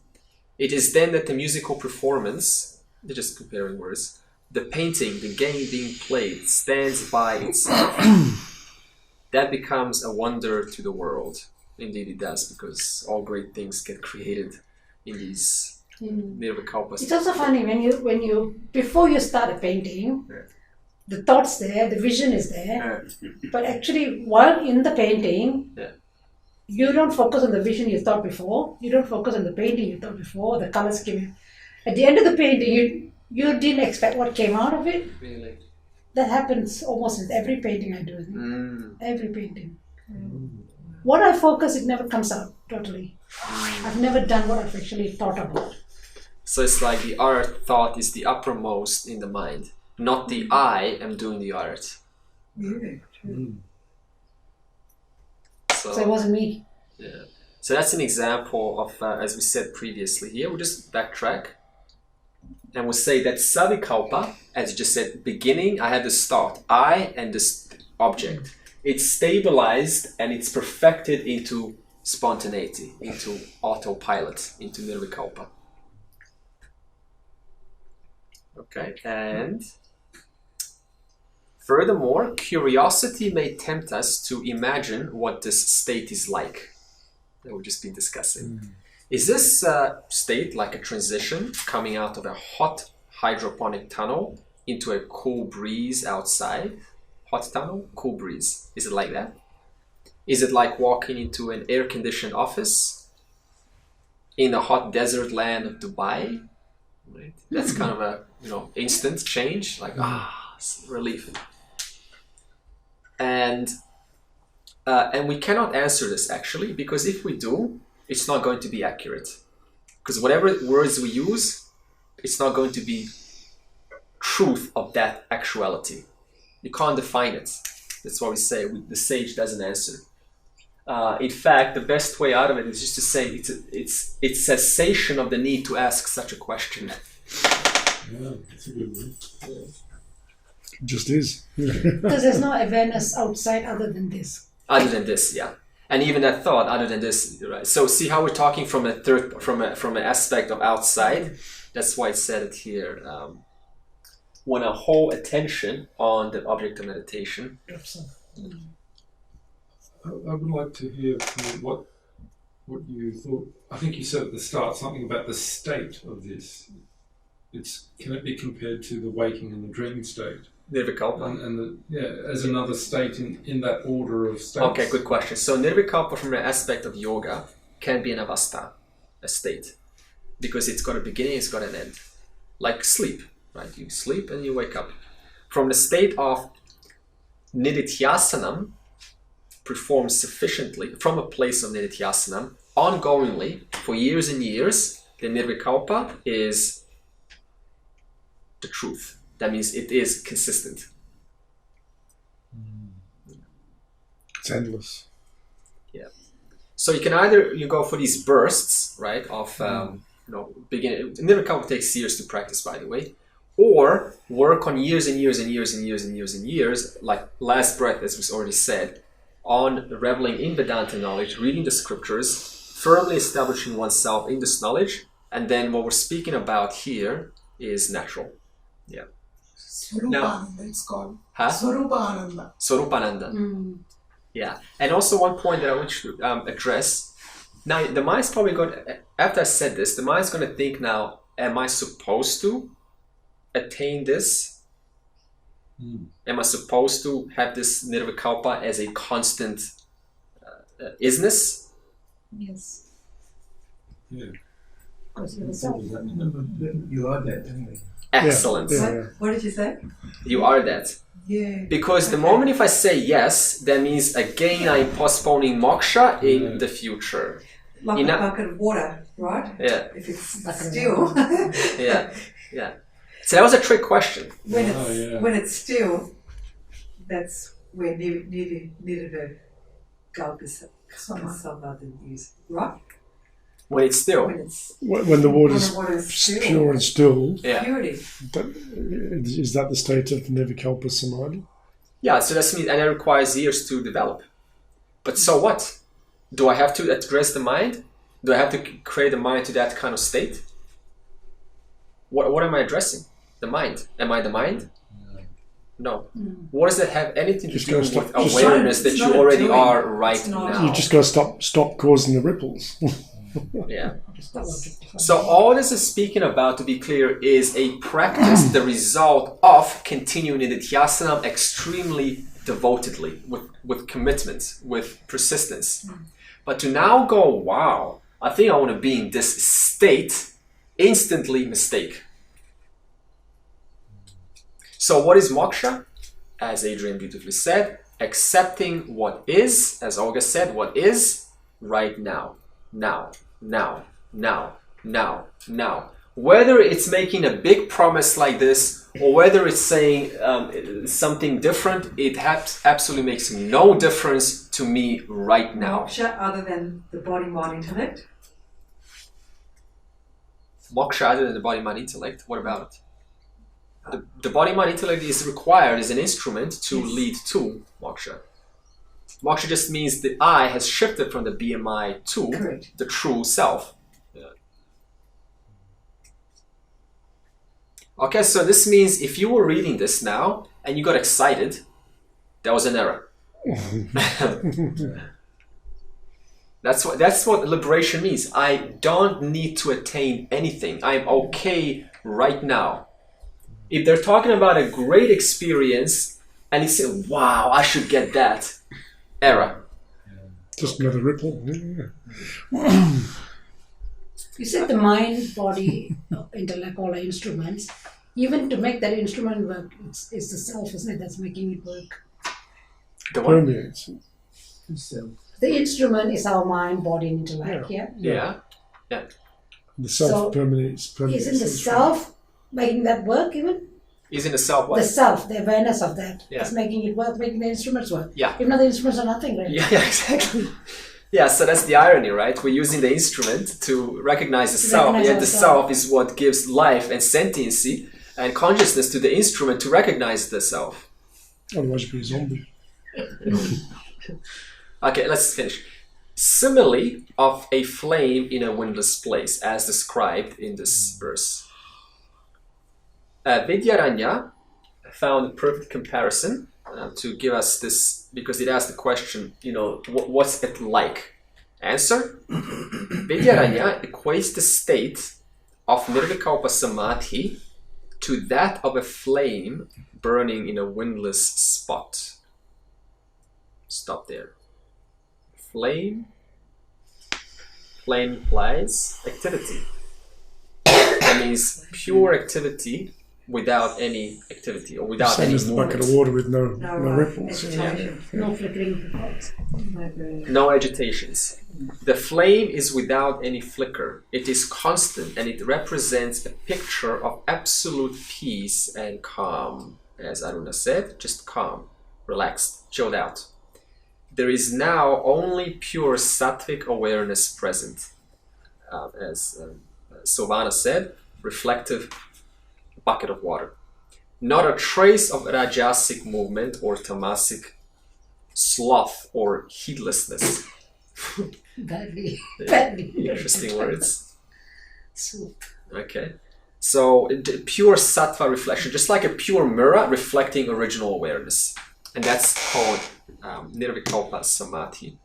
It is then that the musical performance, they're just comparing words, the painting, the game being played, stands by itself. That becomes a wonder to the world. Indeed it does, because all great things get created in these Nirvikalpas. It's also funny when you before you start a painting, Yeah. the thought's there, the vision is there, Yeah. but actually while in the painting, Yeah. you don't focus on the vision you thought before. You don't focus on the painting you thought before. The color scheme. At the end of the painting, you didn't expect what came out of it. Really? That happens almost with every painting I do. Mm. Every painting. What I focus, it never comes out totally. I've never done what I've actually thought about. So it's like the art thought is the uppermost in the mind, not the I am doing the art. Yeah, true. So it wasn't me. Yeah. So that's an example of, as we said previously here, we'll just backtrack and we'll say that Savikalpa, as you just said, beginning, I had the start, I and this object. It's stabilized and it's perfected into spontaneity, into autopilot, into Nirvikalpa. Okay, and furthermore, curiosity may tempt us to imagine what this state is like that we've just been discussing. Is this state like a transition coming out of a hot hydroponic tunnel into a cool breeze outside? Hot tunnel, cool breeze. Is it like that? Is it like walking into an air-conditioned office in the hot desert land of Dubai? Right? That's kind of a instant change, like relief. And we cannot answer this actually, because if we do, it's not going to be accurate. Because whatever words we use, it's not going to be truth of that actuality. You can't define it. That's why we say the sage doesn't answer. In fact, the best way out of it is just to say it's cessation of the need to ask such a question. Yeah, that's a good one. It just is. Because there's no awareness outside other than this. Other than this, yeah. And even that thought, other than this, right? So see how we're talking from an aspect of outside. That's why it said it here. When a whole attention on the object of meditation. I would like to hear from you what you thought. I think you said at the start something about the state of this. Can it be compared to the waking and the dream state? Nirvikalpa. As another state in that order of states. Okay, good question. So Nirvikalpa from an aspect of yoga can be an avastha, a state. Because it's got a beginning, it's got an end. Like sleep, right? You sleep and you wake up. From the state of nididhyasanam, performed sufficiently, from a place of nididhyasanam, ongoingly, for years and years, the Nirvikalpa is the truth. That means it is consistent. It's endless. Yeah. So you can either go for these bursts, right, of Nirvikalpa takes years to practice, by the way, or work on years and years and years and years and years and years, like last breath, as was already said, on reveling in Vedanta knowledge, reading the scriptures, firmly establishing oneself in this knowledge, and then what we're speaking about here is natural. Yeah. Swarupananda, it's called. Huh? Swarupananda. Swarupananda. Yeah. And also one point that I want you to address. Now, the mind's probably going to, after I said this, the mind's going to think now, am I supposed to attain this? Am I supposed to have this nirvikalpa as a constant isness? Yes. Yeah. Because you're the self. You are that anyway. Excellent. What did you say? You are that. Yeah. Because the moment if I say yes, that means again I'm postponing moksha in the future. Like a bucket of water, right? Yeah. If it's still. Yeah. So that was a trick question. When it's still, that's where Nirvikalpa is, right? When it's still. When the water's pure and still. Yeah. Purity. Is that the state of Nirvikalpa Samadhi? Yeah, so that means, and it requires years to develop. But so what? Do I have to address the mind? Do I have to create a mind to that kind of state? What am I addressing? The mind. Am I the mind? No. What does that have anything to do with awareness that you already are right now? You just got to stop causing the ripples. Yeah. So all this is speaking about, to be clear, is a practice, the result of continuing in the Dhyasana extremely devotedly, with commitment, with persistence. But to now go, wow, I think I want to be in this state, instantly mistake. So what is moksha? As Adrian beautifully said, accepting what is, as Olga said, what is right now. Now. Whether it's making a big promise like this, or whether it's saying something different, it absolutely makes no difference to me right now. Moksha other than the body, mind, intellect? Moksha other than the body, mind, intellect? What about it? The body, mind, intellect is required as an instrument to lead to moksha. Moksha just means the I has shifted from the BMI to the true self. Yeah. Okay, so this means if you were reading this now and you got excited, that was an error. That's what liberation means. I don't need to attain anything. I'm okay right now. If they're talking about a great experience and you say, wow, I should get that. Error. Just another ripple. You said the mind, body, intellect, all are instruments. Even to make that instrument work, it's the self, isn't it, that's making it work? The what? The instrument is our mind, body, and intellect. Yeah. The self permeates. Isn't the self making that work even? Isn't the self what? The self, the awareness of that, is making it work, making the instruments work. Yeah. If not, the instruments are nothing, right? Yeah, exactly. Yeah, so that's the irony, right? We're using the instrument to recognize the self, yet the self is what gives life and sentiency and consciousness to the instrument to recognize the self. Otherwise, you'd be a zombie. Okay, let's finish. Simile of a flame in a windless place, as described in this verse. Vidyaranya found a perfect comparison to give us this, because it asked the question, what's it like? Answer: Vidyaranya equates the state of Nirvikalpa Samadhi to that of a flame burning in a windless spot. Stop there. Flame implies activity. That means pure activity without any activity or without any movement. Bucket of water with no ripples. No flickering thoughts. No agitations. The flame is without any flicker. It is constant and it represents a picture of absolute peace and calm. As Aruna said, just calm, relaxed, chilled out. There is now only pure sattvic awareness present, as Sovana said, reflective bucket of water. Not a trace of rajasic movement or tamasic sloth or heedlessness. Badly. Interesting words. Soup. Okay. So pure sattva reflection, just like a pure mirror reflecting original awareness. And that's called Nirvikalpa Samadhi.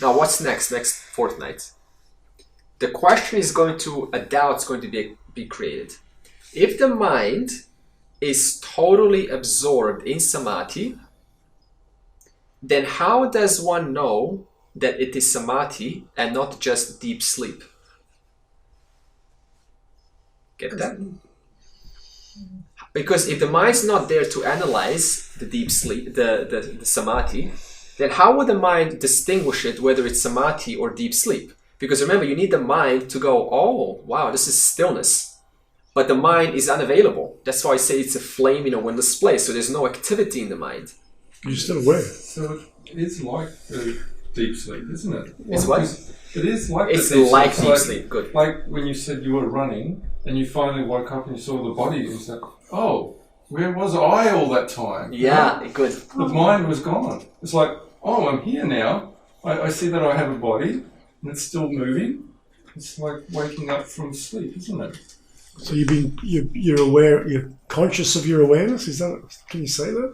Now what's next? Next fortnight. The question is a doubt's going to be created. If the mind is totally absorbed in samadhi, then how does one know that it is samadhi and not just deep sleep? Get that? Because if the mind's not there to analyze the deep sleep, the samadhi, then how would the mind distinguish it whether it's samadhi or deep sleep? Because remember, you need the mind to go, oh, wow, this is stillness. But the mind is unavailable. That's why I say it's a flame in a windless place. So there's no activity in the mind. You're still aware. So it is like the deep sleep, isn't it? It's what? It is like it's the deep like sleep. deep sleep. Good. Like when you said you were running and you finally woke up and you saw the body, it's like, oh, where was I all that time? Yeah, good. The mind was gone. It's like, oh, I'm here now. I see that I have a body and it's still moving. It's like waking up from sleep, isn't it? So you're aware, you're conscious of your awareness? Is that, can you say that?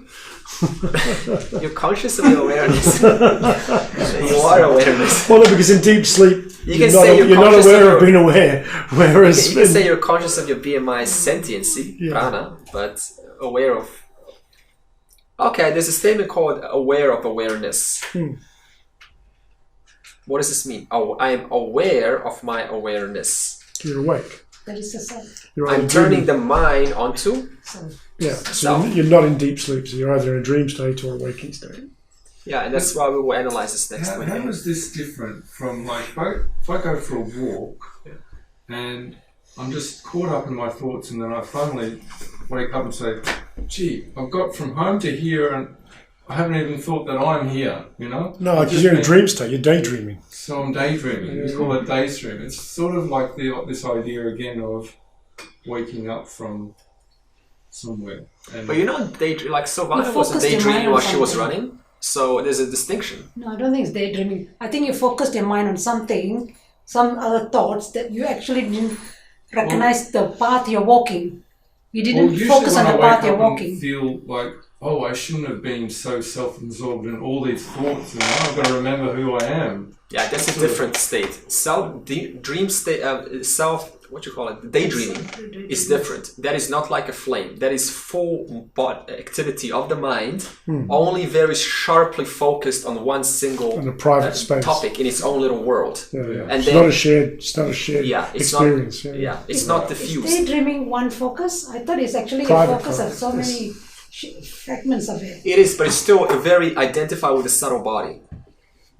You're conscious of your awareness. You are awareness. Well, no, because in deep sleep, you're not aware of being aware. Whereas you can say you're conscious of your BMI sentiency, prana, but aware of... Okay, there's a statement called aware of awareness. What does this mean? Oh, I am aware of my awareness. You're awake. That is the self. I'm turning the mind onto yeah. So you're not in deep sleep, so you're either in a dream state or a waking state. Yeah, and that's why we will analyze this next week. How is this different from, like, if I go for a walk and I'm just caught up in my thoughts and then I finally wake up and say, gee, I've got from home to here and I haven't even thought that I'm here, you know? No, because you're in a dream state, you're daydreaming. So I'm daydreaming. We call it daydream. It's sort of like this idea again of waking up from somewhere. But you're not daydreaming. Like Sovana wasn't daydreaming while she was running. So there's a distinction. No, I don't think it's daydreaming. I think you focused your mind on something, some other thoughts that you actually didn't recognize the path you're walking. You didn't focus on the path you're walking. Feel like, oh, I shouldn't have been so self-absorbed in all these thoughts, and now I've got to remember who I am. Yeah, that's a different state. Daydreaming is different. That is not like a flame. That is full activity of the mind, only very sharply focused on one single on a private space topic in its own little world. Yeah, yeah. And it's not a shared experience. It's not diffused. Is daydreaming one focus? I thought it's actually private a focus of so many fragments of it. It is, but it's still very identified with the subtle body.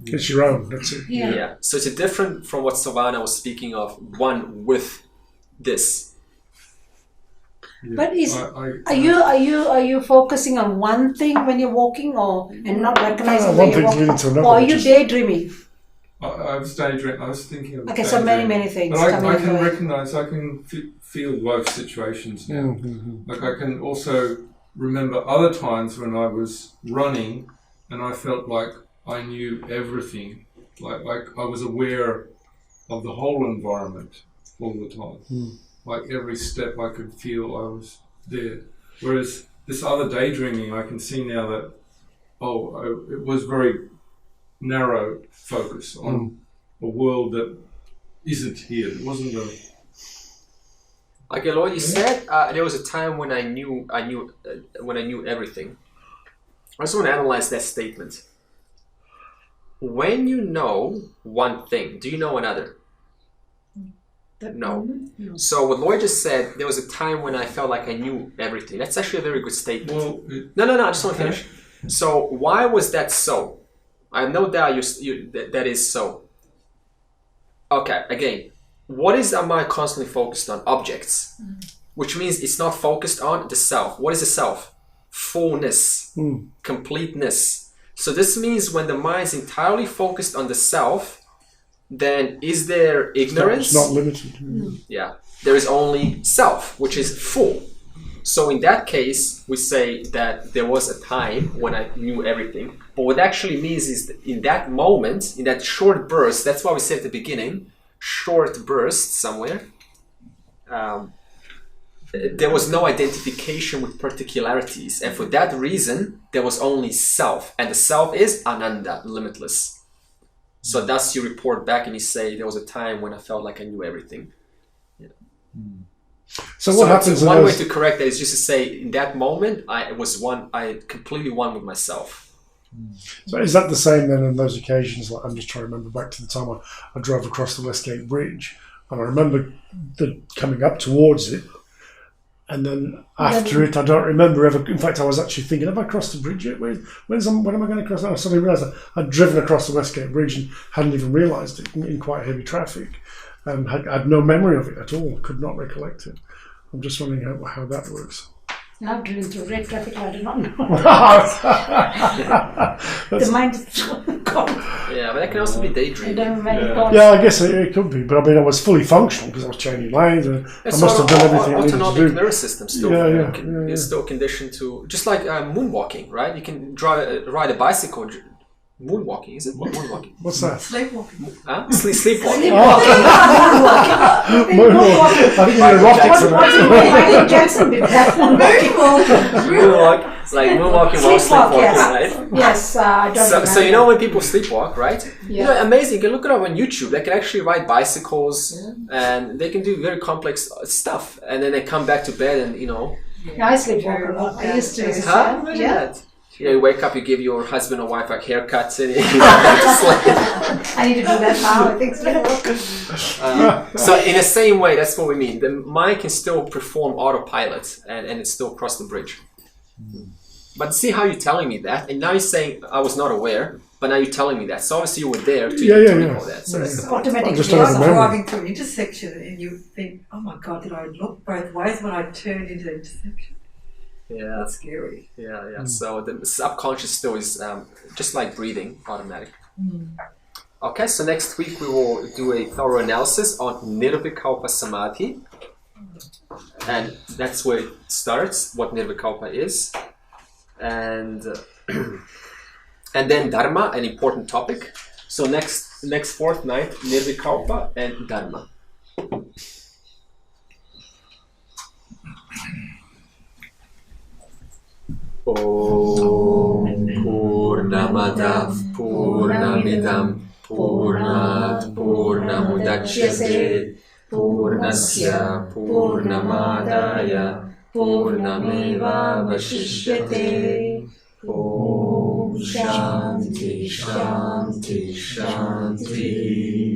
It's your own, that's it. Yeah. So it's different from what Sovana was speaking of, one with this. Yeah. But are you focusing on one thing when you're walking and not recognizing where you're walking? Or are you daydreaming? I was daydreaming. I was thinking of so many things. But I can recognize, I can feel both situations now. Like I can also remember other times when I was running and I felt like I knew everything, like I was aware of the whole environment all the time. Like every step I could feel I was there. Whereas this other daydreaming, I can see now that, it was very narrow focus on a world that isn't here. It wasn't a... Like Eloy, you said, there was a time when I knew everything. I just want to analyze that statement. When you know one thing, do you know another? No. So what Lloyd just said, there was a time when I felt like I knew everything. That's actually a very good statement. Well, no, I just want to finish. So why was that so? I have no doubt that is so. Okay, again, what is our mind constantly focused on? Objects. Which means it's not focused on the self. What is the self? Fullness. Completeness. So this means when the mind is entirely focused on the self, then is there ignorance? It's not limited. Yeah. There is only self, which is full. So in that case, we say that there was a time when I knew everything. But what actually means is that in that moment, in that short burst, that's why we said at the beginning, short burst somewhere, there was no identification with particularities. And for that reason, there was only self. And the self is Ananda, limitless. So thus you report back and you say, there was a time when I felt like I knew everything. So what happens? One way to correct that is just to say, in that moment, I completely one with myself. So is that the same then in those occasions? Like I'm just trying to remember back to the time I drove across the Westgate Bridge, and I remember coming up towards it, and then after it, I don't remember ever. In fact, I was actually thinking, have I crossed the bridge yet? When am I going to cross? And I suddenly realised I'd driven across the Westgate Bridge and hadn't even realised it in quite heavy traffic. Had no memory of it at all, could not recollect it. I'm just wondering how that works. I've driven through red traffic, I do not know. The mind is gone. Yeah, but that can also be daydreaming. Yeah, I guess it could be, but I mean, I was fully functional because I was changing lanes and I must have done everything I needed to do. Autonomic nervous system still is still conditioned to, just like moonwalking, right? You can ride a bicycle. Moonwalking, is it? Moonwalking. What's that? Sleepwalking. Huh? Sleepwalking. Moonwalking. I think you're erotic. Michael Jackson did that. Moonwalk, like moonwalking while sleepwalking, right? Yes, I don't So you know when people sleepwalk, right? You know, amazing. You can look it up on YouTube. They can actually ride bicycles and they can do very complex stuff. And then they come back to bed and, you know. Yeah, I sleepwalk a lot. I used to. Huh? Yeah. You wake up, you give your husband or wife like haircuts and I need to do that now, I think so. So in the same way, that's what we mean. The mind can still perform autopilot and it still cross the bridge. But see how you're telling me that, and now you're saying I was not aware, but now you're telling me that. So obviously you were there to recall that. So that's the point. Automatically. You're driving through an intersection and you think, oh my God, did I look both ways when I turned into the intersection? Yeah, that's scary. Yeah. So the subconscious still is just like breathing, automatic. Okay, so next week we will do a thorough analysis on Nirvikalpa Samadhi, and that's where it starts. What Nirvikalpa is, and then Dharma, an important topic. So next fortnight, Nirvikalpa and Dharma. Om Purnamadav Purnamidam Purnat Purnamudachyate Purnasya Purnamadaya Purnameva Vashishyate. Om Shanti Shanti Shanti.